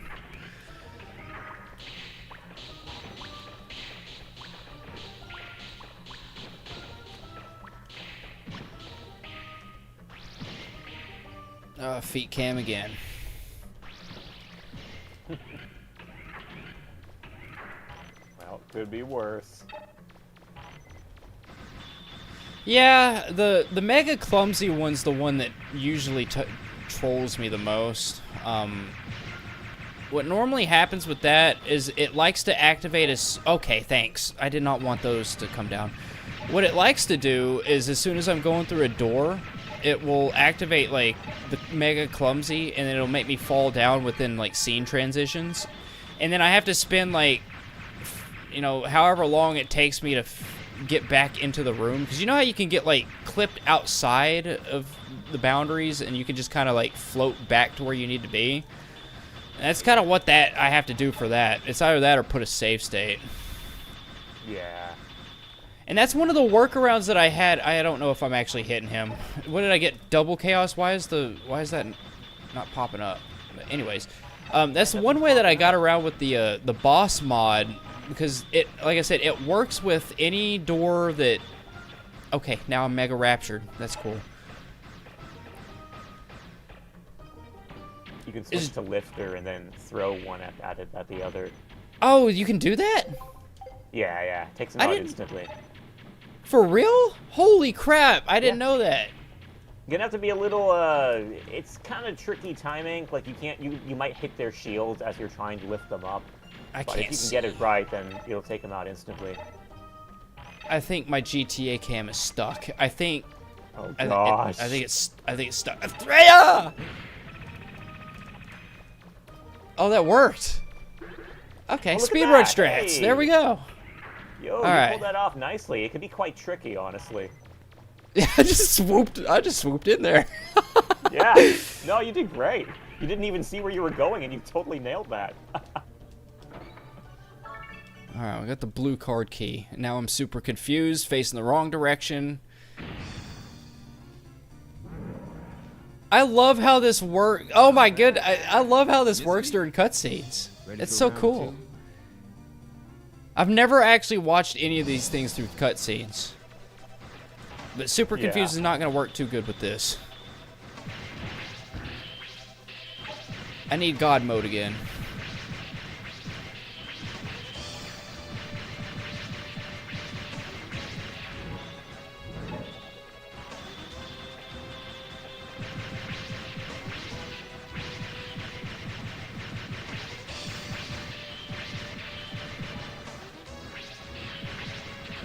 Feet cam again. Well, could be worse. Yeah, the mega clumsy one's the one that usually trolls me the most. What normally happens with that is it likes to activate as... Okay, thanks. I did not want those to come down. What it likes to do is as soon as I'm going through a door, it will activate, like, the mega clumsy, and it'll make me fall down within, like, scene transitions. And then I have to spend, like, you know, however long it takes me to get back into the room. Because you know how you can get, like, clipped outside of the boundaries, and you can just kind of, like, float back to where you need to be? That's kind of what that I have to do for that. It's either that or put a save state. Yeah. And that's one of the workarounds that I had. I don't know if I'm actually hitting him. What did I get? Double chaos? Why is that not popping up? But anyways, that's one way that I got around with the boss mod, because it, like I said, it works with any door that... Okay, now I'm mega raptured. That's cool. You can switch to lifter and then throw one at the other. Oh, you can do that? Yeah. Takes them out instantly. For real? Holy crap! I didn't know that. You're gonna have to be a little. It's kind of tricky timing. Like you might hit their shields as you're trying to lift them up. But if you can get it right, then you'll take them out instantly. I think my GTA cam is stuck. I think. Oh gosh. I think it's stuck. Freya! Oh, that worked. Okay, speedrun strats. Hey. There we go. Yo, all you right. pulled that off nicely. It could be quite tricky, honestly. Yeah, I just swooped in there. Yeah. No, you did great. You didn't even see where you were going, and you totally nailed that. All right, we got the blue card key. Now I'm super confused, facing the wrong direction. I love how this works. Oh my goodness, I love how this works during cutscenes. It's so cool. I've never actually watched any of these things through cutscenes. But super confused is not going to work too good with this. I need God mode again.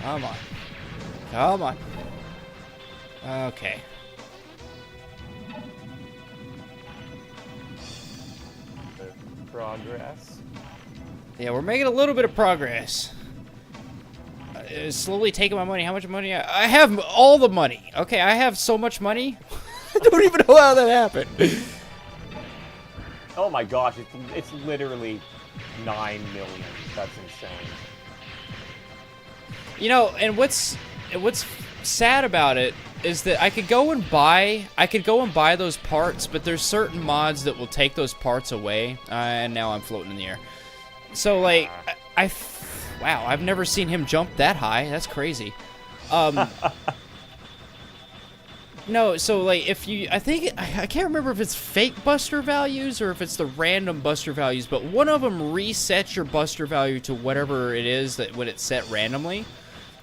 Come on. Come on. Okay. Progress. Yeah, we're making a little bit of progress. Slowly taking my money. How much money? I have all the money. Okay, I have so much money. I don't even know how that happened. Oh my gosh, it's literally 9 million. That's insane. You know, and what's sad about it is that I could go and buy those parts, but there's certain mods that will take those parts away, and now I'm floating in the air. So like, wow, I've never seen him jump that high. That's crazy. No, so like I can't remember if it's fake buster values or if it's the random buster values, but one of them resets your buster value to whatever it is that when it's set randomly,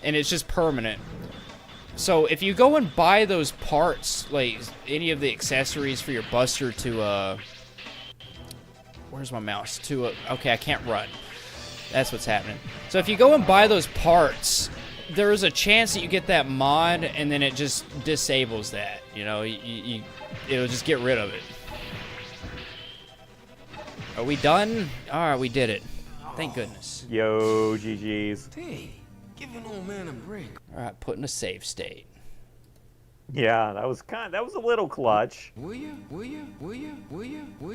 and it's just permanent. So if you go and buy those parts, like any of the accessories for your buster to where's my mouse? Okay, I can't run. That's what's happening. So if you go and buy those parts, there is a chance that you get that mod, and then it just disables that. You know, it'll just get rid of it. Are we done? All right, we did it. Thank goodness. Yo, GG's. Hey, give an old man a break. All right, put in a save state. Yeah, that was a little clutch. Will you?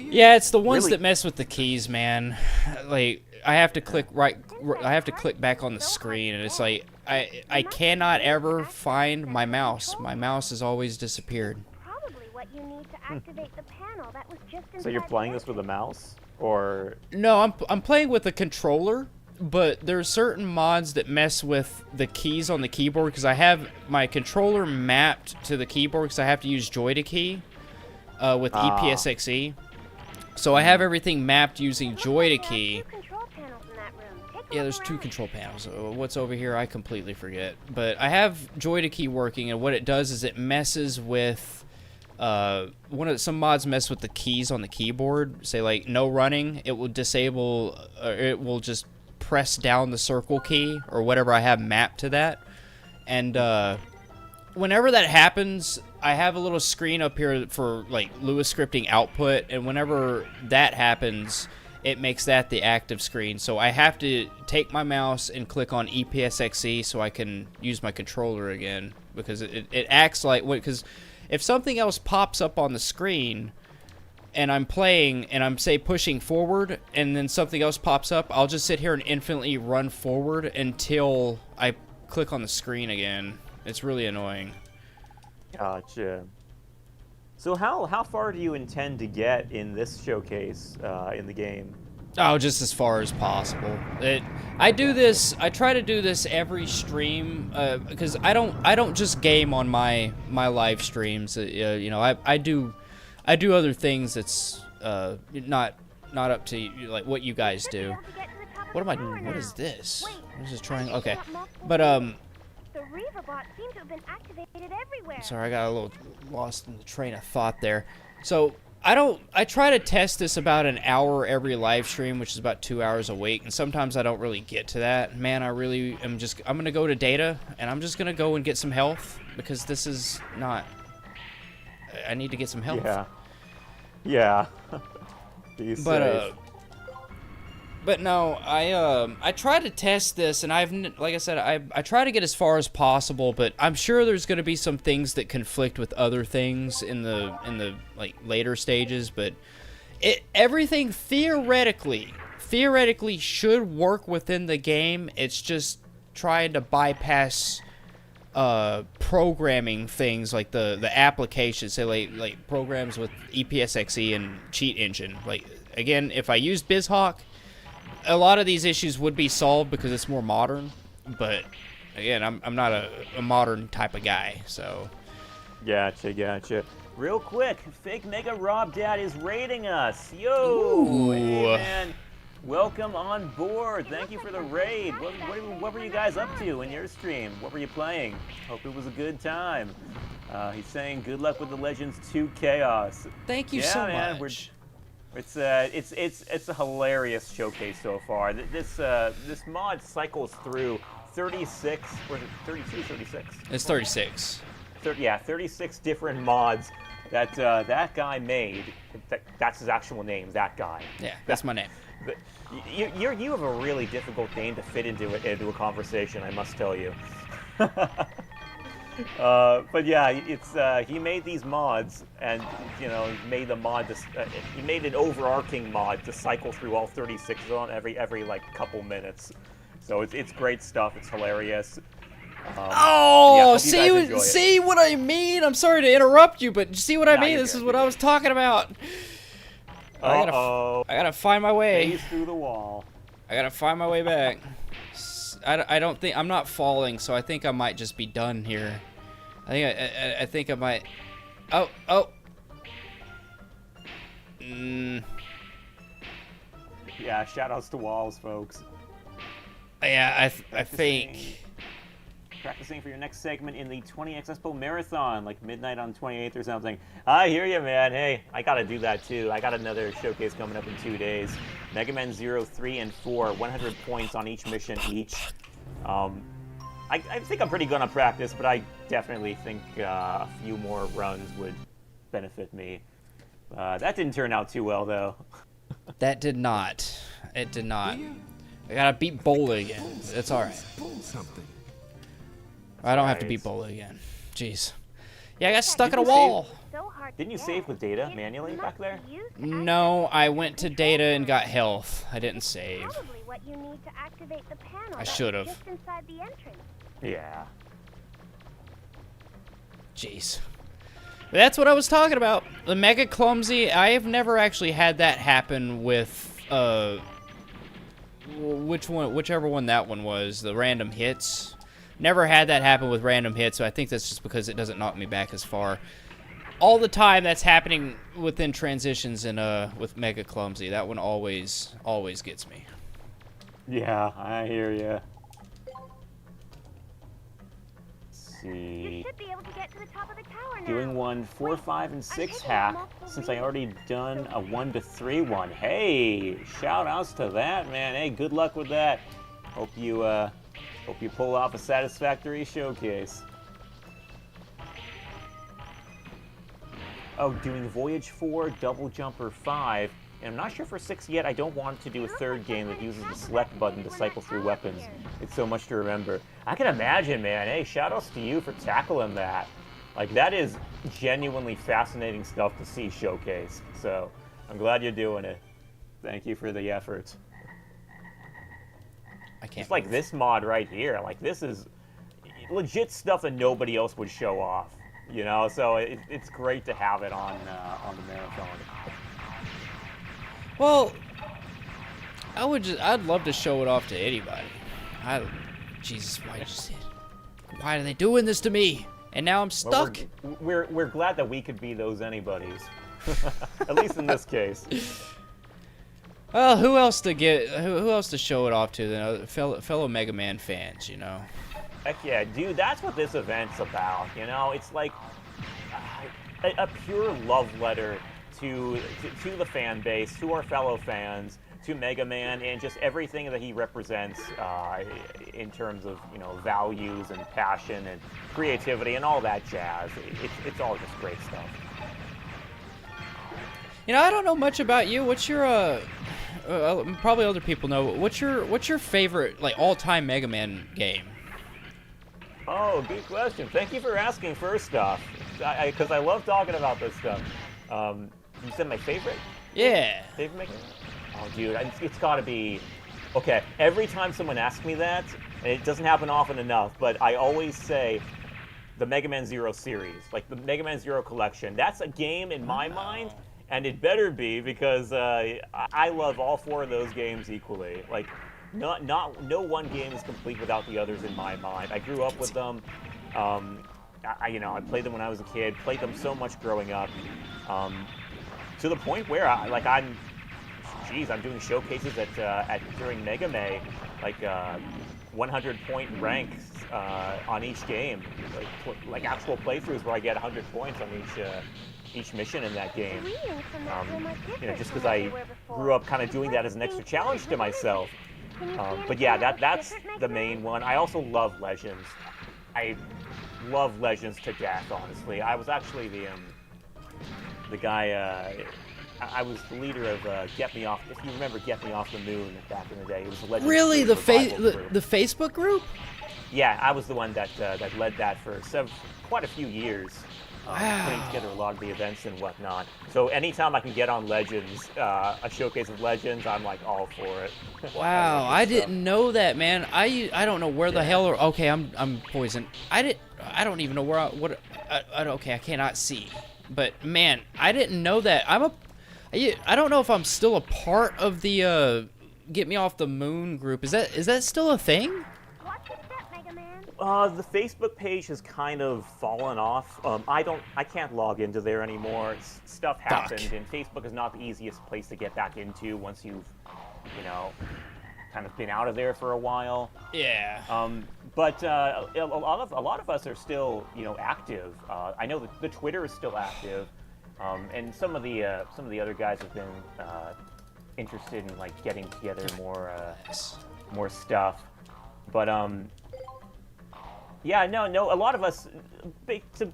Yeah, it's the ones that mess with the keys, man. Like I have to click back on the screen, and it's like I cannot ever find my mouse. My mouse has always disappeared. Probably what you need need to activate the panel that was just inside So you're playing the this with a mouse, or? No, I'm playing with a controller, but there are certain mods that mess with the keys on the keyboard because I have my controller mapped to the keyboard because I have to use Joy to key with EPSXE. So I have everything mapped using Joy to key. Yeah, there's 2 control panels. What's over here, I completely forget. But I have Joy to key working, and what it does is it messes with some mods mess with the keys on the keyboard. Say like no running, it will disable, it will just press down the circle key or whatever I have mapped to that. And whenever that happens, I have a little screen up here for like Lewis scripting output, and whenever that happens, it makes that the active screen. So I have to take my mouse and click on EPSXE so I can use my controller again, because it acts like, because if something else pops up on the screen and I'm playing and I'm, say, pushing forward and then something else pops up, I'll just sit here and infinitely run forward until I click on the screen again. It's really annoying. Gotcha. So how far do you intend to get in this showcase in the game? Oh, just as far as possible. I try to do this every stream because I don't just game on my live streams. You know, I do other things that's not up to like what you guys do. What is this? I'm just trying. Okay, but The Reaver bot seemed to have been activated everywhere. sorry, I got a little lost in the train of thought there. So I try to test this about an hour every live stream, which is about 2 hours a week, and sometimes I don't really get to that. Man, I'm gonna go to data, and I'm just gonna go and get some health, because this is not, I need to get some health. Yeah. Be safe. But no, I try to test this, and like I said, I try to get as far as possible, but I'm sure there's going to be some things that conflict with other things in the like later stages, but everything theoretically should work within the game. It's just trying to bypass programming things like the applications, say like programs with EPSXE and Cheat Engine. Like again, if I used BizHawk, a lot of these issues would be solved because it's more modern, but again, I'm not a modern type of guy, so. Gotcha. Real quick, Fake Mega Rob Dad is raiding us. Yo! Ooh. Hey, man. Welcome on board. Thank you for the raid. What were you guys up to in your stream? What were you playing? Hope it was a good time. He's saying good luck with the Legends 2 Chaos. Thank you so much. It's a hilarious showcase so far. This mod cycles through 36, or is it 32, 36? It's 36. 36 different mods that that guy made. That's his actual name, that guy. Yeah, that's my name. You have a really difficult name to fit into a conversation, I must tell you. But yeah, it's he made these mods, and you know, he made the mod. He made an overarching mod to cycle through all 36 on every like couple minutes. So it's great stuff. It's hilarious. See what I mean? I'm sorry to interrupt you, but see what I mean? This is what I was talking about. I gotta find my way. Phase through the wall. I gotta find my way back. I don't think I'm not falling, so I think I might just be done here. I think I might. Oh. Yeah, shoutouts to walls, folks. Yeah, I think. Practicing for your next segment in the 20X Expo Marathon, like midnight on 28th or something. I hear you, man. Hey, I gotta do that too. I got another showcase coming up in 2 days. Mega Man 0, 3, and 4, 100 points on each mission each. I think I'm pretty good on practice, but I definitely think a few more runs would benefit me. That didn't turn out too well, though. That did not. It did not. I gotta beat Bola again. It's alright. I don't have to beat Bola again. Jeez. Yeah, I got stuck in a wall. Didn't you save with data manually back there? No, I went to data and got health. I didn't save. I should have. Yeah. Jeez. That's what I was talking about. The Mega Clumsy, I have never actually had that happen with, whichever one that one was, the random hits. Never had that happen with random hits, so I think that's just because it doesn't knock me back as far. All the time that's happening within transitions and with Mega Clumsy. That one always gets me. Yeah, I hear ya. You See. should be able to get to the top of the tower now. Doing one 4, 5, and 6 hitting hack multiple since I reads. already done a 1 to 3 one. Hey, shout outs to that, man. Hey, good luck with that. Hope you pull off a satisfactory showcase. Oh, doing Voyage 4, Double Jumper 5. And I'm not sure for 6 yet. I don't want to do a third game that uses the select button to cycle through weapons. It's so much to remember. I can imagine, man. Hey, shoutouts to you for tackling that. Like, that is genuinely fascinating stuff to see showcased. So, I'm glad you're doing it. Thank you for the effort. I can't. Just like this mod right here. Like, this is legit stuff that nobody else would show off. You know, so it's great to have it on the marathon. Well, I'd love to show it off to anybody. Jesus, why are they doing this to me? And now I'm stuck. Well, we're glad that we could be those anybody's. At least in this case. Well, who else to show it off to than fellow Mega Man fans, you know? Heck yeah, dude, that's what this event's about, you know? It's like a pure love letter to the fan base, to our fellow fans, to Mega Man, and just everything that he represents in terms of, you know, values and passion and creativity and all that jazz. It's all just great stuff. You know, I don't know much about you. What's your probably other people know. What's your favorite, like, all-time Mega Man game? Oh, good question. Thank you for asking first off, because I love talking about this stuff. You said my favorite? Yeah. Favorite Mega Man? Oh, dude, it's got to be... Okay, every time someone asks me that, and it doesn't happen often enough, but I always say the Mega Man Zero series, like the Mega Man Zero collection. That's a game in my mind, and it better be, because I love all 4 of those games equally. Like, no one game is complete without the others in my mind. I grew up with them. I played them when I was a kid. Played them so much growing up, to the point where I'm doing showcases during Mega May, like 100-point ranks on each game, like actual playthroughs where I get 100 points on each mission in that game. Just because I grew up kind of doing that as an extra challenge to myself. But yeah, that's the main one. I also love Legends. I love Legends to death, honestly. I was actually the guy. I was the leader of Get Me Off. If you remember, Get Me Off the Moon back in the day, it was a Legends. Really, the group. Facebook group? Yeah, I was the one that led that for quite a few years. Putting together a lot of the events and whatnot. So anytime I can get on Legends, a showcase of Legends, I'm like all for it. Wow, I didn't know that, man. I don't know where the hell are. Okay, I'm poisoned. I don't even know where okay, I cannot see. But man, I didn't know that. I don't know if I'm still a part of the Get Me Off the Moon group. Is that still a thing? The Facebook page has kind of fallen off. I can't log into there anymore. Stuff happened, and Facebook is not the easiest place to get back into once you've, kind of been out of there for a while. Yeah. But a lot of us are still, active. I know that the Twitter is still active, and some of the other guys have been interested in like getting together more stuff. But yeah, no. A lot of us, to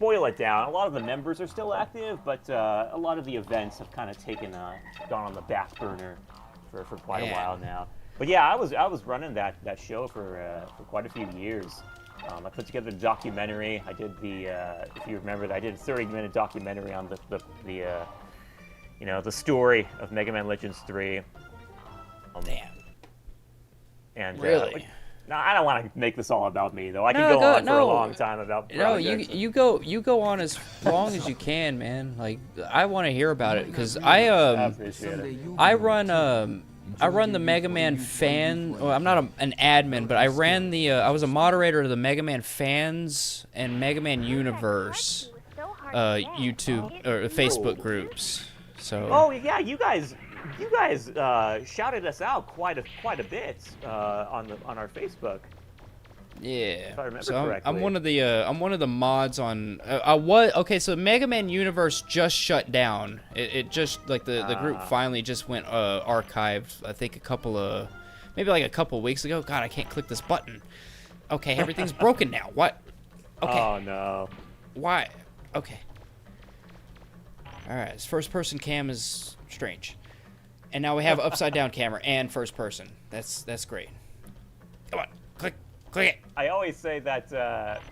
boil it down, a lot of the members are still active, but a lot of the events have kind of gone on the back burner for quite a while now. But yeah, I was running that show for quite a few years. I put together the documentary. I did if you remember, I did a 30-minute documentary on the story of Mega Man Legends 3. Damn. And really? No, I don't want to make this all about me, though. I can No, go on for a long time about projects. No, you go on as long as you can, man. Like, I want to hear about it because I appreciate it. I run the Mega Man fan. Well, I'm not an admin, but I ran the. I was a moderator of the Mega Man fans and Mega Man Universe YouTube or Facebook groups. So. Oh yeah, you guys shouted us out quite a bit on our Facebook. Yeah. If I remember so correctly. I'm one of the mods on. Okay. So Mega Man Universe just shut down. It just like the group finally just went archived. I think maybe like a couple weeks ago. God, I can't click this button. Okay, everything's broken now. What? Okay. Oh no. Why? Okay. All right. This first person cam is strange, and now we have upside down camera and first person. That's great. Come on, click it. I always say that, not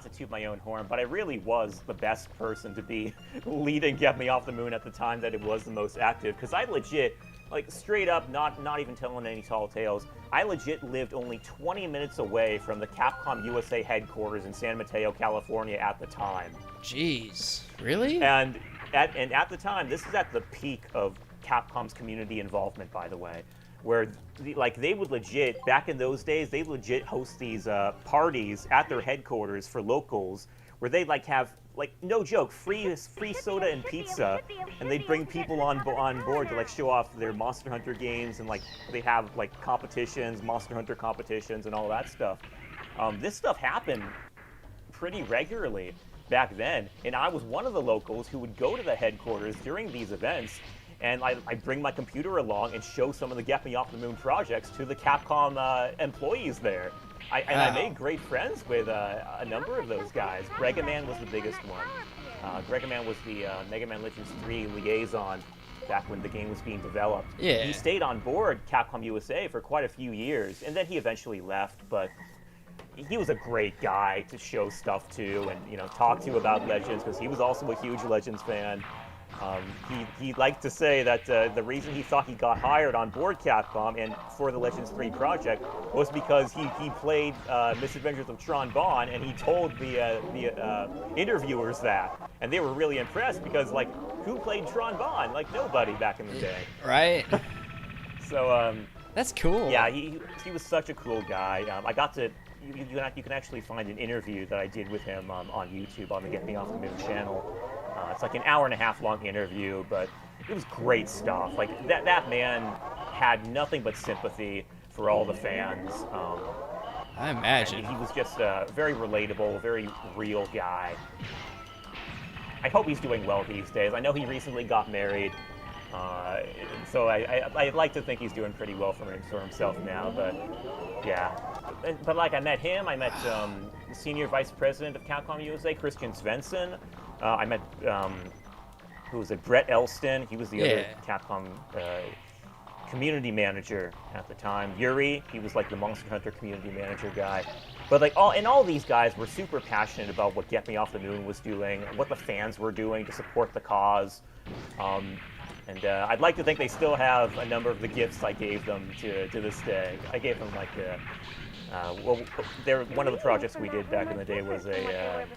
to toot my own horn, but I really was the best person to be leading Get Me Off the Moon at the time that it was the most active, because I legit, like, straight up, not even telling any tall tales, I legit lived only 20 minutes away from the Capcom USA headquarters in San Mateo, California at the time. Jeez, really? And at the time, this is at the peak of Capcom's community involvement, by the way, where they would legit, back in those days, they legit host these parties at their headquarters for locals, where they'd have, no joke, free soda and pizza, and they'd bring people on board to show off their Monster Hunter games, and they have competitions, Monster Hunter competitions, and all that stuff. This stuff happened pretty regularly back then, and I was one of the locals who would go to the headquarters during these events. And I'd bring my computer along and show some of the Get Me Off the Moon projects to the Capcom employees there. I made great friends with a number of those guys. Gregaman was the biggest one. Gregaman was the Mega Man Legends 3 liaison back when the game was being developed. Yeah. He stayed on board Capcom USA for quite a few years, and then he eventually left, but he was a great guy to show stuff to and, talk to about Legends, because he was also a huge Legends fan. He liked to say that the reason he thought he got hired on board Capcom and for the Legends 3 project was because he played Misadventures of Tron Bonne, and he told the interviewers that, and they were really impressed because who played Tron Bonne? Nobody back in the day. Right. So that's cool. Yeah, he was such a cool guy. I got to. You can actually find an interview that I did with him on YouTube on the Get Me Off the Moon channel. It's an hour-and-a-half long interview, but it was great stuff. That man had nothing but sympathy for all the fans. I imagine. He was just a very relatable, very real guy. I hope he's doing well these days. I know he recently got married, so I'd like to think he's doing pretty well for himself now, but yeah. But I met him, I met the Senior Vice President of Capcom USA, Christian Svensson. I met, who was it, Brett Elston. He was the other Capcom community manager at the time. Yuri, he was the Monster Hunter community manager guy. But all these guys were super passionate about what Get Me Off the Moon was doing, what the fans were doing to support the cause. And I'd like to think they still have a number of the gifts I gave them to this day. I gave them one of the projects we did back in the day was a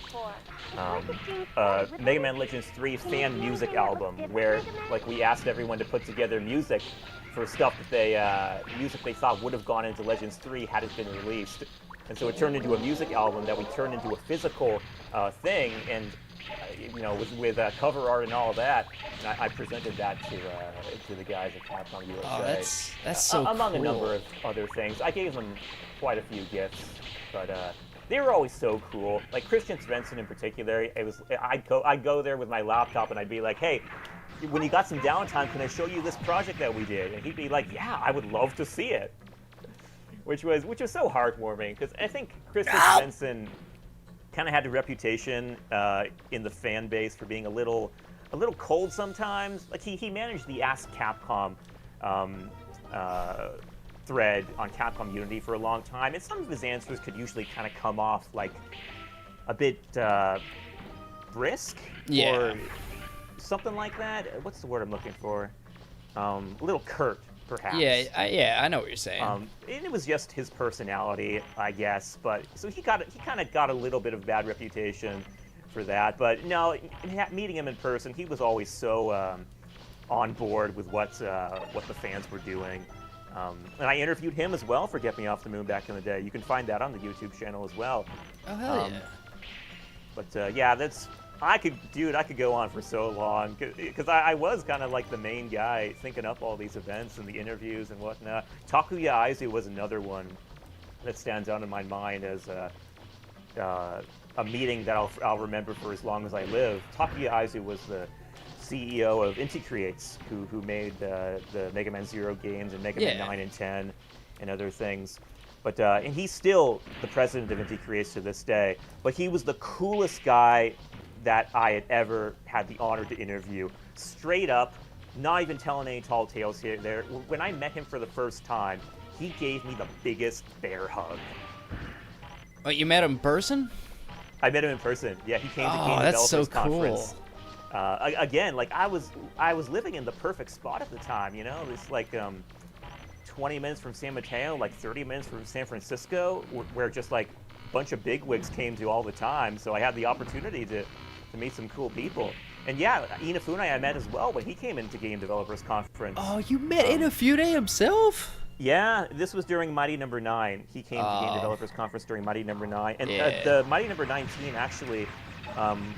Mega Man Legends 3 fan music album, where we asked everyone to put together music for stuff that music they thought would have gone into Legends 3 had it been released. And so it turned into a music album that we turned into a physical thing, and with cover art and all that. And I presented that to the guys at Capcom USA. Oh, that's so among cool. a number of other things. I gave them quite a few gifts, but they were always so cool. Christian Svensson in particular, I'd go there with my laptop and I'd be like, hey, when you got some downtime, can I show you this project that we did? And he'd be like, yeah, I would love to see it. Which was so heartwarming, because I think Christian Svensson kind of had a reputation in the fan base for being a little cold sometimes. He managed the Ask Capcom thread on Capcom Unity for a long time, and some of his answers could usually kind of come off a bit brisk or something like that. What's the word I'm looking for? A little curt, perhaps. Yeah, I know what you're saying. And it was just his personality, I guess. But so he kind of got a little bit of bad reputation for that. But no, meeting him in person, he was always so on board with what the fans were doing. And I interviewed him as well for Get Me Off the Moon back in the day. You can find that on the YouTube channel as well. Oh hell yeah! But yeah, I could go on for so long because I was kind of like the main guy thinking up all these events and the interviews and whatnot. Takuya Aizu was another one that stands out in my mind as a meeting that I'll remember for as long as I live. Takuya Aizu was the CEO of Inti Creates, who made the Mega Man Zero games and Mega Man 9 and 10 and other things. But and he's still the president of Inti Creates to this day. But he was the coolest guy that I had ever had the honor to interview. Straight up, not even telling any tall tales here. There, when I met him for the first time, he gave me the biggest bear hug. Wait, you met him in person? I met him in person. Yeah, he came to Game that's Developers so cool. Conference. Again, like I was living in the perfect spot at the time. You know, it's like 20 minutes from San Mateo, like 30 minutes from San Francisco, where just like a bunch of bigwigs came to all the time. So I had the opportunity to meet some cool people. And yeah, Inafune I met as well when he came into Game Developers Conference. Oh, you met Inafune himself? Yeah, this was during Mighty Number 9. He came to Game Developers Conference during Mighty Number 9. And the Mighty Number 9 team actually,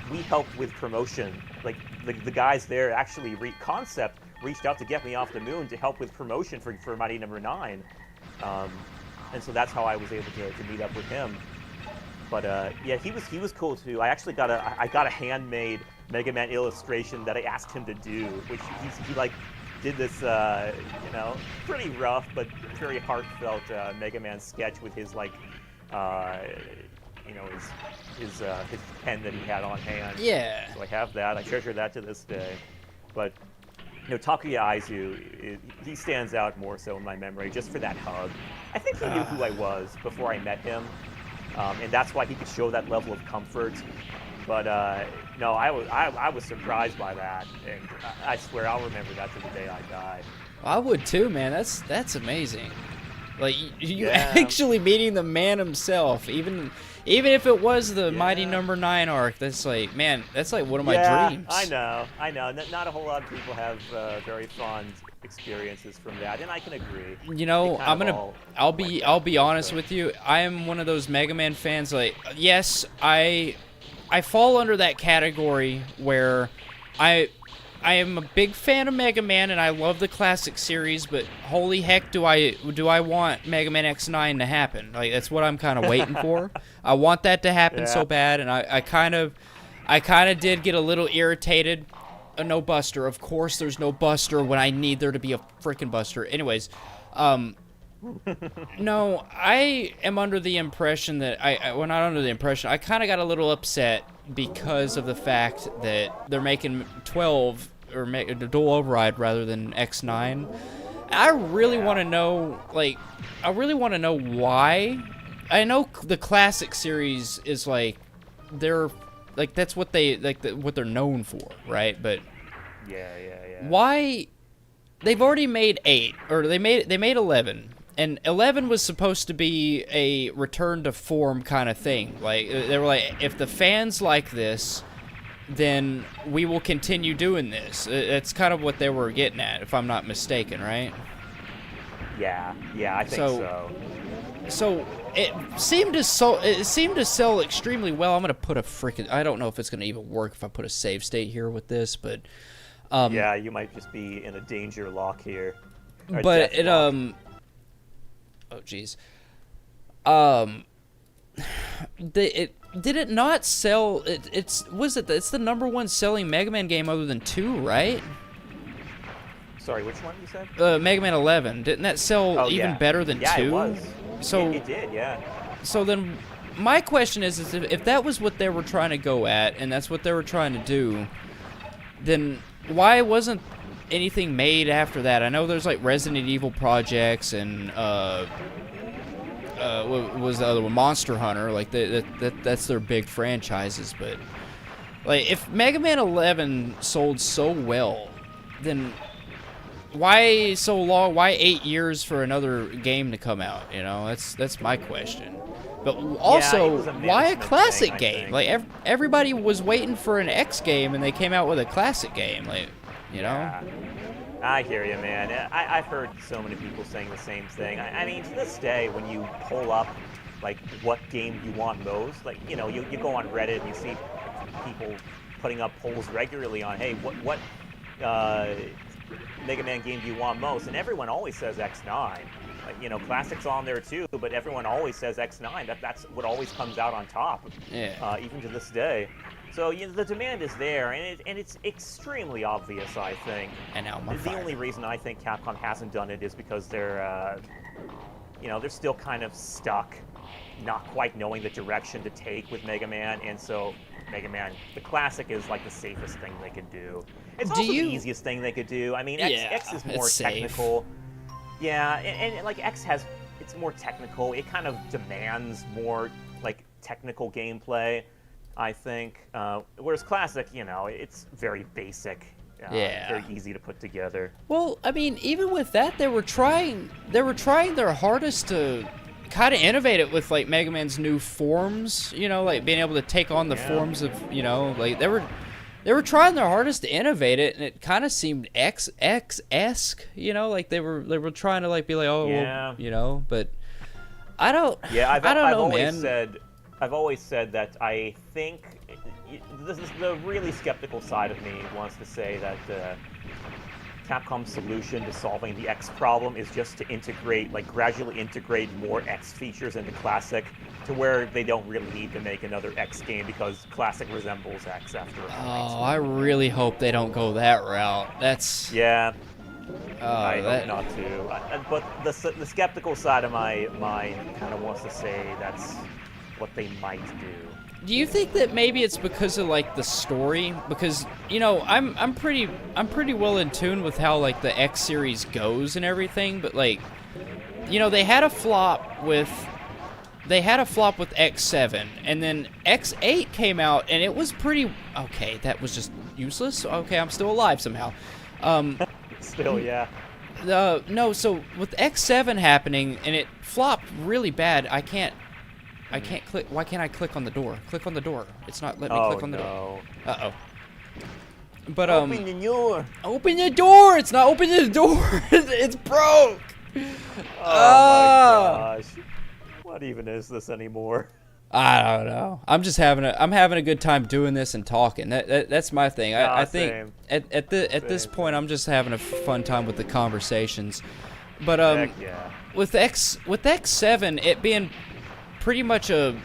we helped with promotion. Like, the guys there actually, Concept reached out to Get Me Off the Moon to help with promotion for Mighty Number 9. And so that's how I was able to meet up with him. But yeah, he was cool too. I actually got a handmade Mega Man illustration that I asked him to do, which he like did this pretty rough but very heartfelt Mega Man sketch with his like his pen that he had on hand. Yeah. So I have that. I treasure that to this day. But Takuya Aizu, he stands out more so in my memory just for that hug. I think he knew who I was before I met him. And that's why he could show that level of comfort. But no, I was surprised by that, and I swear I'll remember that to the day I die. I would too, man. That's amazing. Like you actually meeting the man himself, even if it was the Mighty Number 9 arc. That's like, man, that's like one of my dreams. I know. Not a whole lot of people have very fond experiences from that, and I can agree. You know, I'll be honest with you. I am one of those Mega Man fans. Like, yes, I fall under that category where I am a big fan of Mega Man and I love the classic series, but holy heck, do I want Mega Man X9 to happen? Like, that's what I'm kind of waiting for. I want that to happen so bad, and I kind of did get a little irritated. No Buster. Of course there's no Buster when I need there to be a freaking Buster. Anyways, no, I am under the impression that I kind of got a little upset because of the fact that they're making 12 or make a dual override rather than X9. I really want to know, why. I know the classic series is like that's what what they're known for, right? But why? They've already made 8, or they made 11, and 11 was supposed to be a return to form kind of thing. Like, they were like, if the fans like this, then we will continue doing this. That's kind of what they were getting at, if I'm not mistaken, right? Yeah, I think so. So it seemed to sell extremely well. I'm gonna put I don't know if it's gonna even work if I put a save state here with this, but yeah, you might just be in a danger lock here. But it oh jeez. Did it not sell? It's the number 1 selling Mega Man game other than 2, right? Sorry, which one you said? Mega Man 11. Didn't that sell even better than 2? Yeah, it was. So it did, yeah. So then, my question is if that was what they were trying to go at, and that's what they were trying to do, then why wasn't anything made after that? I know there's like Resident Evil projects and what was the other one? Monster Hunter. Like that's their big franchises. But like, if Mega Man 11 sold so well, then why so long? Why 8 years for another game to come out? You know, that's my question. But also, why a classic game? Like everybody was waiting for an X game, and they came out with a classic game. Like, you know. I hear you, man. I've heard so many people saying the same thing. I mean, to this day, when you pull up, like, what game you want most, like, you know, you go on Reddit and you see people putting up polls regularly on, hey, what Mega Man game do you want most? And everyone always says X9. Like, you know, Classic's on there too, but everyone always says X9. That's what always comes out on top, even to this day. So you know, the demand is there, and it's extremely obvious, I think. And now the only reason I think Capcom hasn't done it is because they're, you know, they're still kind of stuck, not quite knowing the direction to take with Mega Man, and so Mega Man, the classic, is like the safest thing they could do. It's also the easiest thing they could do. I mean, X is more technical. Yeah, and like X it's more technical. It kind of demands more like technical gameplay, I think. Whereas Classic, you know, it's very basic. Very easy to put together. Well, I mean, even with that, they were trying their hardest to kind of innovate it with like Mega Man's new forms. You know, like being able to take on the forms of, you know, like they were trying their hardest to innovate it, and it kind of seemed X-esque, you know, like they were trying to like be like, oh, well, you know, but I don't. Yeah, I don't know, man. I've always said that I think this is the really skeptical side of me wants to say that Capcom's solution to solving the X problem is just to gradually integrate more X features into Classic, to where they don't really need to make another X game because Classic resembles X after a point. Oh, I really hope they don't go that route. That's... Yeah. I hope not to. But the skeptical side of my mind kind of wants to say that's what they might do. Do you think that maybe it's because of like the story? Because, you know, I'm pretty well in tune with how like the X series goes and everything, but like, you know, they had a flop with X7, and then X8 came out, and it was pretty okay. That was just useless. Okay, I'm still alive somehow. Still, yeah. No, so with X7 happening, and it flopped really bad. I can't click. Why can't I click on the door? Click on the door. It's not letting me click on the door. Uh-oh. But, Open the door. Open the door! It's not opening the door! It's broke! Oh my gosh. What even is this anymore? I don't know. I'm just having a good time doing this and talking. That's my thing. I think same. at this point I'm just having a fun time with the conversations. But with X7 it being pretty much a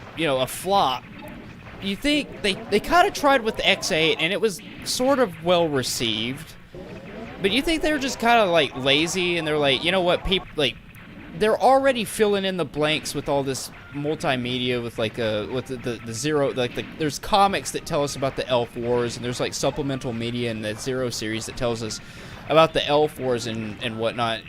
flop, you think they kind of tried with the X8 and it was sort of well received. But you think they were just kind of like lazy and they're like, you know what, people like they're already filling in the blanks with all this multimedia with like with the Zero, like there's comics that tell us about the Elf Wars, and there's like supplemental media in the Zero series that tells us about the Elf Wars and whatnot.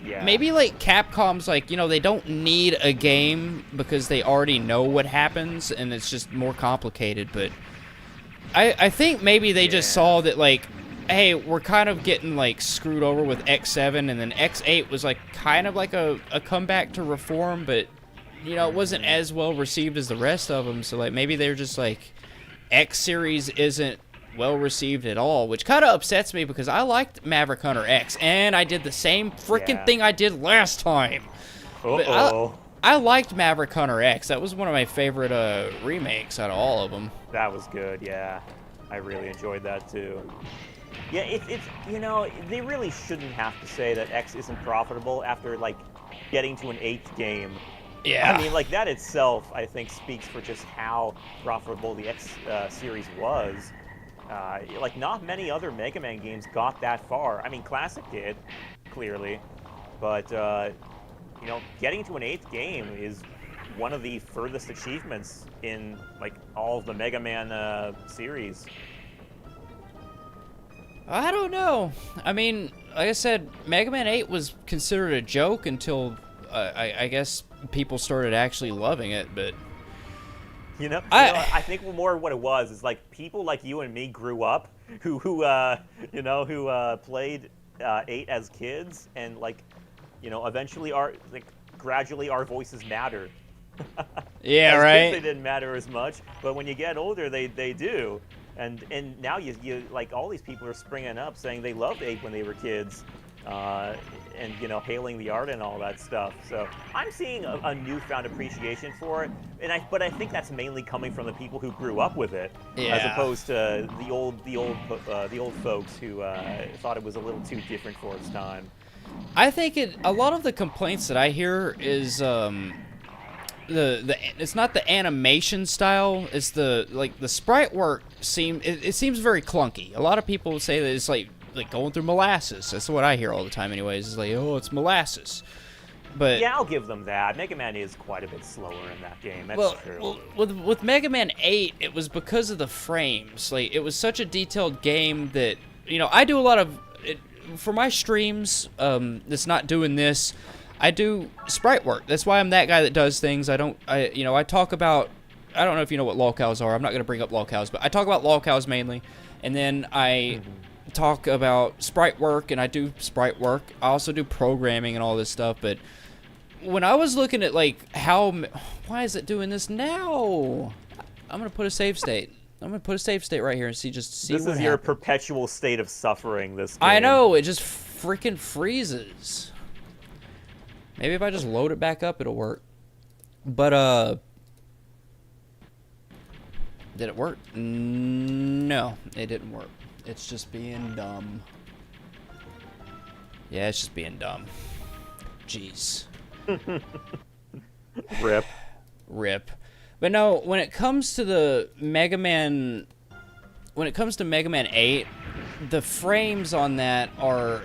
Yeah. Maybe like Capcom's like, you know, they don't need a game because they already know what happens and it's just more complicated, but I think maybe they just saw that like, hey, we're kind of getting like screwed over with X7, and then X8 was like kind of like a comeback to reform, but you know, it wasn't as well received as the rest of them, so like maybe they're just like, X series isn't well received at all, which kind of upsets me because I liked Maverick Hunter X, and I did the same freaking thing I did last time. But I liked Maverick Hunter X. That was one of my favorite remakes out of all of them. That was good, yeah. I really enjoyed that too. Yeah, it's you know, they really shouldn't have to say that X isn't profitable after like getting to an 8th game. Yeah. I mean, like that itself, I think, speaks for just how profitable the X series was. Like not many other Mega Man games got that far. I mean, Classic did, clearly, but you know, getting to an 8th game is one of the furthest achievements in like all of the Mega Man series. I don't know. I mean, like I said, Mega Man 8 was considered a joke until I guess people started actually loving it, but you know, I think more what it was is like people like you and me grew up who played 8 as kids, and like, eventually gradually our voices matter. Yeah, as right. Kids, they didn't matter as much, but when you get older, they do. And now you like all these people are springing up saying they loved 8 when they were kids. And hailing the art and all that stuff. So I'm seeing a newfound appreciation for it, but I think that's mainly coming from the people who grew up with it, as opposed to the old folks who thought it was a little too different for its time. I think a lot of the complaints that I hear is it's not the animation style, it's the sprite work it seems very clunky. A lot of people say that it's like going through molasses. That's what I hear all the time anyways. It's like, oh, it's molasses. But yeah, I'll give them that. Mega Man is quite a bit slower in that game. That's true. Well, with Mega Man 8, it was because of the frames. Like, it was such a detailed game that, I do a lot of for my streams, that's not doing this, I do sprite work. That's why I'm that guy that does things. I talk about, I don't know if you know what lolcows are. I'm not going to bring up lolcows, but I talk about lolcows mainly. And then I talk about sprite work, and I do sprite work. I also do programming and all this stuff, but when I was looking at why is it doing this now? I'm gonna put a save state. I'm gonna put a save state right here and see This what is happens. your perpetual state of suffering. This game. I know, it just freaking freezes. Maybe if I just load it back up, it'll work. But did it work? No, it didn't work. It's just being dumb. Yeah, it's just being dumb. Jeez. Rip. Rip. But no, when it comes to the Mega Man 8, the frames on that are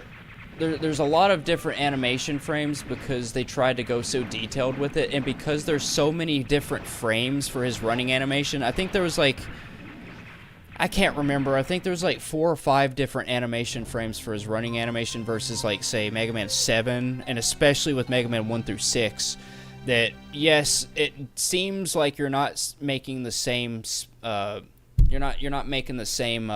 there's a lot of different animation frames because they tried to go so detailed with it, and because there's so many different frames for his running animation. I think there was I can't remember. I think there's 4 or 5 different animation frames for his running animation versus say Mega Man 7, and especially with Mega Man 1 through 6. That yes, it seems like you're not making the same you're not making the same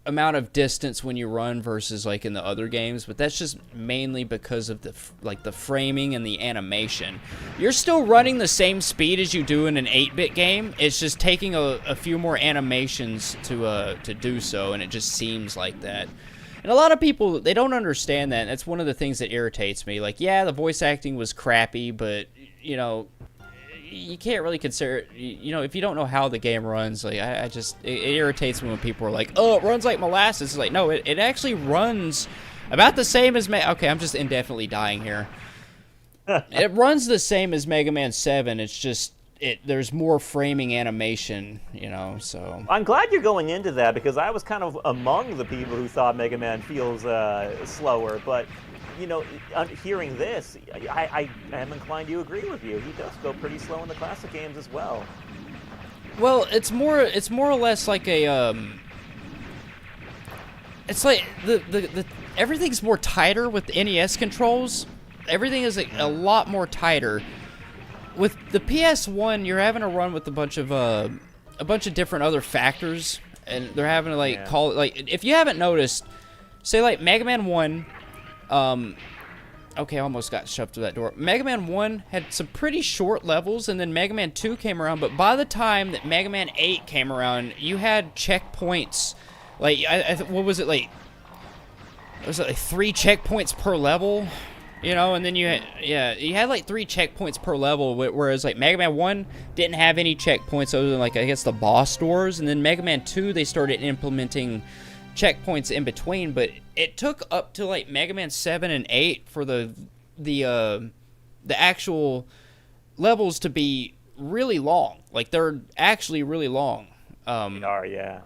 amount of distance when you run versus in the other games, but that's just mainly because of the framing and the animation. You're still running the same speed as you do in an 8-bit game. It's just taking a few more animations to do so, and it just seems like that. And a lot of people, they don't understand that, and that's one of the things that irritates me. Yeah, the voice acting was crappy, but you can't really consider it, if you don't know how the game runs. It irritates me when people are like, oh, it runs like molasses. It's like, no, it actually runs about the same as okay, I'm just indefinitely dying here. It runs the same as Mega Man 7. It's just there's more framing animation, so. I'm glad you're going into that, because I was kind of among the people who thought Mega Man feels slower, but hearing this, I am inclined to agree with you. He does go pretty slow in the classic games as well. Well, it's more or less like a it's like the everything's more tighter with the NES controls. Everything is a lot more tighter. With the PS1, you're having to run with a bunch of different other factors, and they're having to call it if you haven't noticed, say Mega Man 1. Okay, I almost got shoved through that door. Mega Man 1 had some pretty short levels, and then Mega Man 2 came around, but by the time that Mega Man 8 came around, you had checkpoints. What was it, was it 3 checkpoints per level? And then you had 3 checkpoints per level, whereas Mega Man 1 didn't have any checkpoints other than I guess the boss doors, and then Mega Man 2 they started implementing checkpoints in between, but it took up to Mega Man 7 and 8 for the actual levels to be really long. They're actually really long. They are, yeah.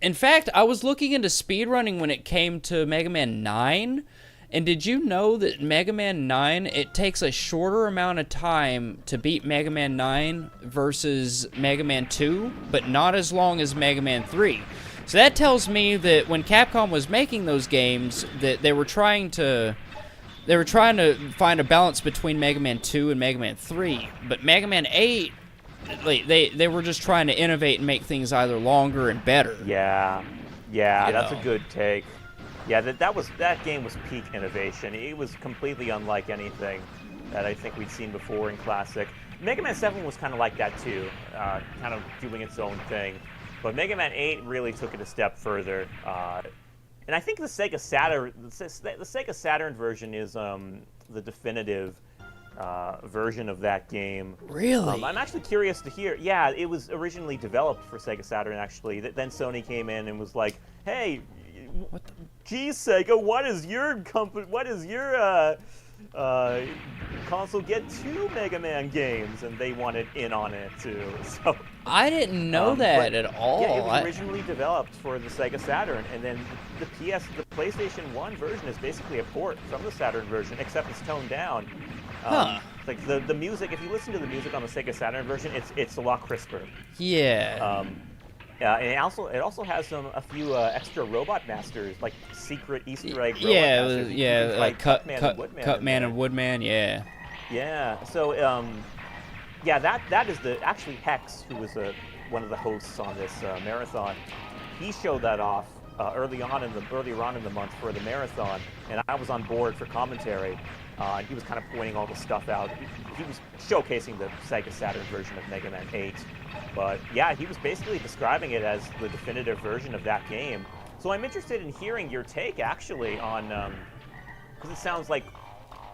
In fact, I was looking into speedrunning when it came to Mega Man 9, and did you know that Mega Man 9, it takes a shorter amount of time to beat Mega Man 9 versus Mega Man 2, but not as long as Mega Man 3. So that tells me that when Capcom was making those games, that they were trying to find a balance between Mega Man 2 and Mega Man 3. But Mega Man 8, they were just trying to innovate and make things either longer and better. Yeah, that's a good take. Yeah, that game was peak innovation. It was completely unlike anything that I think we'd seen before in Classic. Mega Man 7 was kind of like that too, kind of doing its own thing. But Mega Man 8 really took it a step further. And I think the Sega Saturn version is the definitive version of that game. Really? I'm actually curious to hear. Yeah, it was originally developed for Sega Saturn, actually. Then Sony came in and was like, "Hey, geez, Sega, what is your console get 2 Mega Man games?" And they wanted in on it too. So I didn't know that at all. Yeah, it was originally developed for the Sega Saturn, and then the PlayStation 1 version is basically a port from the Saturn version, except it's toned down. Like the music, if you listen to the music on the Sega Saturn version, it's a lot crisper. Yeah. And it also has a few extra Robot Masters, like secret Easter egg Robot Masters. Like Cutman and Woodman, yeah. Yeah. So yeah, that is actually Hex, who was one of the hosts on this marathon. He showed that off earlier on in the month for the marathon, and I was on board for commentary. He was kind of pointing all the stuff out. He was showcasing the Sega Saturn version of Mega Man 8. But yeah, he was basically describing it as the definitive version of that game. So I'm interested in hearing your take, actually, on... Because it sounds like,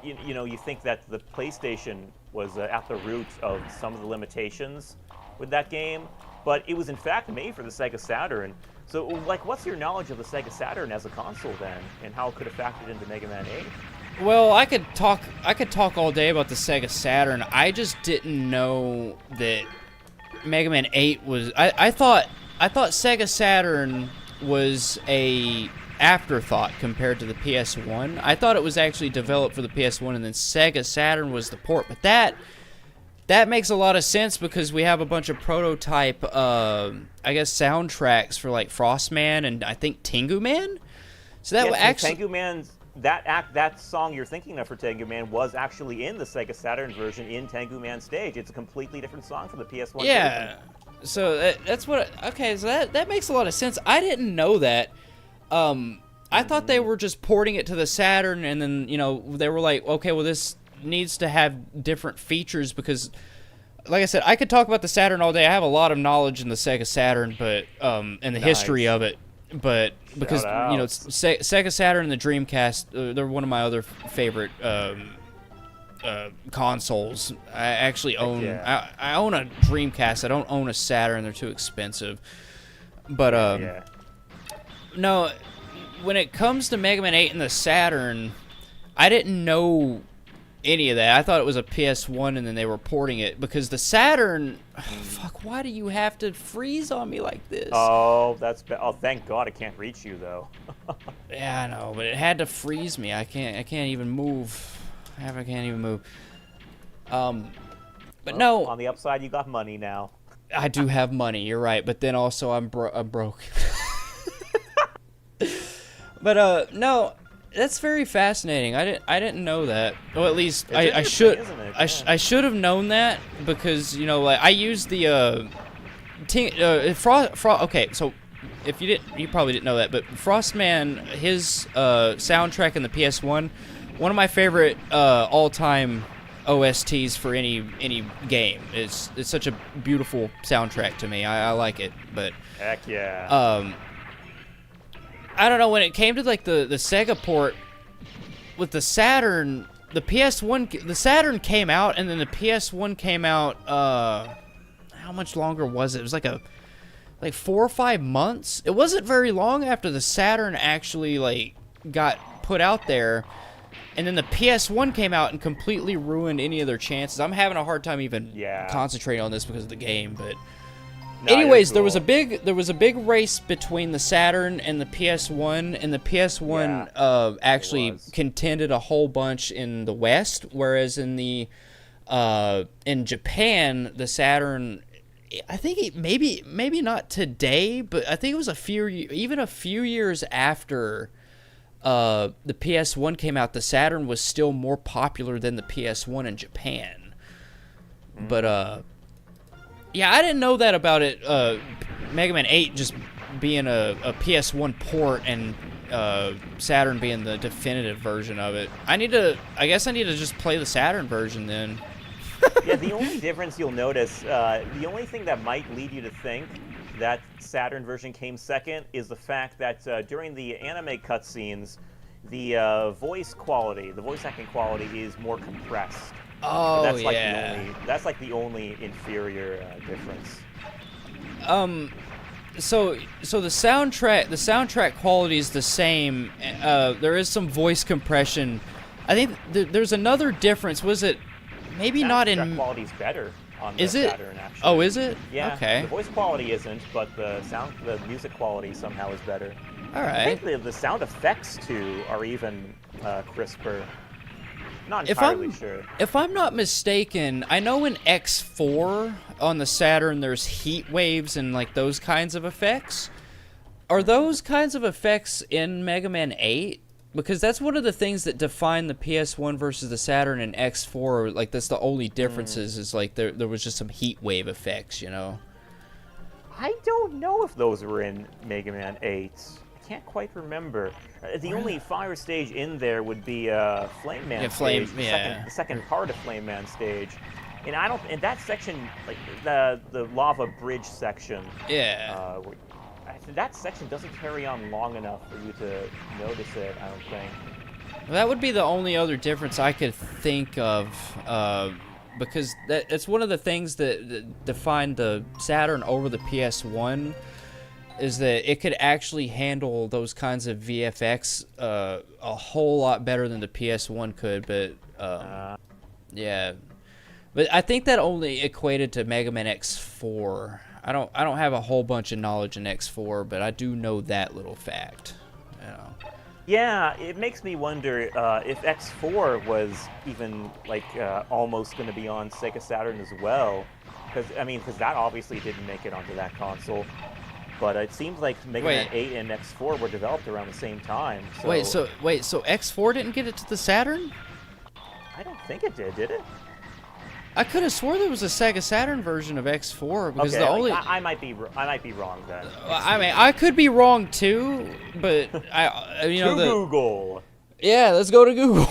you think that the PlayStation was at the root of some of the limitations with that game. But it was, in fact, made for the Sega Saturn. So, like, what's your knowledge of the Sega Saturn as a console, then? And how it could have factored into Mega Man 8? Well, I could talk all day about the Sega Saturn. I just didn't know that Mega Man 8 was... I thought Sega Saturn was a afterthought compared to the PS1. I thought it was actually developed for the PS1, and then Sega Saturn was the port. But that makes a lot of sense because we have a bunch of prototype, I guess, soundtracks for like Frostman and I think Tengu Man. So that actually Tengu Man's... That song you're thinking of for Tengu Man was actually in the Sega Saturn version in Tengu Man Stage. It's a completely different song from the PS1 version. So that's what... Okay, so that makes a lot of sense. I didn't know that. I thought they were just porting it to the Saturn, and then, they were like, okay, well, this needs to have different features because... Like I said, I could talk about the Saturn all day. I have a lot of knowledge in the Sega Saturn, but and the history of it. But because Sega Saturn and the Dreamcast, they're one of my other favorite consoles. I actually own I own a Dreamcast. I don't own a Saturn. They're too expensive. But no, when it comes to Mega Man 8 and the Saturn, I didn't know any of that. I thought it was a PS1 and then they were porting it because the Saturn... Fuck, why do you have to freeze on me like this? Oh, thank God it can't reach you, though. Yeah, I know, but it had to freeze me. I can't even move. I can't even move. But no... On the upside, you got money now. I do have money, you're right, but then also I'm broke. But, no... That's very fascinating. I didn't know that. Well, at least I should I should have known that because like I used the okay, so if you probably didn't know that, but Frostman, his soundtrack in the PS1, one of my favorite all-time OSTs for any game. It's such a beautiful soundtrack to me. I like it, but heck yeah. I don't know, when it came to like the Sega port with the Saturn, the Saturn came out and then the PS1 came out, how much longer was it? It was like 4 or 5 months. It wasn't very long after the Saturn actually got put out there, and then the PS1 came out and completely ruined any of their chances. I'm having a hard time even concentrating on this because of the game, but anyways, cool. there was a big race between the Saturn and the PS1, and the PS1 actually contended a whole bunch in the West, whereas in in Japan, the Saturn, I think maybe not today, but I think it was a few years after the PS1 came out, the Saturn was still more popular than the PS1 in Japan. But yeah, I didn't know that about it. Mega Man 8 just being a PS1 port and Saturn being the definitive version of it. I guess I need to just play the Saturn version then. Yeah, the only difference you'll notice, the only thing that might lead you to think that Saturn version came second is the fact that during the anime cutscenes, the voice acting quality is more compressed. Oh, that's yeah. That's like the only inferior difference. So the soundtrack quality is the same. There is some voice compression. I think there's another difference. Was it maybe not in? Soundtrack quality's better on the Is it? Saturn, actually. Oh, is it? Yeah. Okay. The voice quality isn't, but the music quality somehow is better. All I right. think the sound effects too are even crisper. Not entirely sure. If I'm not mistaken, I know in X4 on the Saturn there's heat waves and like those kinds of effects. Are those kinds of effects in Mega Man 8? Because that's one of the things that define the PS1 versus the Saturn and X4. Like that's the only differences is like there was just some heat wave effects, you know. I don't know if those were in Mega Man 8. I can't quite remember. The only fire stage in there would be Flame Man stage, the second part of Flame Man stage. And I don't. In that section, like the lava bridge section. Yeah. That section doesn't carry on long enough for you to notice it. I don't think. Well, that would be the only other difference I could think of, because it's one of the things that defined the Saturn over the PS1. Is that it could actually handle those kinds of VFX a whole lot better than the PS1 could, but yeah. But I think that only equated to Mega Man X4. I don't have a whole bunch of knowledge in X4, but I do know that little fact. You know. Yeah, it makes me wonder if X4 was even like almost going to be on Sega Saturn as well, because that obviously didn't make it onto that console. But it seems like Mega Man 8 and X4 were developed around the same time. So... Wait, so X4 didn't get it to the Saturn? I don't think it did it? I could have swore there was a Sega Saturn version of X4 because okay, the only I might be wrong then. I mean, I could be wrong too, but Google. Yeah, let's go to Google.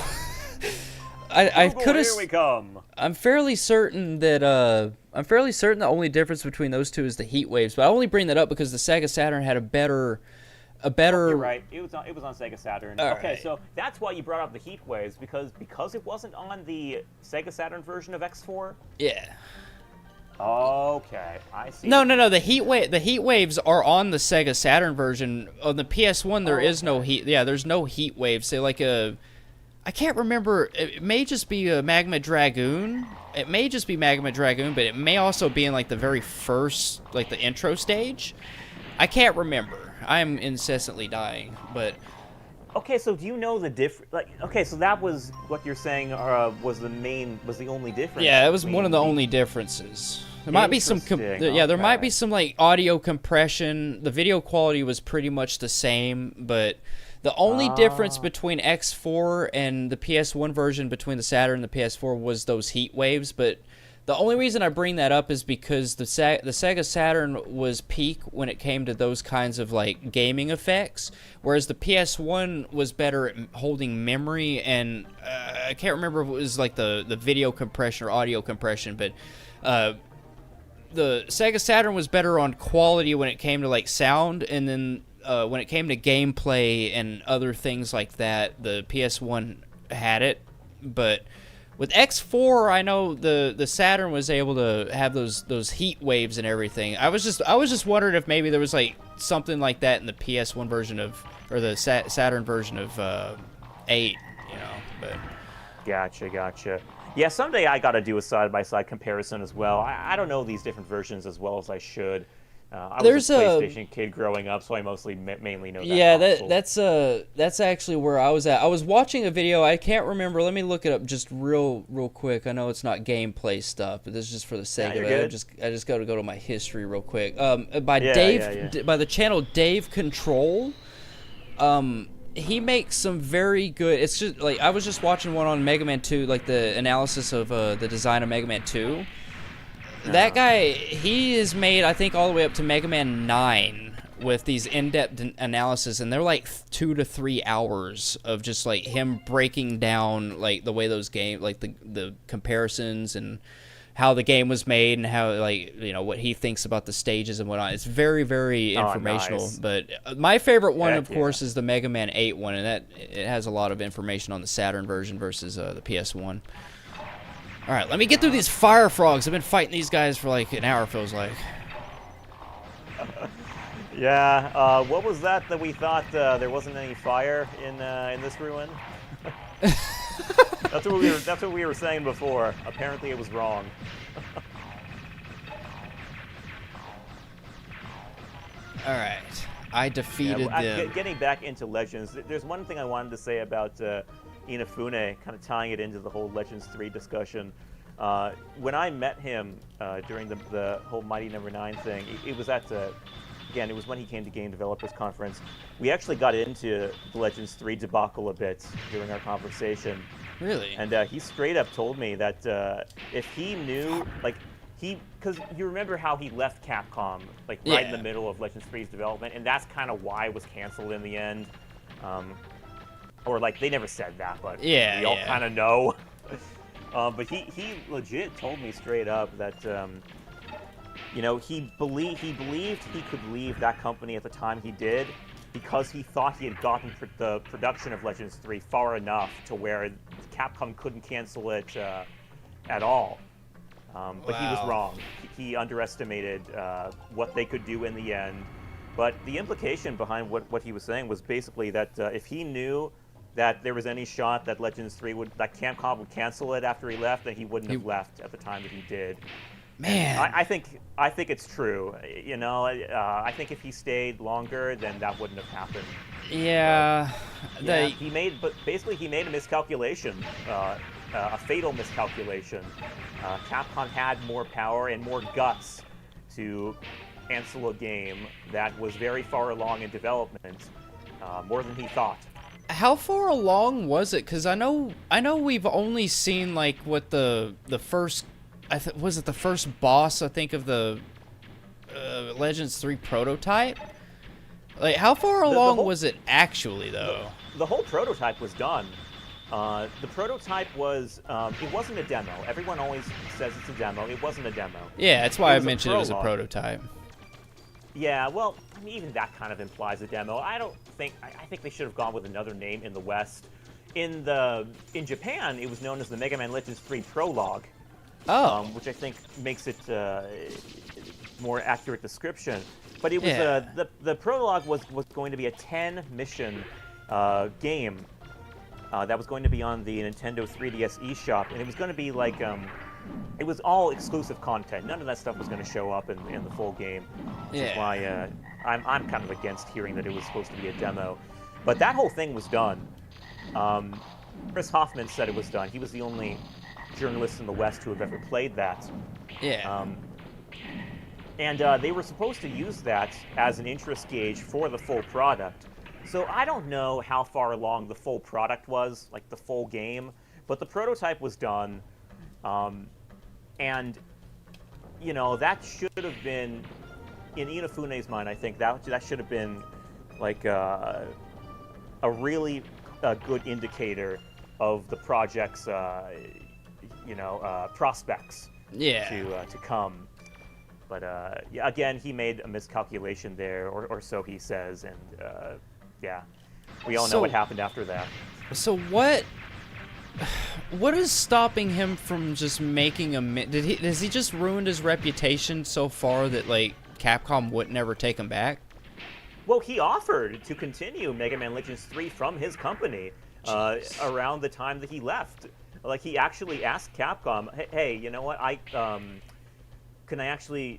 I could have. Here we come. I'm fairly certain that the only difference between those two is the heat waves. But I only bring that up because the Sega Saturn had a better. You're right. It was on Sega Saturn. Okay, right. so that's why you brought up the heat waves because it wasn't on the Sega Saturn version of X4. Yeah. Okay, I see. No. The heat waves are on the Sega Saturn version. On the PS1, there is no heat. Yeah, there's no heat waves. Say like I can't remember. It may just be a Magma Dragoon. It may just be Magma Dragoon, but it may also be in like the very first, like the intro stage. I can't remember. I'm incessantly dying, but. Okay, so do you know the difference? Like, okay, so that was what you're saying was the only difference. Yeah, it was one of the only differences. There might be some, there might be some like audio compression. The video quality was pretty much the same, but the only difference between X4 and the PS1 version between the Saturn and the PS4 was those heat waves. But the only reason I bring that up is because the Sega Saturn was peak when it came to those kinds of like gaming effects, whereas the PS1 was better at holding memory and I can't remember if it was like the video compression or audio compression, but the Sega Saturn was better on quality when it came to like sound, and then when it came to gameplay and other things like that, the PS1 had it. But with X4, I know the Saturn was able to have those heat waves and everything. I was just wondering if maybe there was like something like that in the PS1 version of, or the Saturn version of 8, you know. But Gotcha. Yeah, someday I got to do a side-by-side comparison as well. I don't know these different versions as well as I should. I was a PlayStation kid growing up, so I mainly know that. Yeah, console. that's actually where I was at. I was watching a video. I can't remember. Let me look it up just real quick. I know it's not gameplay stuff, but this is just for the sake of it. I just got to go to my history real quick. By the channel Dave Control. He makes some very good. It's just like I was just watching one on Mega Man 2, like the analysis of the design of Mega Man 2. That guy, he is made, I think, all the way up to Mega Man 9, with these in-depth analysis, and they're like 2 to 3 hours of just like him breaking down like the way those games, like the comparisons and how the game was made and how, like, you know, what he thinks about the stages and whatnot. It's very, very informational. Nice. But my favorite one, Heck of course, is the Mega Man 8 one, and that it has a lot of information on the Saturn version versus the PS1. All right, let me get through these fire frogs. I've been fighting these guys for like an hour, feels like. Yeah. What was that we thought there wasn't any fire in this ruin? That's what we were saying before. Apparently, it was wrong. All right, I defeated them. Getting back into Legends, there's one thing I wanted to say about Inafune, kind of tying it into the whole Legends 3 discussion. When I met him during the whole Mighty Number 9 thing, it was at again, it was when he came to Game Developers Conference. We actually got into the Legends 3 debacle a bit during our conversation. Really? And he straight up told me that if he knew, like, because you remember how he left Capcom, like, right in the middle of Legends 3's development, and that's kind of why it was canceled in the end. Or, like, they never said that, but we all kind of know. But he legit told me straight up that, you know, he believed he could leave that company at the time he did because he thought he had gotten the production of Legends 3 far enough to where Capcom couldn't cancel it at all. But he was wrong. He underestimated what they could do in the end. But the implication behind what he was saying was basically that if he knew that there was any shot that Legends 3 that Capcom would cancel it after he left, then he wouldn't have left at the time that he did. Man, I think it's true. You know, I think if he stayed longer, then that wouldn't have happened. Yeah, he made a miscalculation, a fatal miscalculation. Capcom had more power and more guts to cancel a game that was very far along in development, more than he thought. How far along was it? Because I know we've only seen like what the first. Was it the first boss, I think, of the Legends 3 prototype? Like, how far along was it actually, though? The whole prototype was done. The prototype was, it wasn't a demo. Everyone always says it's a demo. It wasn't a demo. Yeah, that's why I mentioned it was a prototype. Yeah, well, I mean, even that kind of implies a demo. I think they should have gone with another name in the West. In Japan, it was known as the Mega Man Legends 3 Prologue. Oh. Which I think makes it more accurate description. But it was the prologue was going to be a 10-mission game that was going to be on the Nintendo 3DS eShop, and it was going to be like it was all exclusive content. None of that stuff was going to show up in the full game. Which is why I'm kind of against hearing that it was supposed to be a demo. But that whole thing was done. Chris Hoffman said it was done. He was the only journalists in the West who have ever played that. Yeah. And they were supposed to use that as an interest gauge for the full product. So I don't know how far along the full product was, like the full game, but the prototype was done. And, you know, that should have been, in Inafune's mind, I think, that should have been like a really good indicator of the project's prospects to come. But again, he made a miscalculation there, or so he says, and we all know what happened after that. So what is stopping him from just making has he just ruined his reputation so far that like Capcom would never take him back? Well, he offered to continue Mega Man Legends 3 from his company around the time that he left. Like, he actually asked Capcom, hey, you know what, can I actually,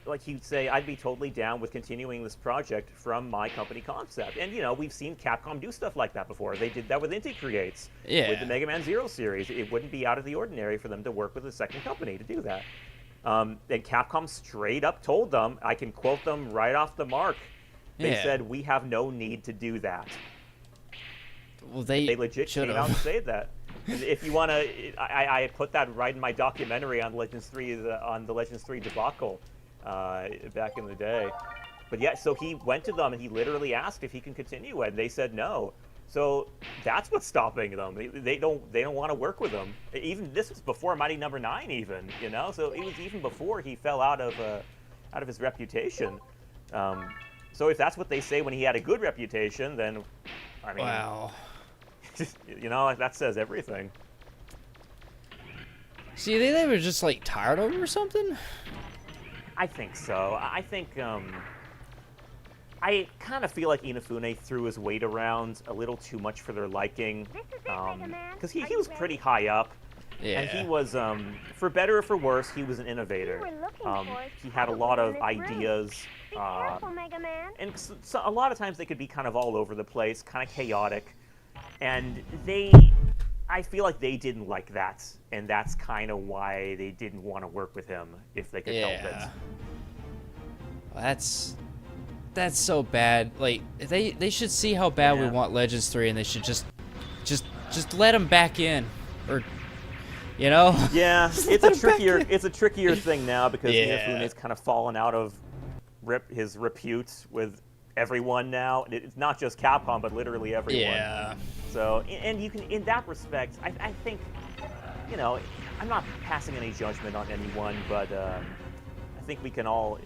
like, he'd say, I'd be totally down with continuing this project from my company concept. And, you know, we've seen Capcom do stuff like that before. They did that with Inti Creates, with the Mega Man Zero series. It wouldn't be out of the ordinary for them to work with a second company to do that. And Capcom straight up told them, I can quote them right off the mark, they said, we have no need to do that. Well, they legit came out and said that. If you want to, I put that right in my documentary on Legends 3, on the Legends 3 debacle back in the day. But yeah, so he went to them and he literally asked if he can continue, and they said no. So that's what's stopping them. They don't want to work with him. Even this was before Mighty Number 9, even, you know. So it was even before he fell out of his reputation. So if that's what they say when he had a good reputation, then I mean, wow. You know, that says everything. See, they were just like tired of him or something. I think so. I think I kind of feel like Inafune threw his weight around a little too much for their liking, because he was pretty high up, and he was, for better or for worse, he was an innovator. He had a lot of ideas, and so a lot of times they could be kind of all over the place, kind of chaotic, and I feel like they didn't like that, and that's kind of why they didn't want to work with him if they could help it. That's so bad. Like they should see how bad we want Legends 3, and they should just let him back in, or you know. Yeah, it's a trickier thing now because Inafune's kind of fallen out of his repute with everyone now. It's not just Capcom, but literally everyone. Yeah. So, and you can, in that respect, I think, you know, I'm not passing any judgment on anyone, but I think we can all.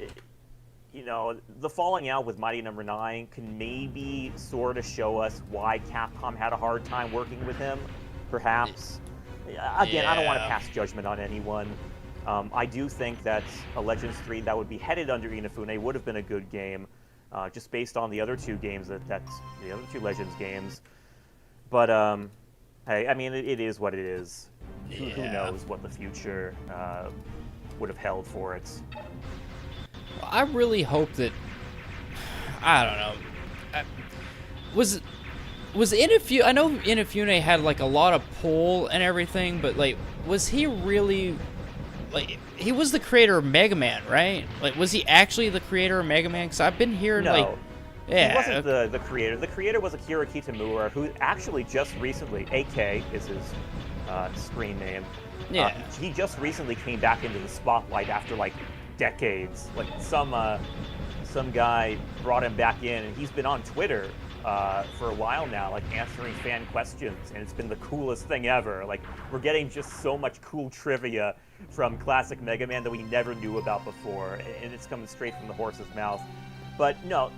You know, the falling out with Mighty Number 9 can maybe sort of show us why Capcom had a hard time working with him, perhaps. Again, I don't want to pass judgment on anyone. I do think that a Legends 3 that would be headed under Inafune would have been a good game, just based on the other two games, the other two Legends games. But, hey, I mean, it is what it is. Who knows what the future would have held for it. I really hope that, I don't know, was Inafune, I know Inafune had like a lot of pull and everything, but like, was he really, like, he was the creator of Mega Man, right? Like, was he actually the creator of Mega Man? Because I've been hearing No. like, He wasn't the creator. The creator was Akira Kitamura, who actually just recently, AK is his screen name. Yeah. He just recently came back into the spotlight after like decades. Like some guy brought him back in, and he's been on Twitter for a while now, like answering fan questions, and it's been the coolest thing ever. Like, we're getting just so much cool trivia from classic Mega Man that we never knew about before, and it's coming straight from the horse's mouth. But no,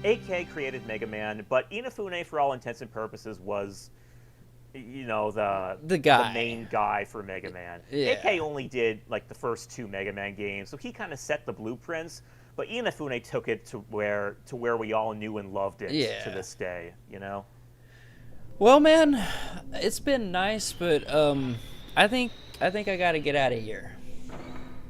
AK created Mega Man, but Inafune, for all intents and purposes, was, you know, the guy, the main guy for Mega Man. Yeah. AK only did like the first two Mega Man games, so he kind of set the blueprints. But Inafune took it to where we all knew and loved it to this day. You know. Well, man, it's been nice, but I think I gotta get out of here.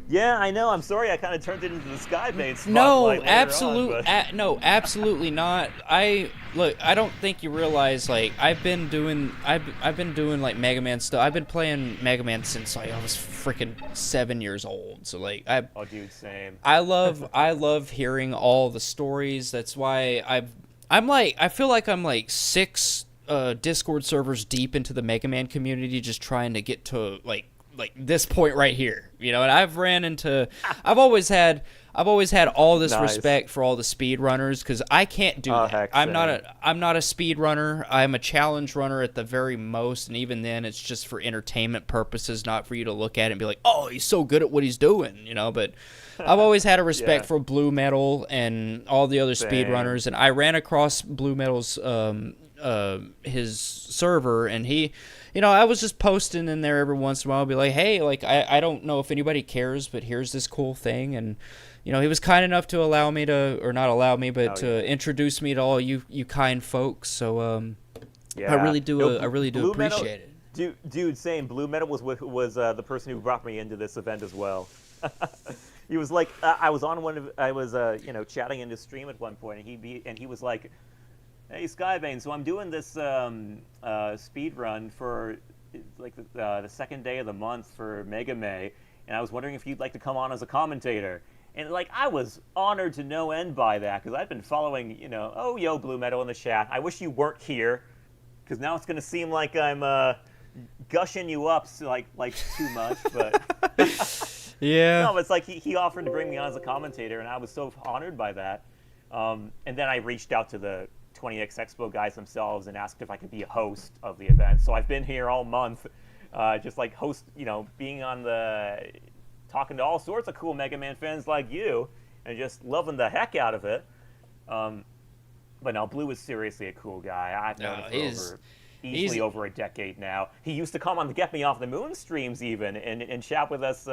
Yeah, I know. I'm sorry. I kind of turned it into the Skybane spotlight. No, absolutely, absolutely not. I don't think you realize, like, I've been doing like Mega Man stuff. I've been playing Mega Man since like I was freaking 7 years old. So like oh, dude, same. I love hearing all the stories. That's why I feel like I'm like 6 Discord servers deep into the Mega Man community, just trying to get to like this point right here, you know. And I've always had all this respect for all the speed runners, because I can't do that. Heck, I'm not a speed runner. I'm a challenge runner at the very most, and even then it's just for entertainment purposes, not for you to look at it and be like, oh, he's so good at what he's doing, you know. But I've always had a respect for Blue Metal and all the other speed runners, and I ran across Blue Metal's his server, and he, you know, I was just posting in there every once in a while, be like, hey, like, I don't know if anybody cares, but here's this cool thing. And, you know, he was kind enough to allow me to, or not allow me, but to introduce me to all you kind folks. So I really do appreciate it. Dude, same. Blue Metal was the person who brought me into this event as well. He was like, I was you know, chatting in his stream at one point, and he was like, hey, Skybane, so I'm doing this speed run for like the second day of the month for Mega May, and I was wondering if you'd like to come on as a commentator. And like, I was honored to no end by that, because I've been following, you know, oh, yo, Blue Metal in the chat. I wish you weren't here, because now it's going to seem like I'm gushing you up like too much, but yeah. No, it's like he offered to bring me on as a commentator, and I was so honored by that. And then I reached out to the 20X Expo guys themselves and asked if I could be a host of the event. So I've been here all month, just like being on talking to all sorts of cool Mega Man fans like you, and just loving the heck out of it. But no, Blue is seriously a cool guy. I've known him for easily over a decade now. He used to come on the Get Me Off the Moon streams even and chat with us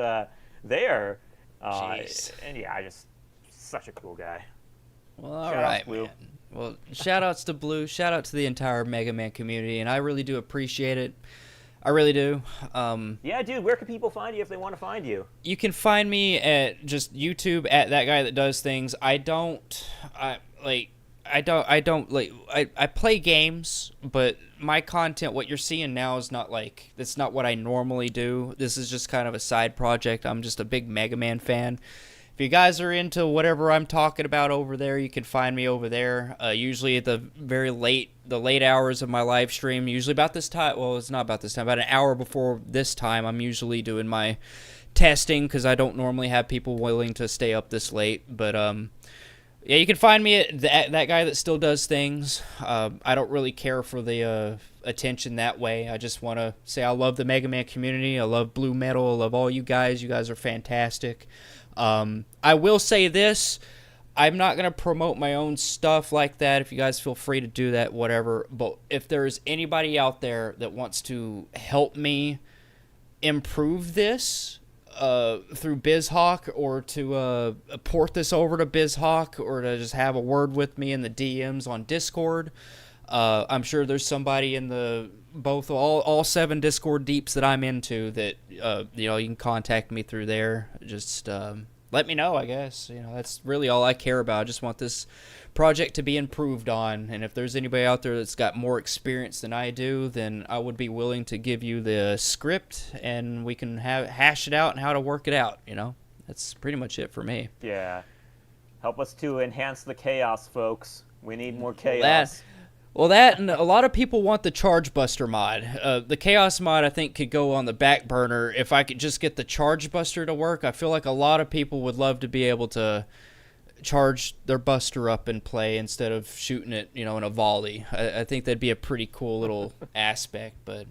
there. And yeah, just such a cool guy. Well, all right, Blue. man. Well, shout-outs to Blue. Shout-out to the entire Mega Man community, and I really do appreciate it. I really do. Yeah, dude, where can people find you if they want to find you? You can find me at just YouTube at That Guy That Does Things. I play games, but my content, what you're seeing now, is that's not what I normally do. This is just kind of a side project. I'm just a big Mega Man fan. If you guys are into whatever I'm talking about over there, you can find me over there. Usually at the late hours of my live stream, usually about this time. Well, it's not about this time. About an hour before this time, I'm usually doing my testing because I don't normally have people willing to stay up this late. But yeah, you can find me at that guy that still does things. I don't really care for the attention that way. I just want to say I love the Mega Man community. I love Blue Metal. I love all you guys. You guys are fantastic. I will say this. I'm not going to promote my own stuff like that. If you guys feel free to do that, whatever. But if there's anybody out there that wants to help me improve this through BizHawk, or to port this over to BizHawk, or to just have a word with me in the DMs on Discord, I'm sure there's somebody in all 7 Discord deeps that I'm into that you can contact me through there. Just let me know, I guess. That's really all I care about. I just want this project to be improved on, and if there's anybody out there that's got more experience than I do, then I would be willing to give you the script, and we can hash it out and how to work it out. That's pretty much it for me. Yeah, help us to enhance the chaos, folks. We need more chaos. That and a lot of people want the Charge Buster mod. The Chaos mod, I think, could go on the back burner. If I could just get the Charge Buster to work, I feel like a lot of people would love to be able to charge their Buster up and play instead of shooting it, in a volley. I think that'd be a pretty cool little aspect. But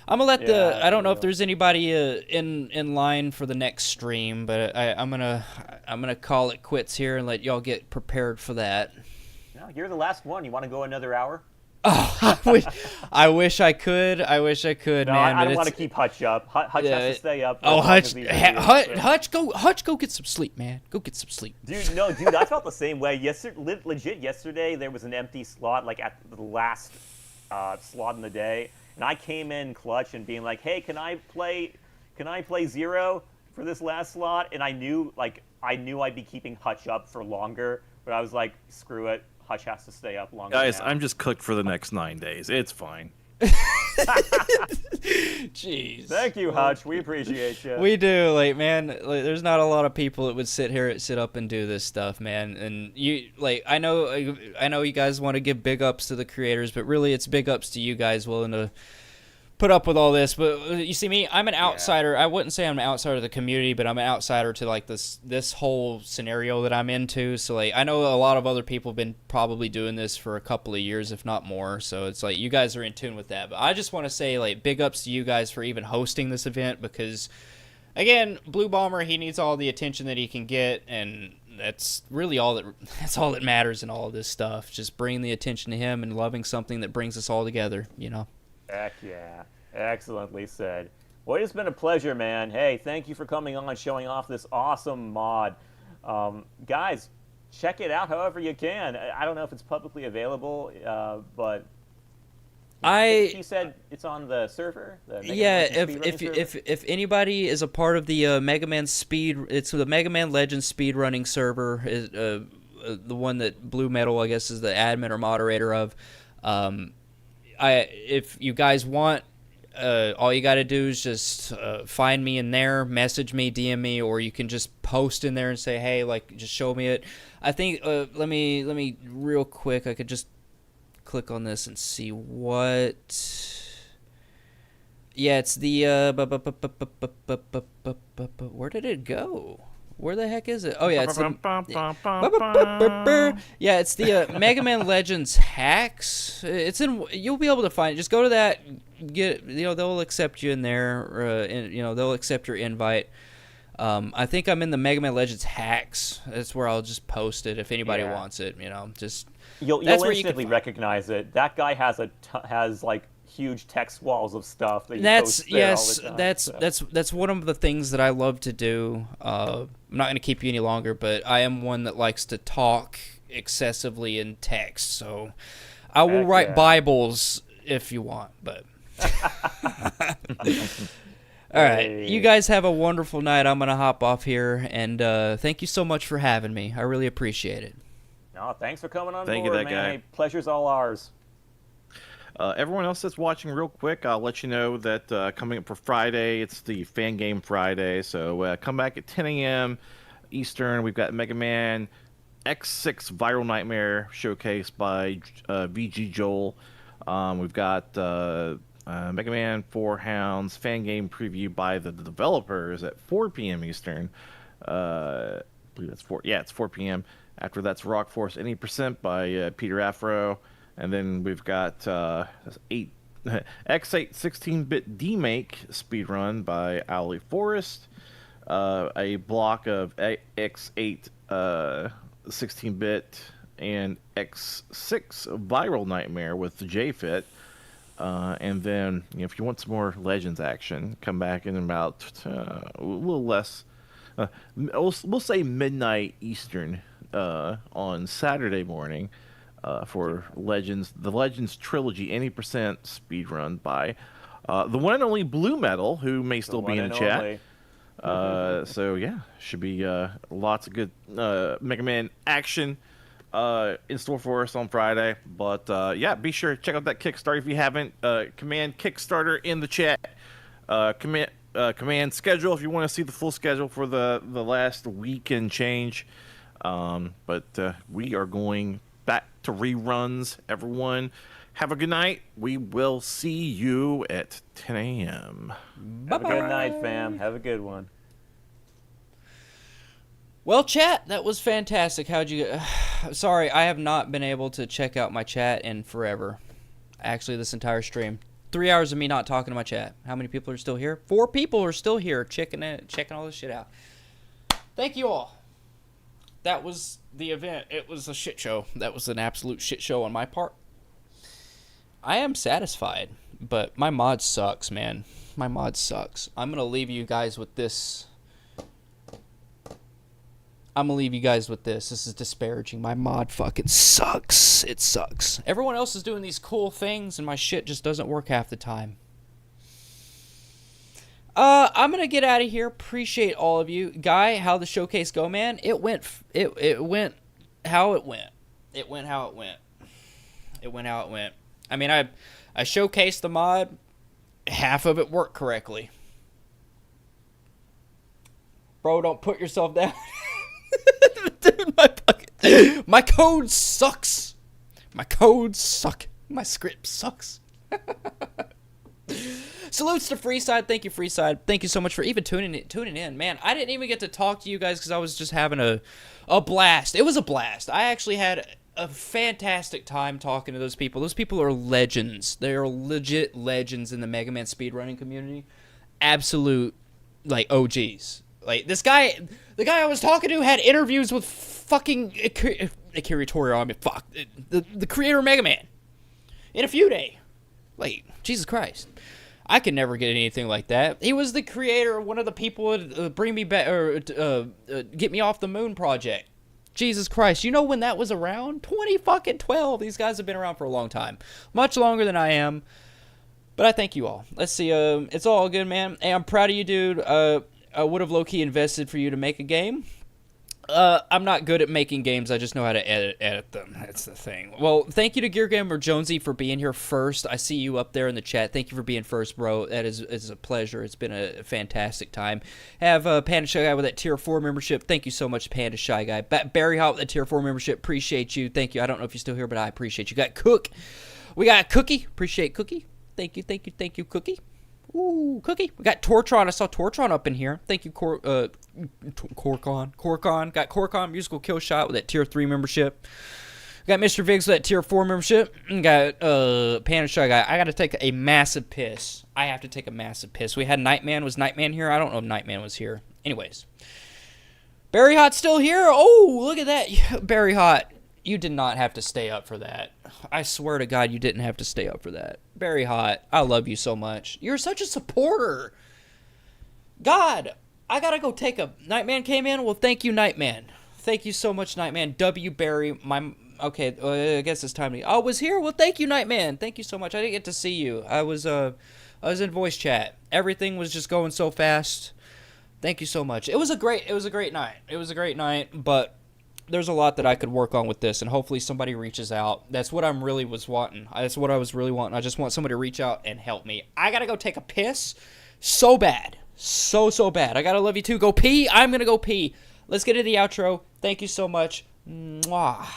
I'm gonna let I don't know if there's anybody in line for the next stream, but I'm gonna call it quits here and let y'all get prepared for that. No, you're the last one. You want to go another hour? Oh, I wish I could. No, man. I don't want to keep Hutch up. Hutch has to stay up. Oh, Hutch, go get some sleep, man. Go get some sleep. Dude, I felt the same way. Yesterday, there was an empty slot, like at the last slot in the day, and I came in clutch and being like, "Hey, can I play Zero for this last slot?" And I knew I'd be keeping Hutch up for longer, but I was like, "Screw it. Hutch has to stay up longer." Guys, now. I'm just cooked for the next 9 days. It's fine. Jeez. Thank you, Hutch. We appreciate you. We do, man. There's not a lot of people that would sit up and do this stuff, man. And I know you guys want to give big ups to the creators, but really, it's big ups to you guys willing to put up with all this. But you see me, I'm an outsider. I wouldn't say I'm an outsider of the community, but I'm an outsider to this whole scenario that I'm into. So I know a lot of other people have been probably doing this for a couple of years, if not more. So it's you guys are in tune with that. But I just want to say big ups to you guys for even hosting this event, because again, Blue Bomber, he needs all the attention that he can get, and that's really all that matters in all of this stuff. Just bringing the attention to him and loving something that brings us all together, Heck yeah. Excellently said. Well, it's been a pleasure, man. Hey, thank you for coming on and showing off this awesome mod. Guys, check it out however you can. I don't know if it's publicly available, but he said it's on the server. If anybody is a part of the Mega Man it's the Mega Man Legends speedrunning server, is the one that Blue Metal, I guess, is the admin or moderator of. If you guys want, all you got to do is just find me in there, message me, DM me, or you can just post in there and say, hey, just show me it. I think, let me real quick, I could just click on this and see what... Yeah, it's the... Where did it go? Where the heck is it? Oh yeah, it's yeah, it's the Mega Man Legends hacks. It's in. You'll be able to find it. Just go to that. Get they'll accept you in there. And they'll accept your invite. I think I'm in the Mega Man Legends hacks. That's where I'll just post it if anybody wants it. Just you'll that's where instantly you can recognize it. That guy has like huge text walls of stuff that that's posts there all the time, that's one of the things that I love to do. I'm not going to keep you any longer, but I am one that likes to talk excessively in text, so I will write Bibles if you want, but all right, you guys have a wonderful night. I'm going to hop off here, and thank you so much for having me. I really appreciate it. No, thanks for coming on Thank board, you, that man. guy. Pleasure's all ours. Everyone else that's watching, real quick, I'll let you know that coming up for Friday, it's the Fan Game Friday. So come back at 10 a.m. Eastern. We've got Mega Man X6 Viral Nightmare showcased by VG Joel. We've got Mega Man 4 Hounds Fan Game preview by the developers at 4 p.m. Eastern. I believe that's 4. Yeah, it's 4 p.m. After that's Rock Force Any Percent by Peter Afro. And then we've got X8 16-bit D-Make speedrun by Owly Forest. A block of X8 16-bit and X6 Viral Nightmare with the JFit. And then, if you want some more Legends action, come back in about a little less. We'll say midnight Eastern on Saturday morning. For Legends, the Legends Trilogy Any Percent speedrun by the one and only Blue Metal, who may still be in the chat. So yeah, should be lots of good Mega Man action in store for us on Friday. But yeah, be sure to check out that Kickstarter if you haven't. Command Kickstarter in the chat. Command schedule if you want to see the full schedule for the last week and change. But we are going back to reruns. Everyone, have a good night. We will see you at 10 a.m. Have a good night, fam. Have a good one. Well, chat, that was fantastic. How'd you... Sorry, I have not been able to check out my chat in forever. Actually, this entire stream. 3 hours of me not talking to my chat. How many people are still here? 4 people are still here checking all this shit out. Thank you all. That was the event. It was a shit show. That was an absolute shit show on my part. I am satisfied, but my mod sucks, man. My mod sucks. I'm going to leave you guys with this. This is disparaging. My mod fucking sucks. It sucks. Everyone else is doing these cool things, and my shit just doesn't work half the time. I'm gonna get out of here. Appreciate all of you. Guy, how'd the showcase go, man? It went how it went. It went how it went. It went how it went. I mean, I showcased the mod. Half of it worked correctly. Bro, don't put yourself down. Dude, my code sucks. My codes suck. My script sucks. Salutes to Freeside. Thank you, Freeside. Thank you so much for even tuning in. Man, I didn't even get to talk to you guys because I was just having a blast. It was a blast. I actually had a fantastic time talking to those people. Those people are legends. They are legit legends in the Mega Man speedrunning community. Absolute, like, OGs. Like, this guy, the guy I was talking to had interviews with fucking Akira Toriyama. Fuck. The creator of Mega Man. In a few days. Like, Jesus Christ. I could never get anything like that. He was the creator of one of the people bring me back or get me off the moon project. Jesus Christ. You know when that was around? 2012. These guys have been around for a long time. Much longer than I am. But I thank you all. Let's see. It's all good, man. Hey, I'm proud of you, dude. I would have low-key invested for you to make a game. I'm not good at making games. I just know how to edit them. That's the thing. Well, thank you to Gear Gamer Jonesy for being here first. I see you up there in the chat. Thank you for being first, bro. That is a pleasure. It's been a fantastic time. Have Panda Shy Guy with that Tier 4 membership. Thank you so much, Panda Shy Guy. Barry Hot with that Tier 4 membership. Appreciate you. Thank you. I don't know if you're still here, but I appreciate you. Got Cook. We got Cookie. Appreciate Cookie. Thank you, Cookie. Ooh, Cookie. We got Tortron. I saw Tortron up in here. Thank you, Corcon. Got Corcon Musical Kill Shot with that Tier 3 membership. Got Mr. Viggs with that Tier 4 membership. Got Panda Shy Guy. I got to take a massive piss. I have to take a massive piss. We had Nightman. Was Nightman here? I don't know if Nightman was here. Anyways. Barry Hot's still here. Oh, look at that. Barry Hot. You did not have to stay up for that. I swear to God, you didn't have to stay up for that. Very hot. I love you so much. You're such a supporter. God, I gotta go take a... Nightman came in? Well, thank you, Nightman. Thank you so much, Nightman. W. Barry, my... Okay, I guess it's time to... Oh, was here? Well, thank you, Nightman. Thank you so much. I didn't get to see you. I was in voice chat. Everything was just going so fast. Thank you so much. It was a great night. It was a great night, but... There's a lot that I could work on with this, and hopefully somebody reaches out. That's what I'm really was wanting. That's what I was really wanting. I just want somebody to reach out and help me. I gotta go take a piss so bad. So bad. I gotta love you too. Go pee. I'm gonna go pee. Let's get to the outro. Thank you so much. Mwah.